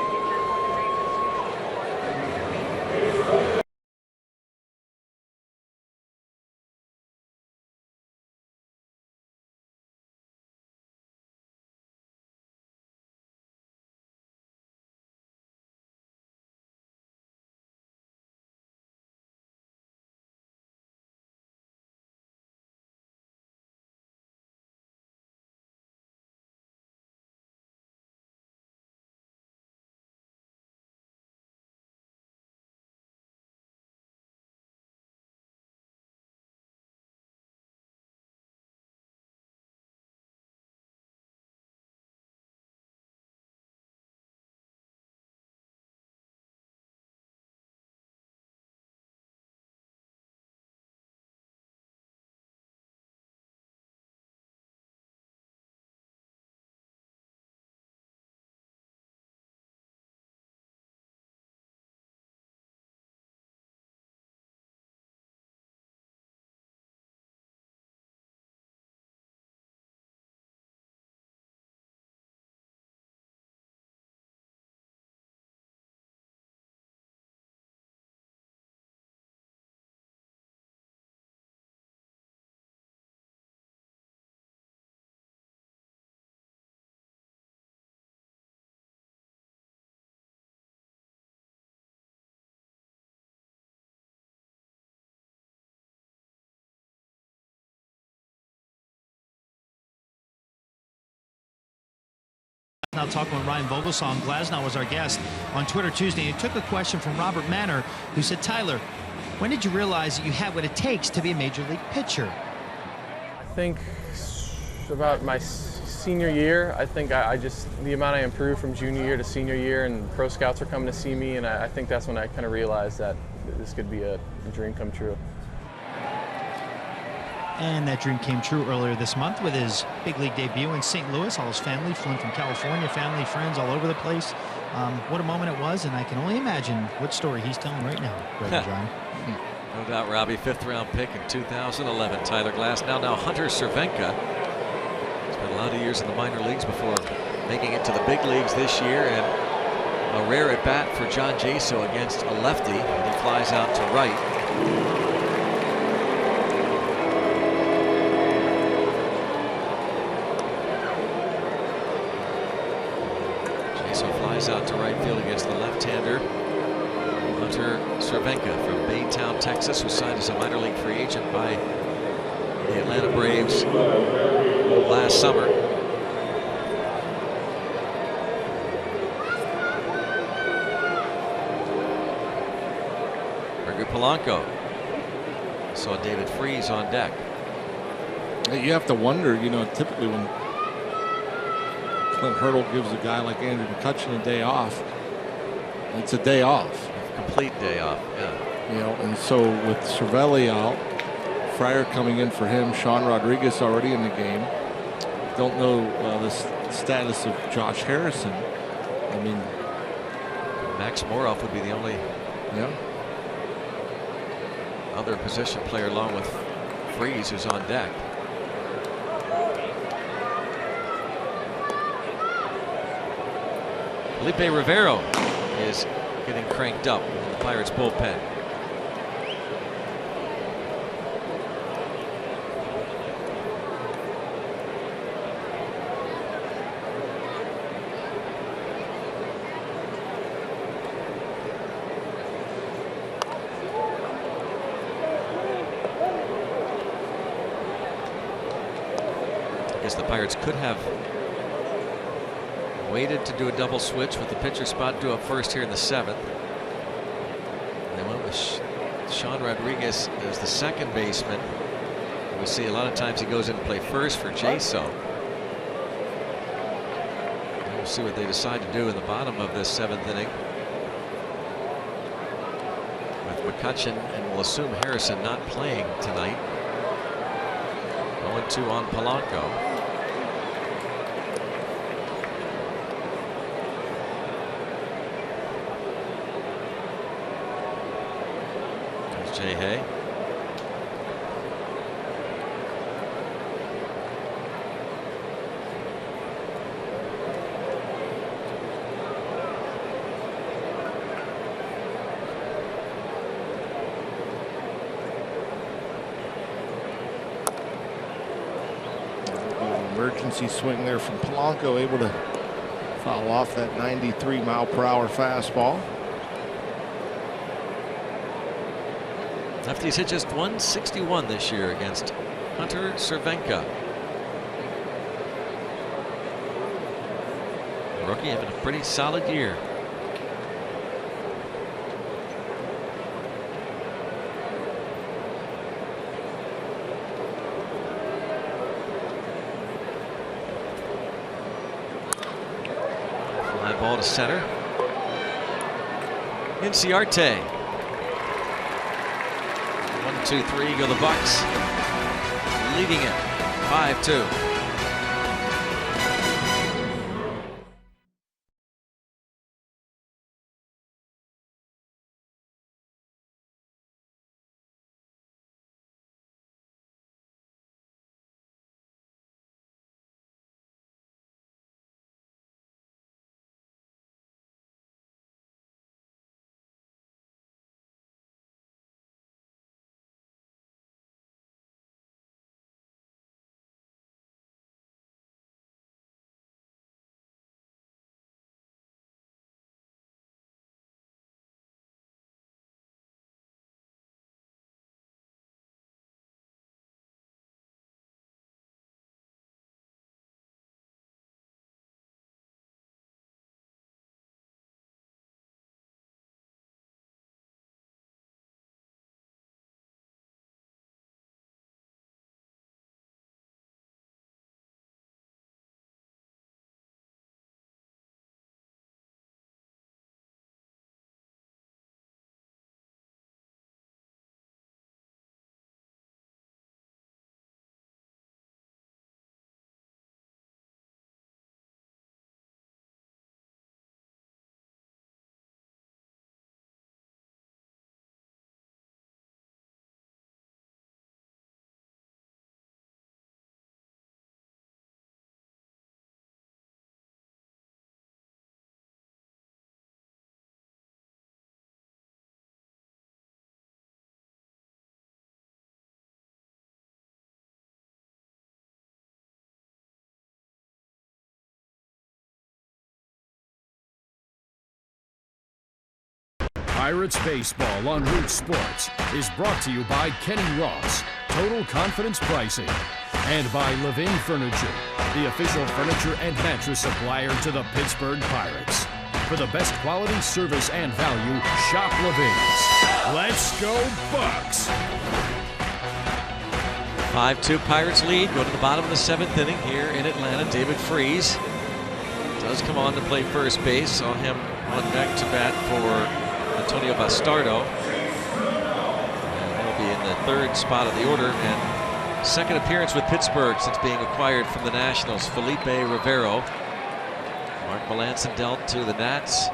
Now talking with Ryan Vogelsong. Glasnow was our guest on Twitter Tuesday. He took a question from Robert Manor, who said, Tyler, when did you realize that you had what it takes to be a major league pitcher? I think about my senior year. I think I just, the amount I improved from junior year to senior year, and pro scouts were coming to see me, and I think that's when I kind of realized that this could be a dream come true. And that dream came true earlier this month with his big league debut in St. Louis. All his family flew in from California, family, friends all over the place. What a moment it was, and I can only imagine what story he's telling right now, Brother John. No doubt, Robbie, 5th-round pick in 2011. Tyler Glasnow, now Hunter Cervenka. Spent a lot of years in the minor leagues before making it to the big leagues this year, and a rare at-bat for John Jaso against a lefty. He flies out to right. flies out to right field against the left-hander Hunter Cervenka from Baytown, Texas, who signed as a minor league free agent by the Atlanta Braves last summer. Gregory Polanco saw David Freese on deck. You have to wonder, you know, typically when Clint Hurdle gives a guy like Andrew McCutchen a day off, it's a day off. A complete day off, yeah. You know, and so with Cervelli out, Fryer coming in for him, Sean Rodriguez already in the game. Don't know the status of Josh Harrison. I mean, Max Moroff would be the only other position player along with Freese who's on deck. Felipe Rivero is getting cranked up in the Pirates bullpen. I guess the Pirates could have waited to do a double switch with the pitcher spot due up first here in the 7th. And they went with Sean Rodriguez as the second baseman. We see a lot of times he goes in to play first for Jaso. We'll see what they decide to do in the bottom of this 7th inning with McCutchen, and we'll assume Harrison not playing tonight. 0-2 on Polanco. Jay Hay. Emergency swing there from Polanco, able to foul off that 93-mile-per-hour fastball. Lefty's hit just 161 this year against Hunter Cervenka. The rookie having a pretty solid year. Fly ball to center. Inciarte. 1-2-3 go the Bucks, leading it 5-2. Pirates Baseball on Root Sports is brought to you by Kenny Ross, Total Confidence Pricing, and by Levin Furniture, the official furniture and mattress supplier to the Pittsburgh Pirates. For the best quality, service, and value, shop Levin's. Let's go Bucks! 5-2 Pirates lead. Go to the bottom of the 7th inning here in Atlanta. David Freese does come on to play first base. Saw him on deck to bat for Antonio Bastardo. And he'll be in the 3rd spot of the order. And second appearance with Pittsburgh since being acquired from the Nationals. Felipe Rivero. Mark Melancon dealt to the Nats.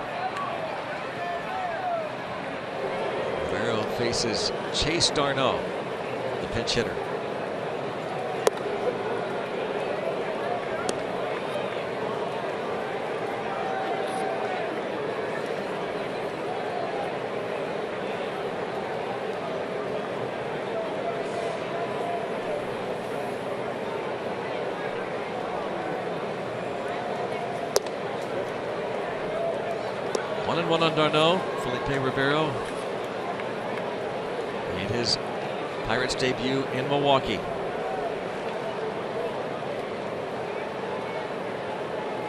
Rivero faces Chase Darno, the pinch hitter. One on Darno. Felipe Rivero made his Pirates debut in Milwaukee.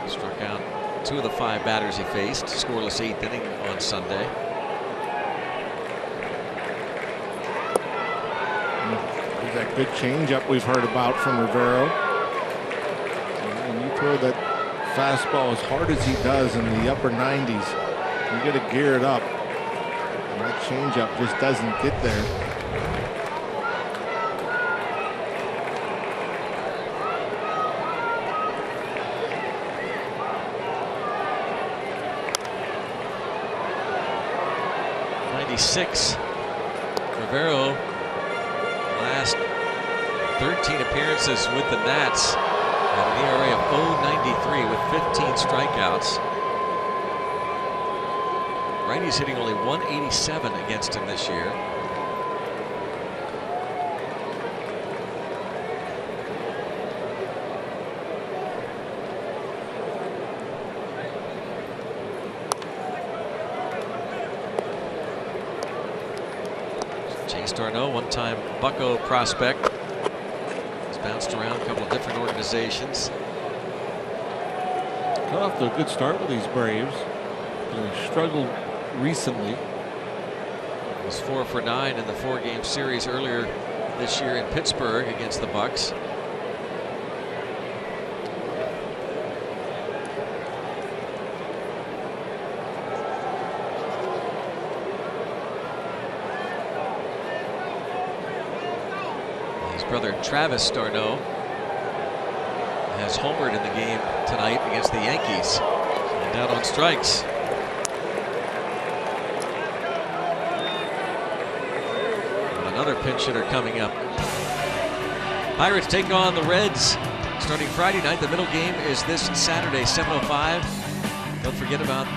Struck out 2 of the 5 batters he faced. Scoreless 8th inning on Sunday. There's that good changeup we've heard about from Rivero. When you throw that fastball as hard as he does in the upper 90s, you got to gear it up. And that changeup just doesn't get there. '96. Rivero, last 13 appearances with the Nats, had an ERA of 0.93 with 15 strikeouts. Righty's hitting only 187 against him this year. Chase Darno, one-time Bucco prospect. He's bounced around a couple of different organizations. Got off to a good start with these Braves. They struggled recently. He was 4 for 9 in the 4-game series earlier this year in Pittsburgh against the Bucks. His brother Travis Darno has homered in the game tonight against the Yankees. And down on strikes. Another pinch hitter coming up. Pirates take on the Reds starting Friday night. The middle game is this Saturday, 7:05. Don't forget about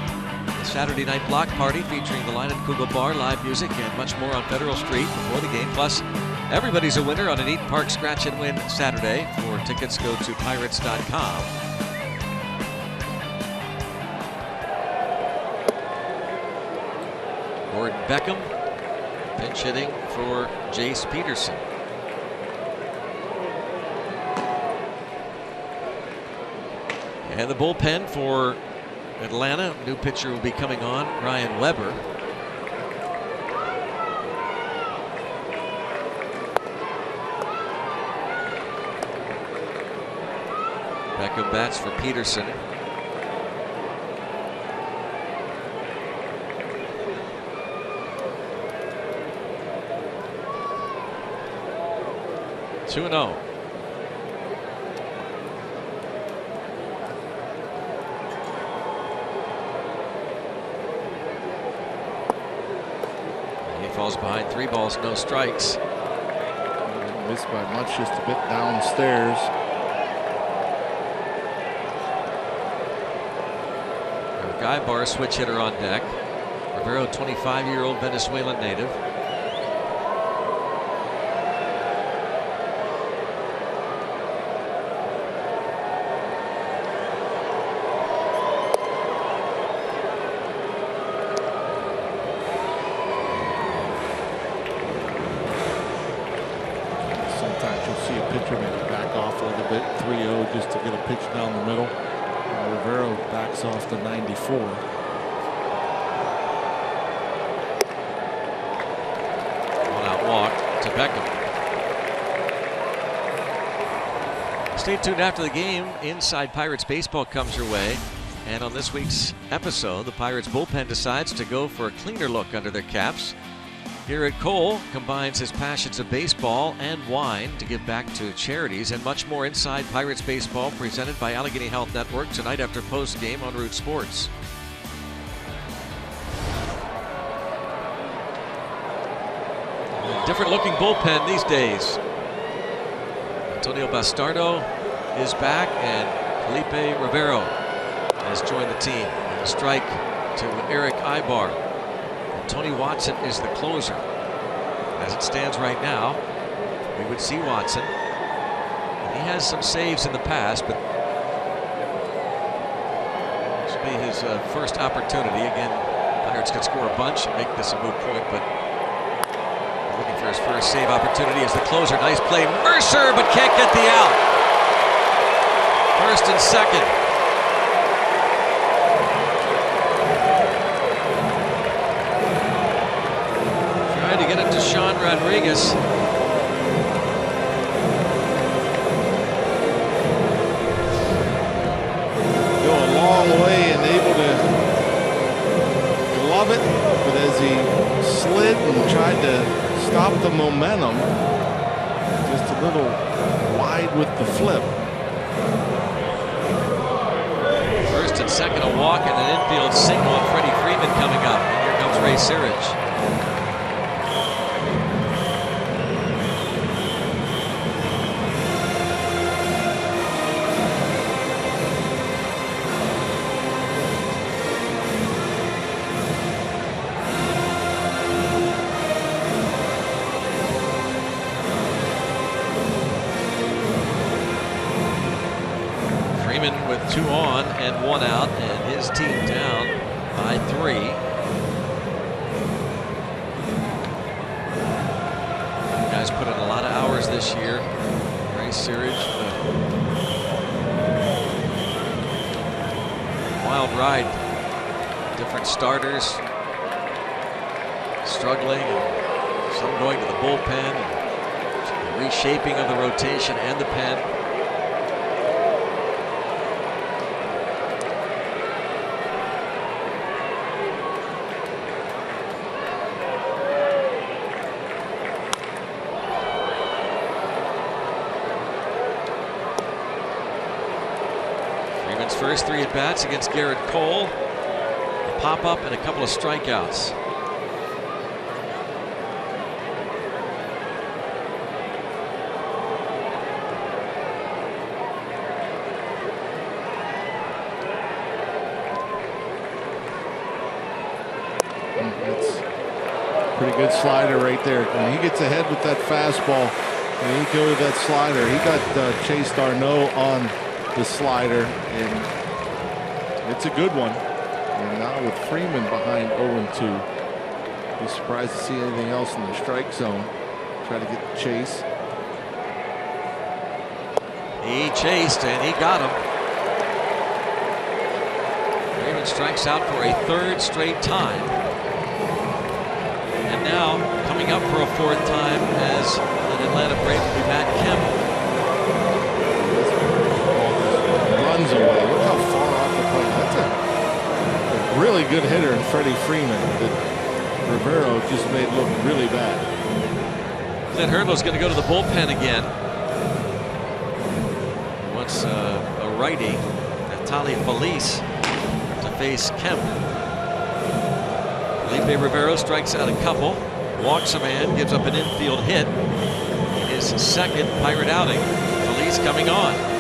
the Saturday night block party featuring the Line at Kugel Bar, live music, and much more on Federal Street before the game. Plus, everybody's a winner on an Eaton Park Scratch and Win Saturday. For tickets, go to pirates.com. Gordon Beckham pinch hitting for Jace Peterson. And the bullpen for Atlanta. New pitcher will be coming on, Ryan Weber. Beckham bats for Peterson. Two 2-0. He falls behind, 3 balls, no strikes. Missed by much, just a bit downstairs. Guy Bar, switch hitter on deck. Rivero, 25-year-old Venezuelan native. pitcher, maybe back off a little bit, 3-0 just to get a pitch down the middle. Rivero backs off the 94. One out walk to Beckham. Stay tuned after the game. Inside Pirates Baseball comes your way. And on this week's episode, the Pirates bullpen decides to go for a cleaner look under their caps. Garrett Cole combines his passions of baseball and wine to give back to charities, and much more inside Pirates Baseball, presented by Allegheny Health Network tonight after post-game on Root Sports. Different looking bullpen these days. Antonio Bastardo is back, and Felipe Rivero has joined the team. A strike to Eric Ibar. And Tony Watson is the closer. As it stands right now, we would see Watson. He has some saves in the past, but this will be his first opportunity. Again, Pirates could score a bunch and make this a moot point, but looking for his first save opportunity as the closer. Nice play, Mercer, but can't get the out. First and second. Trying to get it to Sean Rodriguez. Go a long way and able to glove it, but as he slid and tried to stop the momentum, just a little wide with the flip. First and second, a walk and an infield single, and Freddie Freeman coming up. And here comes Ray Searage. With 2 on and 1 out, and his team down by 3. You guys put in a lot of hours this year. Ray Searage, wild ride. Different starters struggling, and some going to the bullpen, and reshaping of the rotation and the pen. First 3 at-bats against Garrett Cole. A pop-up and a couple of strikeouts. That's a pretty good slider right there. When he gets ahead with that fastball and he goes to that slider, he got Chase Darno on the slider, and it's a good one. And now with Freeman behind 0-2, be surprised to see anything else in the strike zone. Try to get the chase. He chased and he got him. Freeman strikes out for a 3rd straight time. And now coming up for a 4th time as an Atlanta Brave will be Matt Kemp. Runs away. Look how far off the plate. That's a really good hitter in Freddie Freeman that Rivero just made look really bad. Clint Hurdle's going to go to the bullpen again. He wants a righty, Natali Felice, to face Kemp. Felipe Rivero strikes out a couple, walks a man, gives up an infield hit. His 2nd Pirate outing. Felice coming on.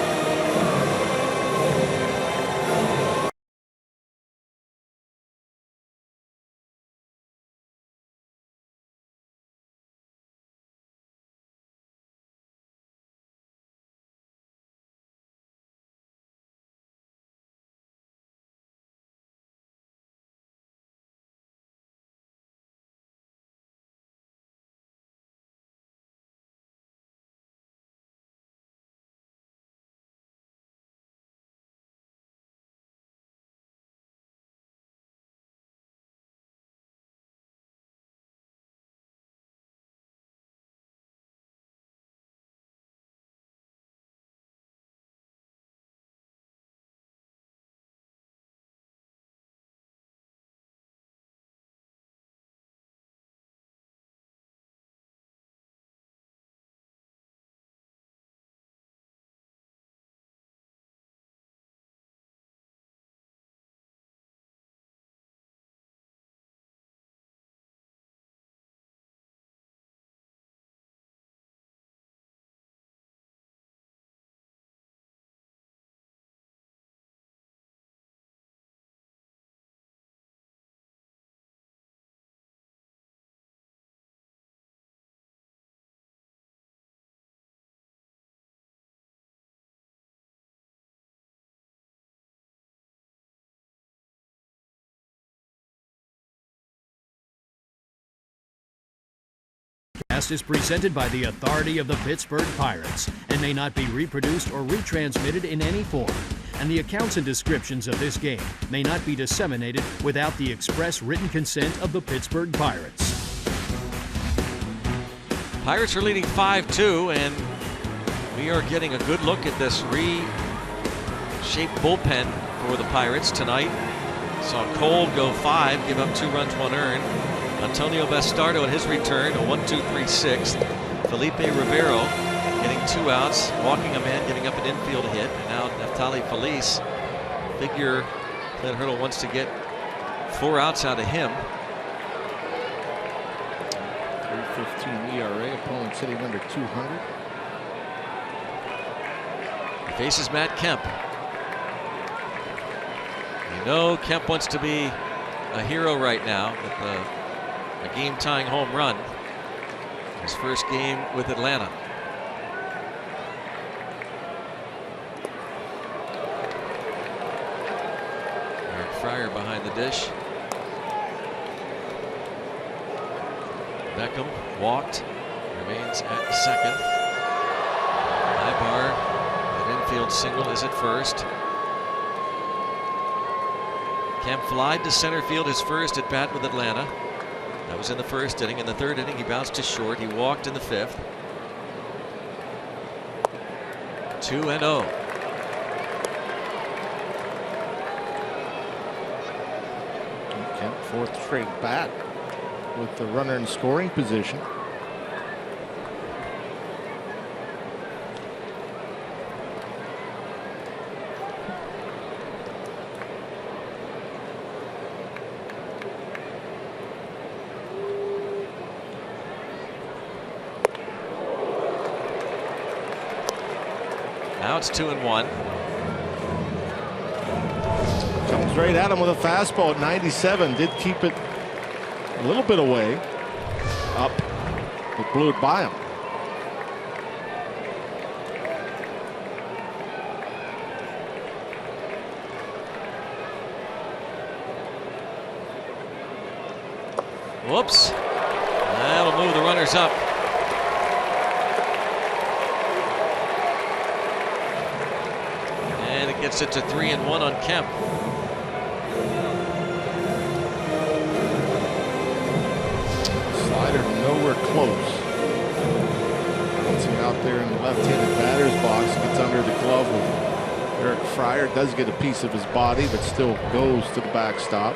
broadcast is presented by the authority of the Pittsburgh Pirates and may not be reproduced or retransmitted in any form. And the accounts and descriptions of this game may not be disseminated without the express written consent of the Pittsburgh Pirates. Pirates are leading 5-2, and we are getting a good look at this reshaped bullpen for the Pirates tonight. Saw Cole go 5, give up 2 runs, 1 earned. Antonio Bastardo at his return, a 1-2-3-6. Felipe Rivero getting 2 outs, walking a man, giving up an infield hit. And now Neftali Feliz. Figure Clint Hurdle wants to get 4 outs out of him. 3.15 ERA, opponent sitting under 200. He faces Matt Kemp. You know Kemp wants to be a hero right now with a game-tying home run. His first game with Atlanta. Eric Fryer behind the dish. Beckham walked, remains at second. Ibar, an infield single, is at first. Kemp flied to center field, his first at bat with Atlanta. That was in the first inning. In the third inning, he bounced to short. He walked in the 5th. 2-0. Kemp, 4th straight bat with the runner in scoring position. Now it's 2-1. Comes right at him with a fastball at 97. Did keep it a little bit away. Up, but blew it by him. Whoops. That'll move the runners up. And it gets it to 3-1 on Kemp. Slider nowhere close. Bouncing out there in the left-handed batter's box, gets under the glove of Eric Fryer. Does get a piece of his body, but still goes to the backstop.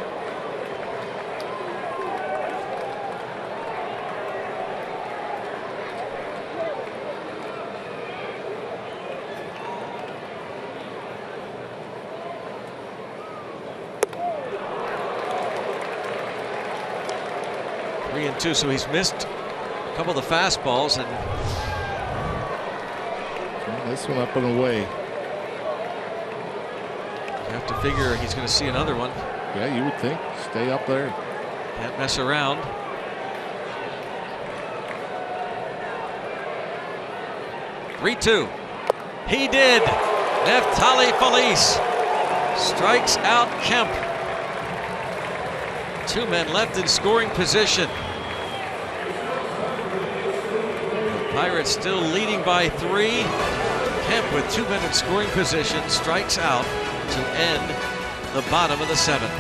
Two, so he's missed a couple of the fastballs, and this one up and away. You have to figure he's going to see another one. Yeah, you would think. Stay up there. Can't mess around. Three-2. He did. Neftali Feliz strikes out Kemp. 2 men left in scoring position. Pirates still leading by 3. Kemp with 2 men in scoring position strikes out to end the bottom of the 7th.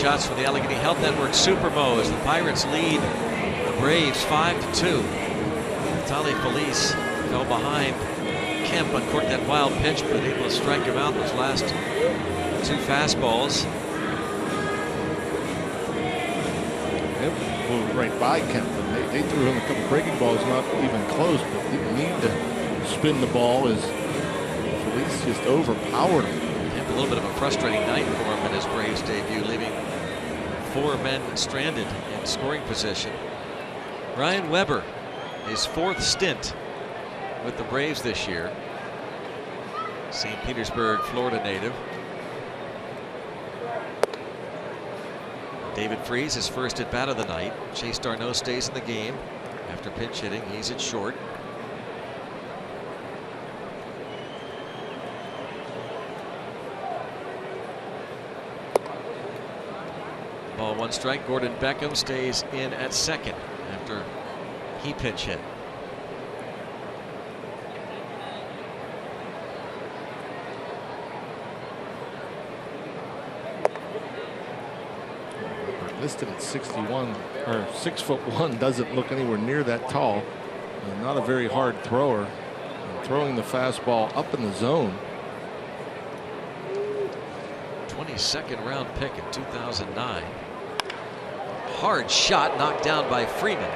shots from the Allegheny Health Network Supermo as the Pirates lead the Braves 5-2. Vitali Felice fell behind Kemp, uncorked that wild pitch, but able to strike him out those last 2 fastballs. It moved right by Kemp. They threw him a couple breaking balls, not even close, but didn't need to spin the ball as Felice just overpowered him. A little bit of a frustrating night for him in his Braves debut, leaving 4 men stranded in scoring position. Ryan Weber, his 4th stint with the Braves this year. St. Petersburg, Florida native. David Freese, his first at bat of the night. Chase Darno stays in the game after pinch hitting. He's at short. Ball 1 strike. Gordon Beckham stays in at second after he pinch hit. Listed at 61 or 6'1", doesn't look anywhere near that tall. And not a very hard thrower. And throwing the fastball up in the zone. 22nd round pick in 2009. Hard shot knocked down by Freeman.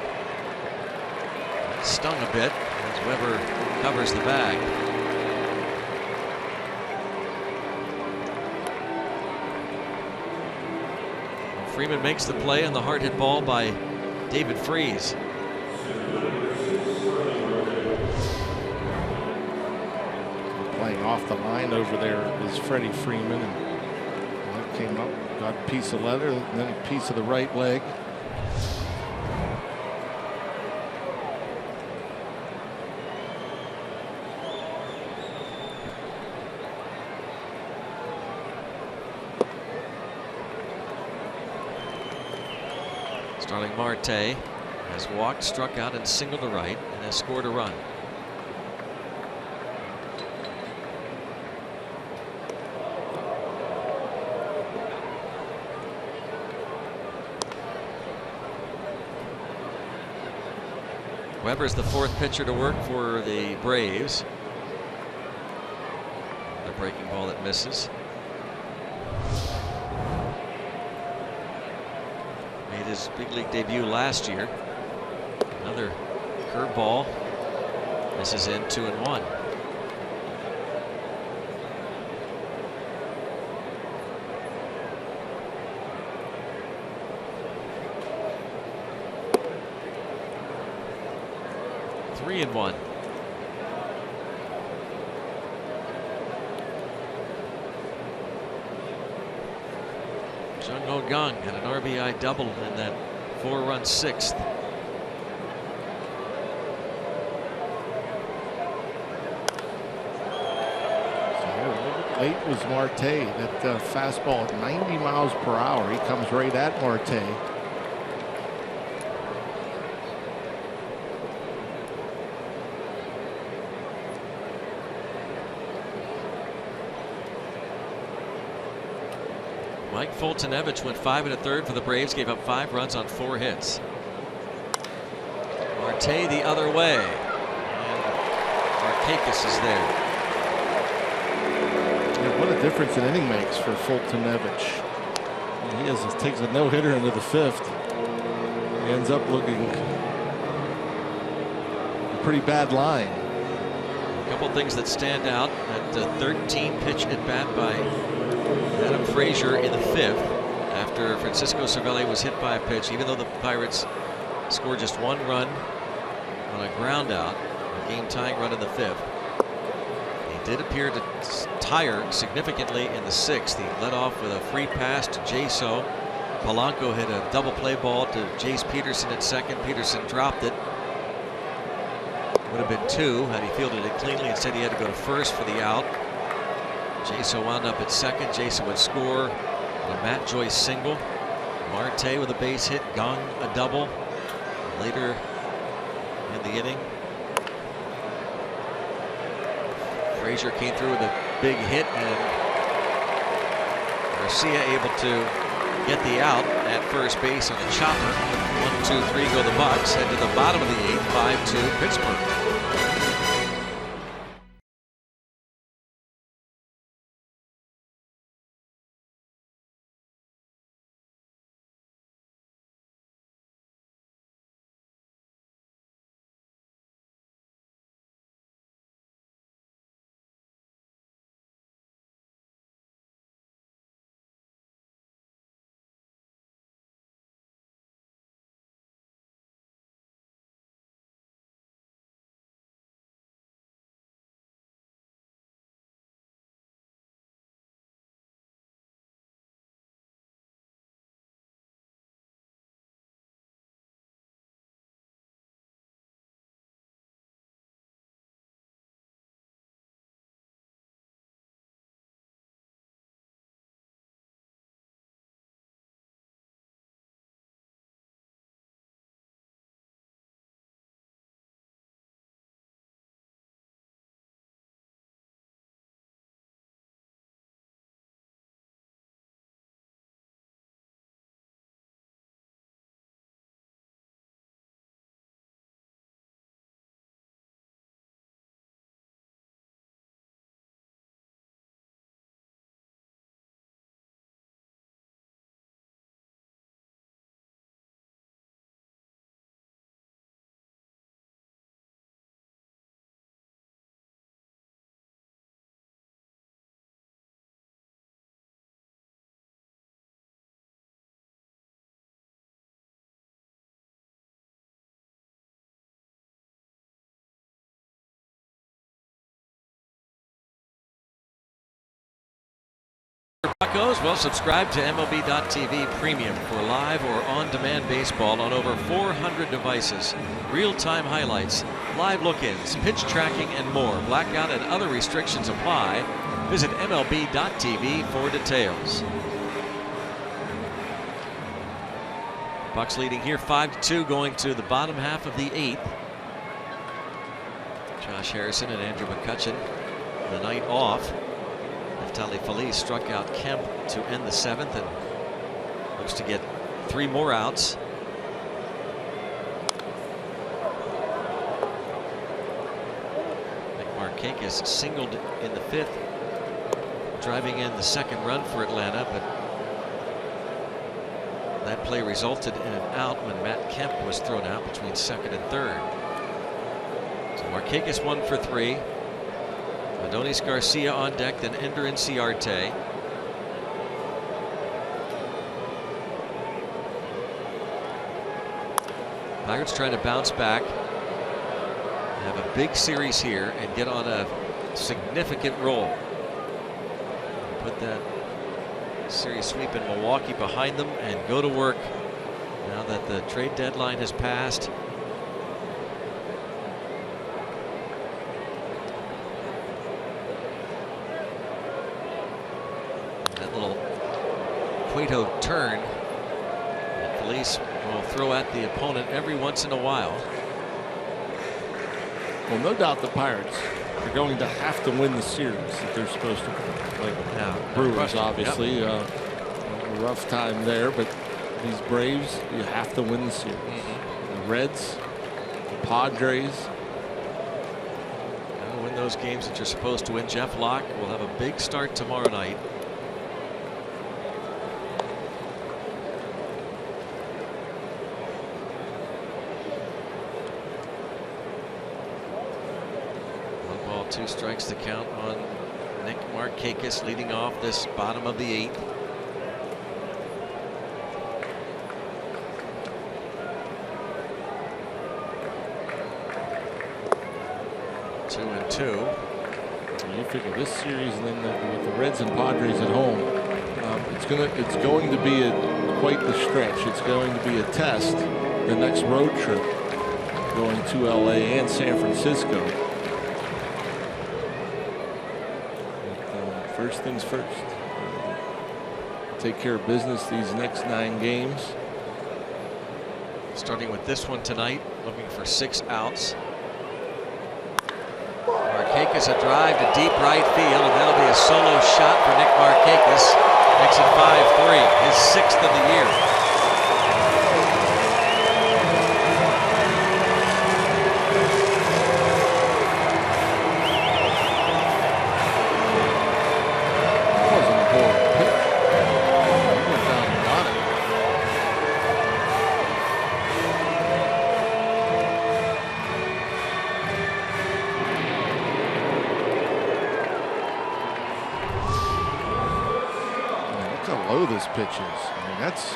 Stung a bit as Weber covers the bag. Freeman makes the play on the hard hit ball by David Freese. Playing off the line over there is Freddie Freeman. And that came up, got a piece of leather, and then a piece of the right leg. Starling Marte has walked, struck out, and singled to right, and has scored a run. Weber's the 4th pitcher to work for the Braves. A breaking ball that misses. Made his big league debut last year. Another curveball. This is in 2-1. Three and 1. Jung Ho Kang had an RBI double in that 4-run 6th. So late was Marte. That fastball at 90 miles per hour. He comes right at Marte. Mike Foltynewicz went 5 1/3 for the Braves, gave up 5 runs on 4 hits. Marte the other way, and Markakis is there. Yeah, what a difference an inning makes for Foltynewicz. He takes a no-hitter into the 5th. He ends up looking a pretty bad line. A couple things that stand out: that 13 pitch at bat by Adam Frazier in the 5th after Francisco Cervelli was hit by a pitch, even though the Pirates scored just 1 run on a ground out, a game tying run in the 5th. He did appear to tire significantly in the 6th. He led off with a free pass to Jaso. Polanco hit a double play ball to Jace Peterson at second. Peterson dropped it. Would have been 2 had he fielded it cleanly. Instead, he had to go to first for the out. Jaso wound up at second. Jason would score on a Matt Joyce single. Marte with a base hit. Kang a double. Later in the inning, Frazier came through with a big hit, and Garcia able to get the out at first base on a chopper. 1, 2, 3 go the Bucks. Head to the bottom of the 8th, 5-2 Pittsburgh. Well, subscribe to MLB.tv Premium for live or on-demand baseball on over 400 devices. Real-time highlights, live look-ins, pitch tracking, and more. Blackout and other restrictions apply. Visit MLB.tv for details. Bucks leading here 5-2 going to the bottom half of the 8th. Josh Harrison and Andrew McCutchen the night off. Phillies struck out Kemp to end the 7th and looks to get 3 more outs. Nick Markakis singled in the 5th, driving in the 2nd run for Atlanta, but that play resulted in an out when Matt Kemp was thrown out between 2nd and 3rd. So Markakis 1 for 3. Adonis Garcia on deck, then Ender Inciarte. Pirates trying to bounce back, have a big series here, and get on a significant roll. Put that series sweep in Milwaukee behind them and go to work now that the trade deadline has passed. Cueto turn. And Phillies will throw at the opponent every once in a while. Well, no doubt the Pirates are going to have to win the series if they're supposed to. Like Brewers, obviously, a rough time there, but these Braves, you have to win the series. The Reds, the Padres. Win those games that you're supposed to win. Jeff Locke will have a big start tomorrow night. Two strikes to count on Nick Markakis leading off this bottom of the 8th. Two and two. You figure this series, and then with the Reds and Padres at home, it's going to be quite the stretch. It's going to be a test. The next road trip, going to LA and San Francisco. First things first. Take care of business these next 9 games. Starting with this one tonight, looking for 6 outs. Markakis a drive to deep right field, and that'll be a solo shot for Nick Markakis. Makes it 5-3, his 6th of the year. This pitch is. I mean, that's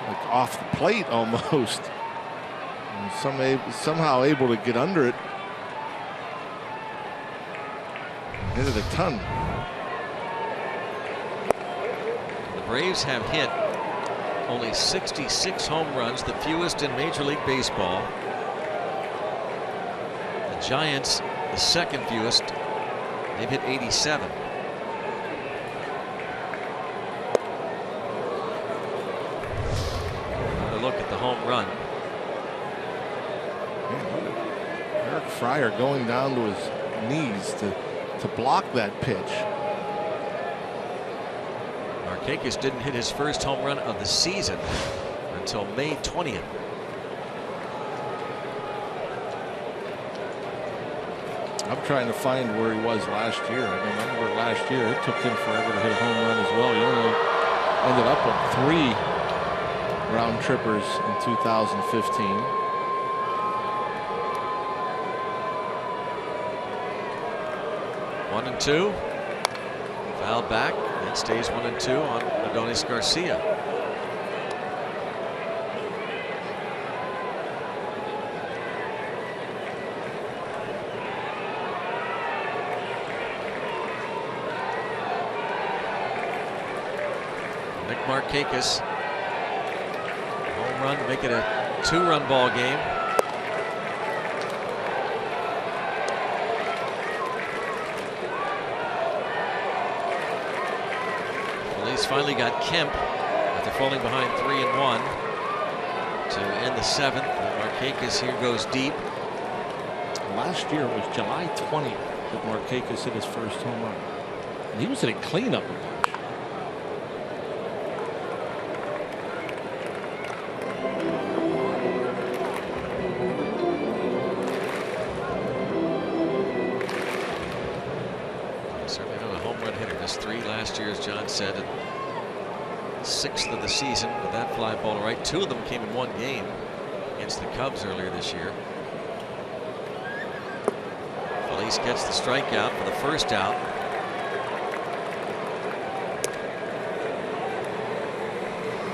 like off the plate almost. And somehow able to get under it. Hit it a ton. The Braves have hit only 66 home runs, the fewest in Major League Baseball. The Giants, the second fewest. They've hit 87. Look at the home run. Eric Fryer going down to his knees to block that pitch. Markakis didn't hit his first home run of the season until May 20th. I'm trying to find where he was last year. I remember last year it took him forever to hit a home run as well. He only ended up with 3 round trippers in 2015. One and two. Fouled back. It stays 1-2 on Adonis Garcia. Nick Markakis. Run to make it a 2-run ball game. Phillies finally got Kemp after falling behind 3-1 to end the 7th. Markakis here goes deep. Last year it was July 20th that Markakis hit his first home run. And he was hitting cleanup a bunch. Last year, as John said, and 6th of the season with that fly ball right. 2 of them came in 1 game against the Cubs earlier this year. Felice gets the strikeout for the first out.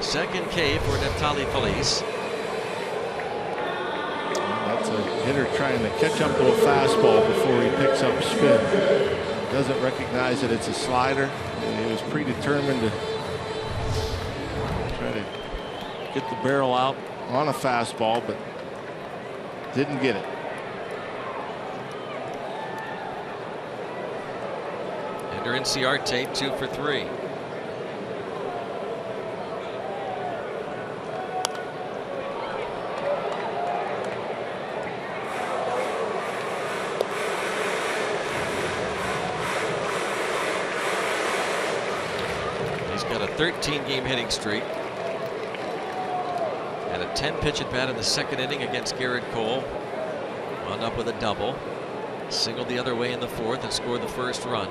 Second K for Neftali Felice. That's a hitter trying to catch up to a fastball before he picks up spin. Doesn't recognize that it's a slider. And he was predetermined to try to get the barrel out on a fastball, but didn't get it. Ender Inciarte 2 for 3. Got a 13-game hitting streak. Had a 10-pitch at bat in the 2nd inning against Garrett Cole. Wound up with a double. Singled the other way in the 4th and scored the first run.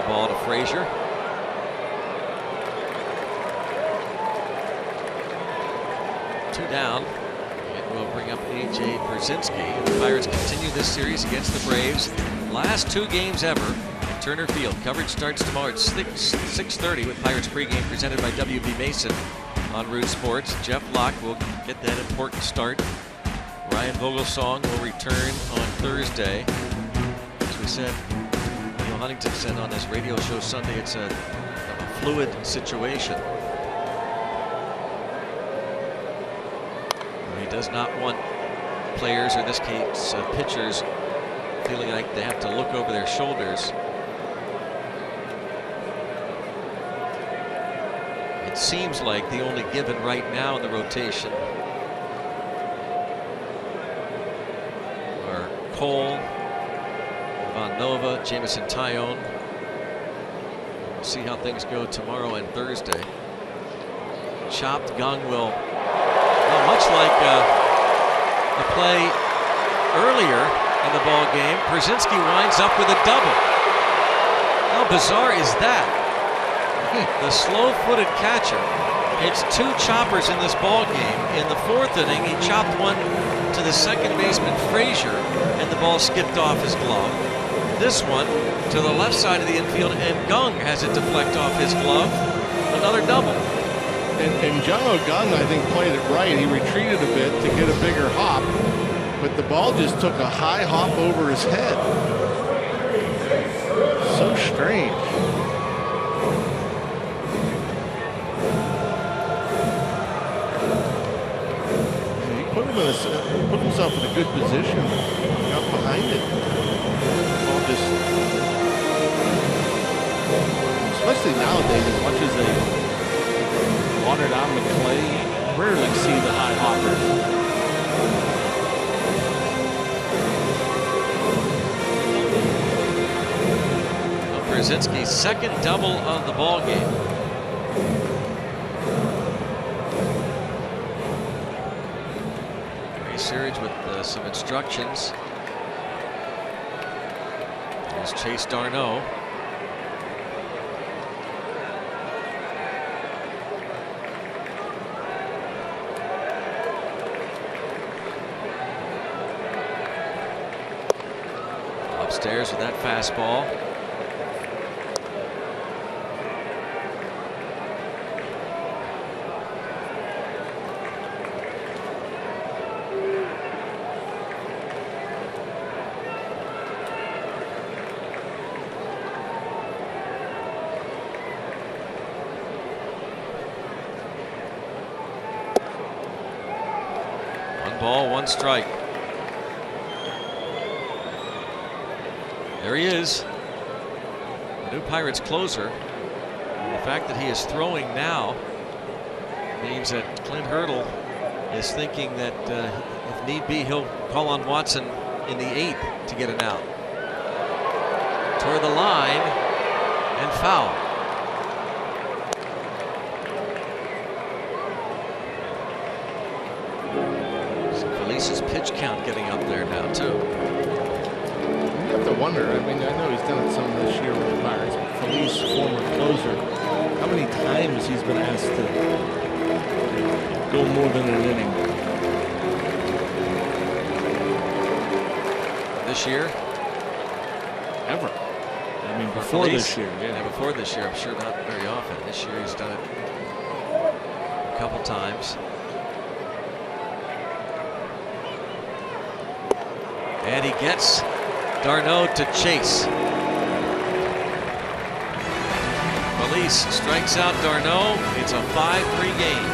Ball to Frazier. Two down. It will bring up A.J. Brzezinski. The Pirates continue this series against the Braves. Last 2 games ever at Turner Field. Coverage starts tomorrow at 6:30 with Pirates pregame presented by W.B. Mason on Root Sports. Jeff Locke will get that important start. Ryan Vogelsong will return on Thursday. As we said, Huntington said on his radio show Sunday, it's a fluid situation. does not want players, or in this case pitchers, feeling like they have to look over their shoulders. It seems like the only given right now in the rotation are Cole, Von Nova, Jamison Tyone. We'll see how things go tomorrow and Thursday. Chopped. Gung will, well, much like the play earlier in the ball game, Brzezinski winds up with a double. How bizarre is that? The slow-footed catcher hits 2 choppers in this ball game. In the 4th inning, he chopped one to the second baseman Frazier, and the ball skipped off his glove. This one to the left side of the infield, and Gung has it deflect off his glove. Another double. And Jung Gung, I think, played it right. He retreated a bit to get a bigger hop, but the ball just took a high hop over his head. So strange. He put himself in a good position. Got behind it. The ball just, especially nowadays, as much as they water down the clay, rarely see the high hoppers. Brzezinski's second double of the ball game. Gary Searage with some instructions. There's Chase Darno. Upstairs with that fastball. One ball, one strike. There he is, the new Pirates closer. And the fact that he is throwing now means that Clint Hurdle is thinking that if need be, he'll call on Watson in the 8th to get an out. Toward the line and foul. So Felice's pitch count getting up there now too. You have to wonder. I mean, I know he's done it some this year with the Pirates, but Felice, former closer, how many times he's been asked to go more than an inning? This year? Ever. I mean, before this year. Yeah, before this year, I'm sure not very often. This year he's done it a couple times. And he gets Darno to chase. Felice strikes out Darno. It's a 5-3 game.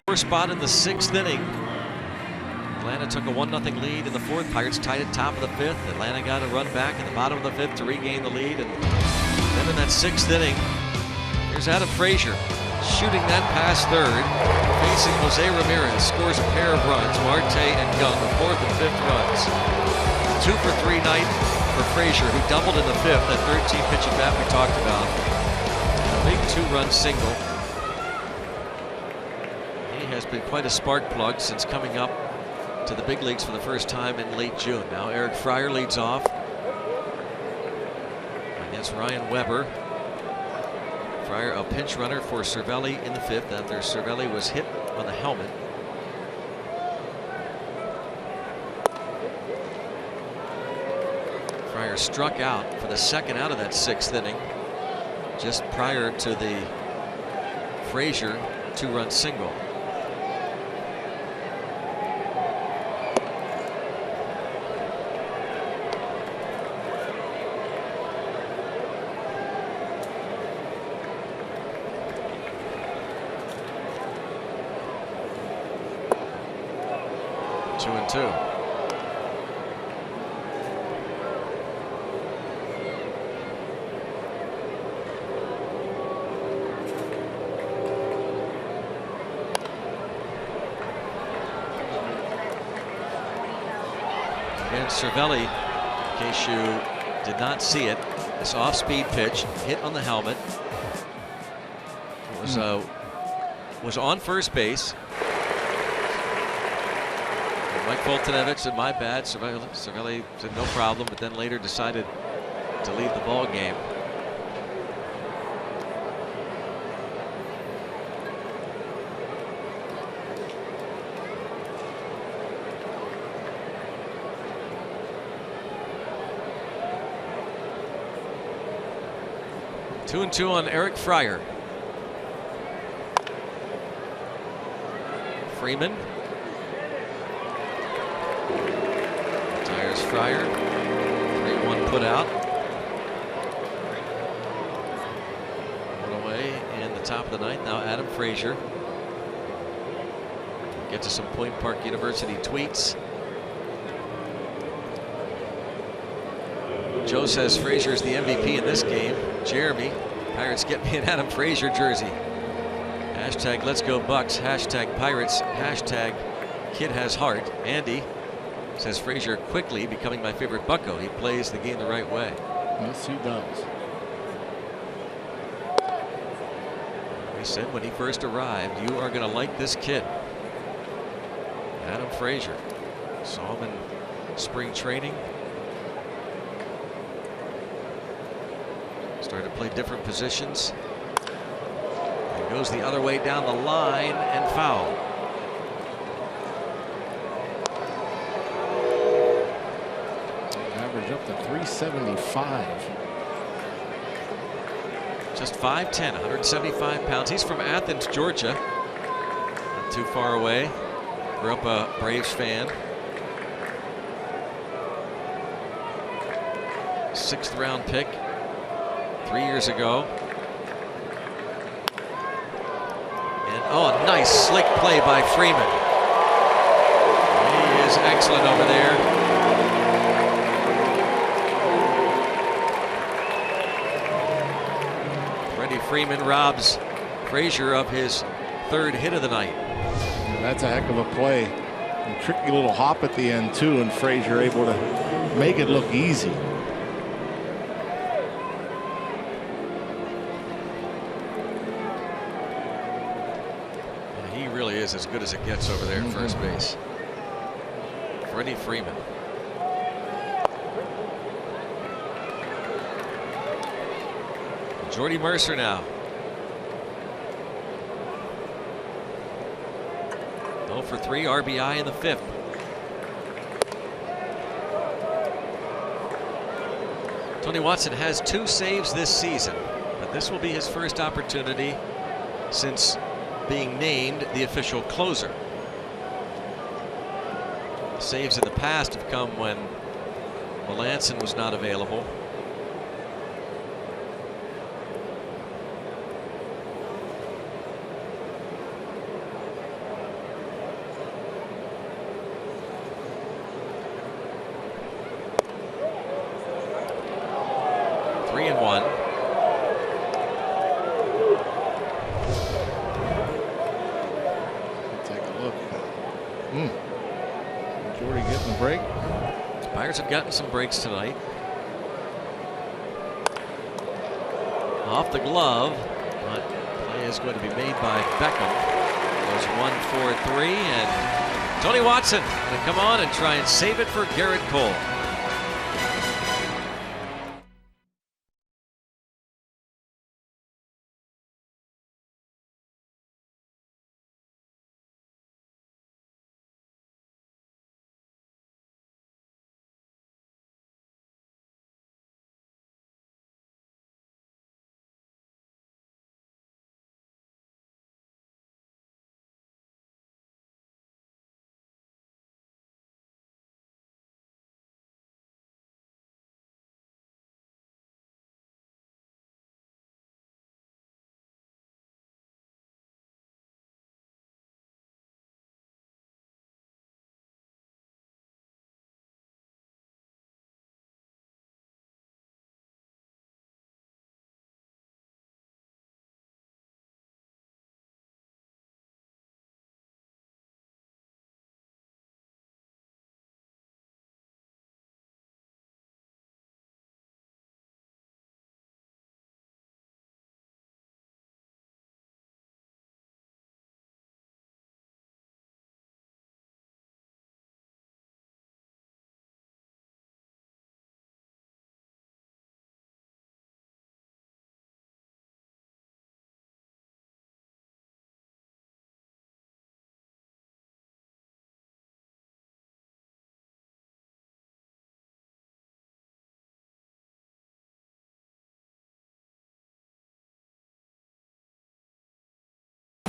score spot in the 6th inning. Atlanta took a 1-0 lead in the 4th. Pirates tied at top of the 5th. Atlanta got a run back in the bottom of the 5th to regain the lead. And then in that 6th inning, here's Adam Frazier shooting that past third. Facing Jose Ramirez, scores a pair of runs. Marte and Young, the 4th and 5th runs. 2 for 3 night for Frazier, who doubled in the 5th. That 13-pitch at bat we talked about. A big 2-run single. He has been quite a spark plug since coming up to the big leagues for the first time in late June. Now Eric Fryer leads off against Ryan Weber. Fryer a pinch runner for Cervelli in the 5th after Cervelli was hit on the helmet. Fryer struck out for the 2nd out of that 6th inning just prior to the Frazier 2-run single. Two and two. And Cervelli, in case you did not see it, this off-speed pitch hit on the helmet. It was on first base. Mike Foltynewicz said, "My bad." Cervelli said, "No problem," but then later decided to leave the ball game. Two and two on Eric Fryer. Freeman. Retires Fryer. 3-1 put out. One away in the top of the ninth. Now Adam Frazier. Get to some Point Park University tweets. Joe says Frazier's the MVP in this game. Jeremy, Pirates get me an Adam Frazier jersey. Hashtag let's go Bucks. Hashtag Pirates. Hashtag kid has heart. Andy says Frazier quickly becoming my favorite Bucko. He plays the game the right way. Yes, he does. He said when he first arrived, you are going to like this kid. Adam Frazier. Saw him in spring training. Started to play different positions. And goes the other way down the line and foul. Average up to 375. Just 5'10", 175 pounds. He's from Athens, Georgia. Not too far away. Grew up a Braves fan. 6th round pick 3 years ago. And oh, a nice slick play by Freeman. He is excellent over there. Freddie Freeman robs Frazier of his 3rd hit of the night. And that's a heck of a play. A tricky little hop at the end too, and Frazier able to make it look easy. Is as good as it gets over there at first base. Freddie Freeman. Jordy Mercer now. 0 for 3 RBI in the 5th. Tony Watson has 2 saves this season, but this will be his first opportunity since being named the official closer. Saves in the past have come when Melanson was not available. Look. Jordy getting the break. Pirates have gotten some breaks tonight. Off the glove, but play is going to be made by Beckham. Goes 1-4-3, and Tony Watson going to come on and try and save it for Garrett Cole.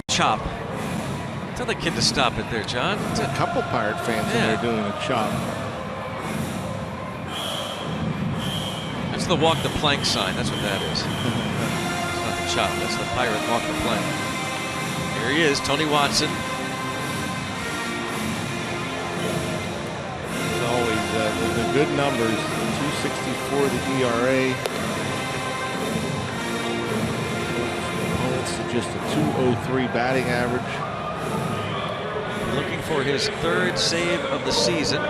Chop. Tell the kid to stop it there, John. There's a couple Pirate fans in there doing a chop. That's the walk the plank sign. That's what that is. It's not the chop. That's the Pirate walk the plank. Here he is, Tony Watson. As always, the good numbers. 2.64 the ERA. Just a 2.03 batting average. Looking for his third save of the season.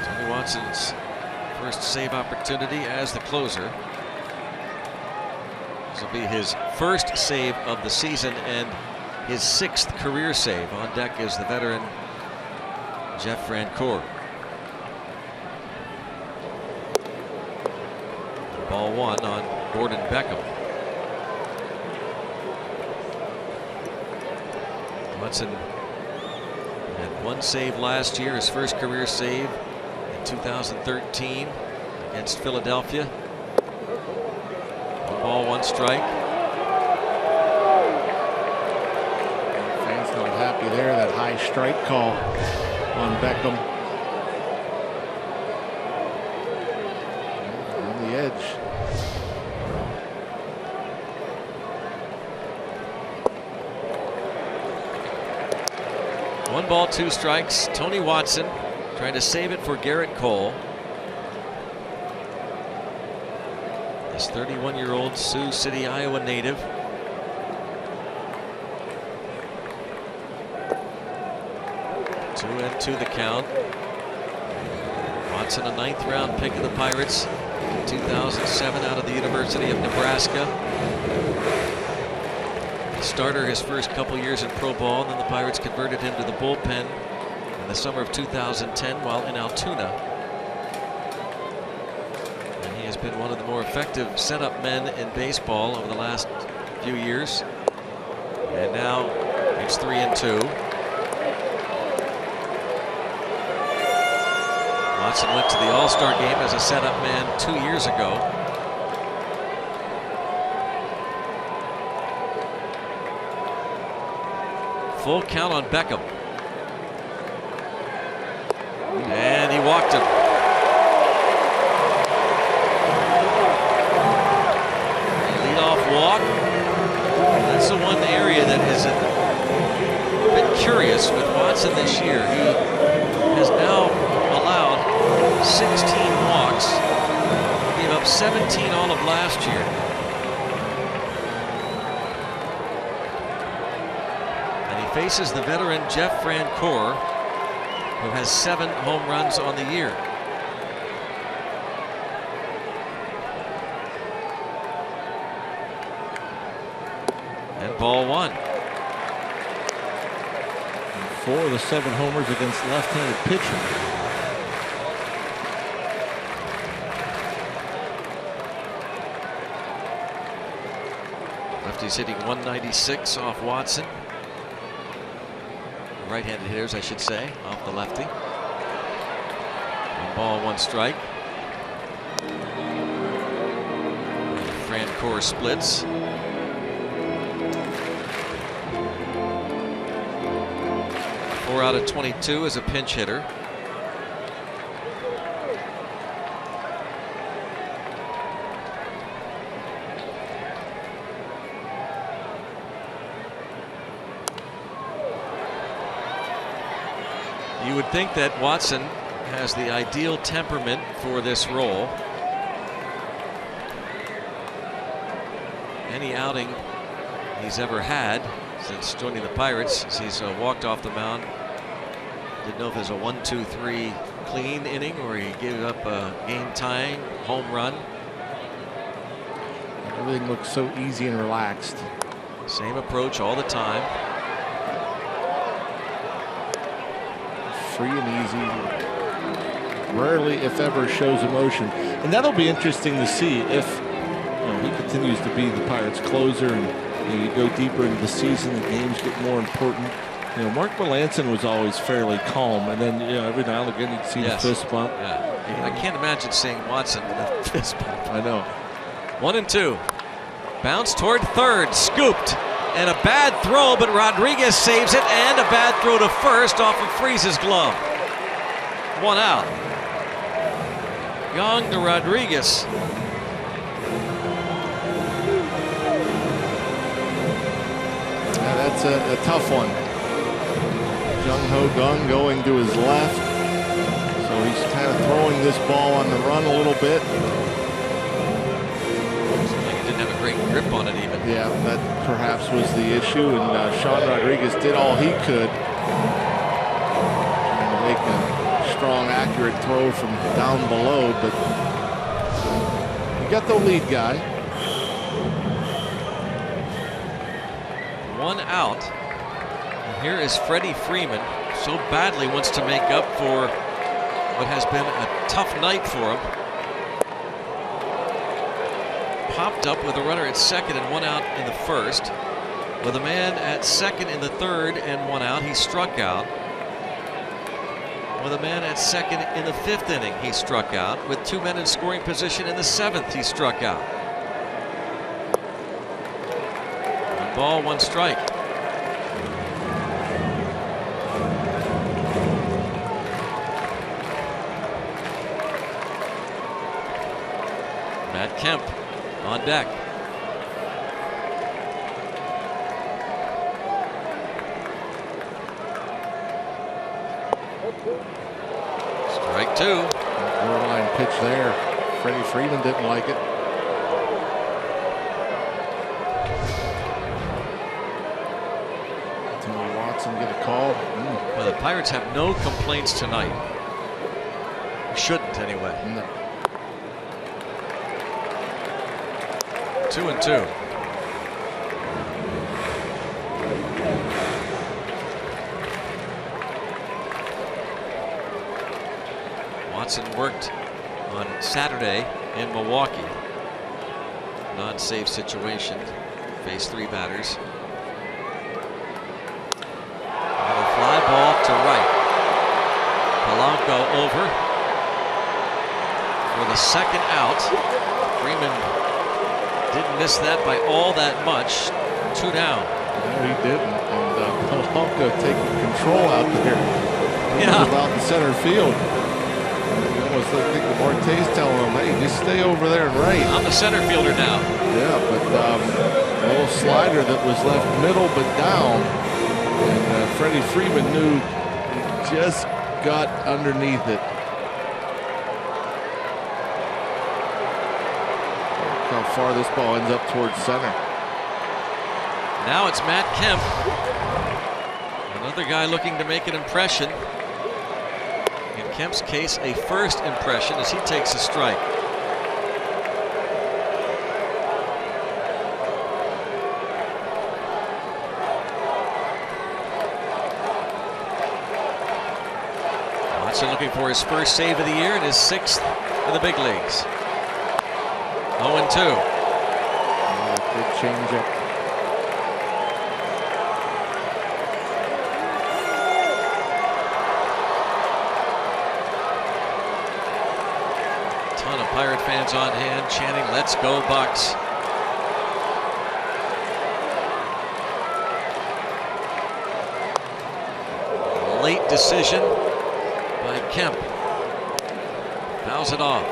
Tony Watson's first save opportunity as the closer. This will be his first save of the season and his 6th career save. On deck is the veteran Jeff Francoeur. Ball 1 on Gordon Beckham. Watson had 1 save last year, his first career save in 2013 against Philadelphia. 1 ball, 1 strike. Happy there, that high strike call on Beckham. On the edge. One ball, 2 strikes. Tony Watson trying to save it for Garrett Cole. This 31-year-old Sioux City, Iowa native. 2-2 the count. Watson, a 9th round pick of the Pirates in 2007 out of the University of Nebraska. Starter his first couple years in pro ball, and then the Pirates converted him to the bullpen in the summer of 2010 while in Altoona. And he has been one of the more effective setup men in baseball over the last few years. And now it's 3-2. Watson went to the All-Star game as a setup man 2 years ago. Full count on Beckham. And he walked him. Leadoff walk. That's the one area that has been curious with Watson this year. He has now allowed 17 all of last year. And he faces the veteran Jeff Francoeur, who has 7 home runs on the year. And ball 1. 4 of the 7 homers against left-handed pitching. Lefty's hitting 196 off Watson. Right-handed hitters, I should say, off the lefty. 1 ball, 1 strike. Francoeur splits. Four out of 22 as a pinch hitter. You would think that Watson has the ideal temperament for this role. Any outing he's ever had since joining the Pirates, he's walked off the mound. Didn't know if it was a 1-2-3 clean inning or he gave up a game-tying home run. Everything looks so easy and relaxed. Same approach all the time. Free and easy. Rarely, if ever, shows emotion. And that'll be interesting to see if he continues to be the Pirates' closer and you go deeper into the season, the games get more important. Mark Melancon was always fairly calm, and then every now and again you'd see the fist bump. Yeah. I can't imagine seeing Watson with a fist bump. I know. 1-2. Bounce toward third, scooped, and a bad throw, but Rodriguez saves it, and a bad throw to first off of Freese's glove. 1 out. Young to Rodriguez. That's a tough one. Jung Ho Kang going to his left. So he's kind of throwing this ball on the run a little bit. Seems like he didn't have a great grip on it even. Yeah, that perhaps was the issue. And Sean Rodriguez did all he could. Trying to make a strong, accurate throw from down below. But you got the lead guy. 1 out. And here is Freddie Freeman. So badly wants to make up for what has been a tough night for him. Popped up with a runner at second and 1 out in the first. With a man at second in the third and 1 out, he struck out. With a man at second in the 5th inning, he struck out. With 2 men in scoring position in the 7th, he struck out. 1 ball, 1 strike. Matt Kemp on deck. Strike 2. Borderline pitch there. Freddie Freeman didn't like it. Watson get a call. Well, the Pirates have no complaints tonight. Shouldn't anyway. No. 2-2. Watson worked on Saturday in Milwaukee. Non-save situation. Faced 3 batters. And a fly ball to right. Polanco over for the 2nd out. Freeman didn't miss that by all that much. 2 down. No, he didn't. And Polanco taking control out there. Yeah. About the center field. You almost think the Marte's telling him, hey, just stay over there and right. I'm the center fielder now. Yeah, but a little slider that was left middle but down. And Freddie Freeman knew he just got underneath it. far this ball ends up towards center. Now it's Matt Kemp. Another guy looking to make an impression. In Kemp's case, a first impression as he takes a strike. Watson looking for his first save of the year and his 6th in the big leagues. 0-2. Good changeup. Ton of Pirate fans on hand chanting, "Let's go Bucks." Late decision by Kemp. Fouls it off.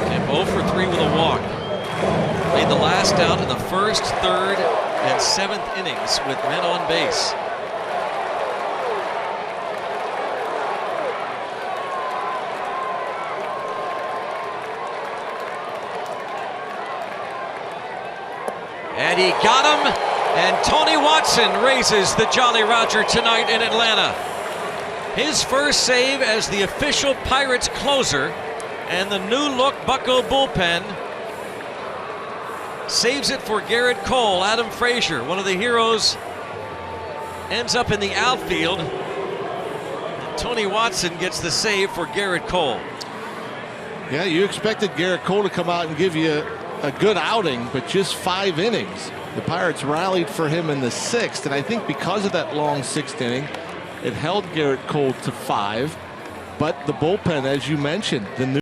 Kemp 0 for 3 with a walk. Made the last out in the 1st, 3rd, and 7th innings with men on base. And he got him, and Tony Watson raises the Jolly Roger tonight in Atlanta. His first save as the official Pirates closer, and the new-look Bucco bullpen saves it for Garrett Cole. Adam Frazier, one of the heroes, ends up in the outfield. And Tony Watson gets the save for Garrett Cole. Yeah, you expected Garrett Cole to come out and give you a good outing, but just 5 innings. The Pirates rallied for him in the 6th, and I think because of that long 6th inning, it held Garrett Cole to 5. But the bullpen, as you mentioned, the new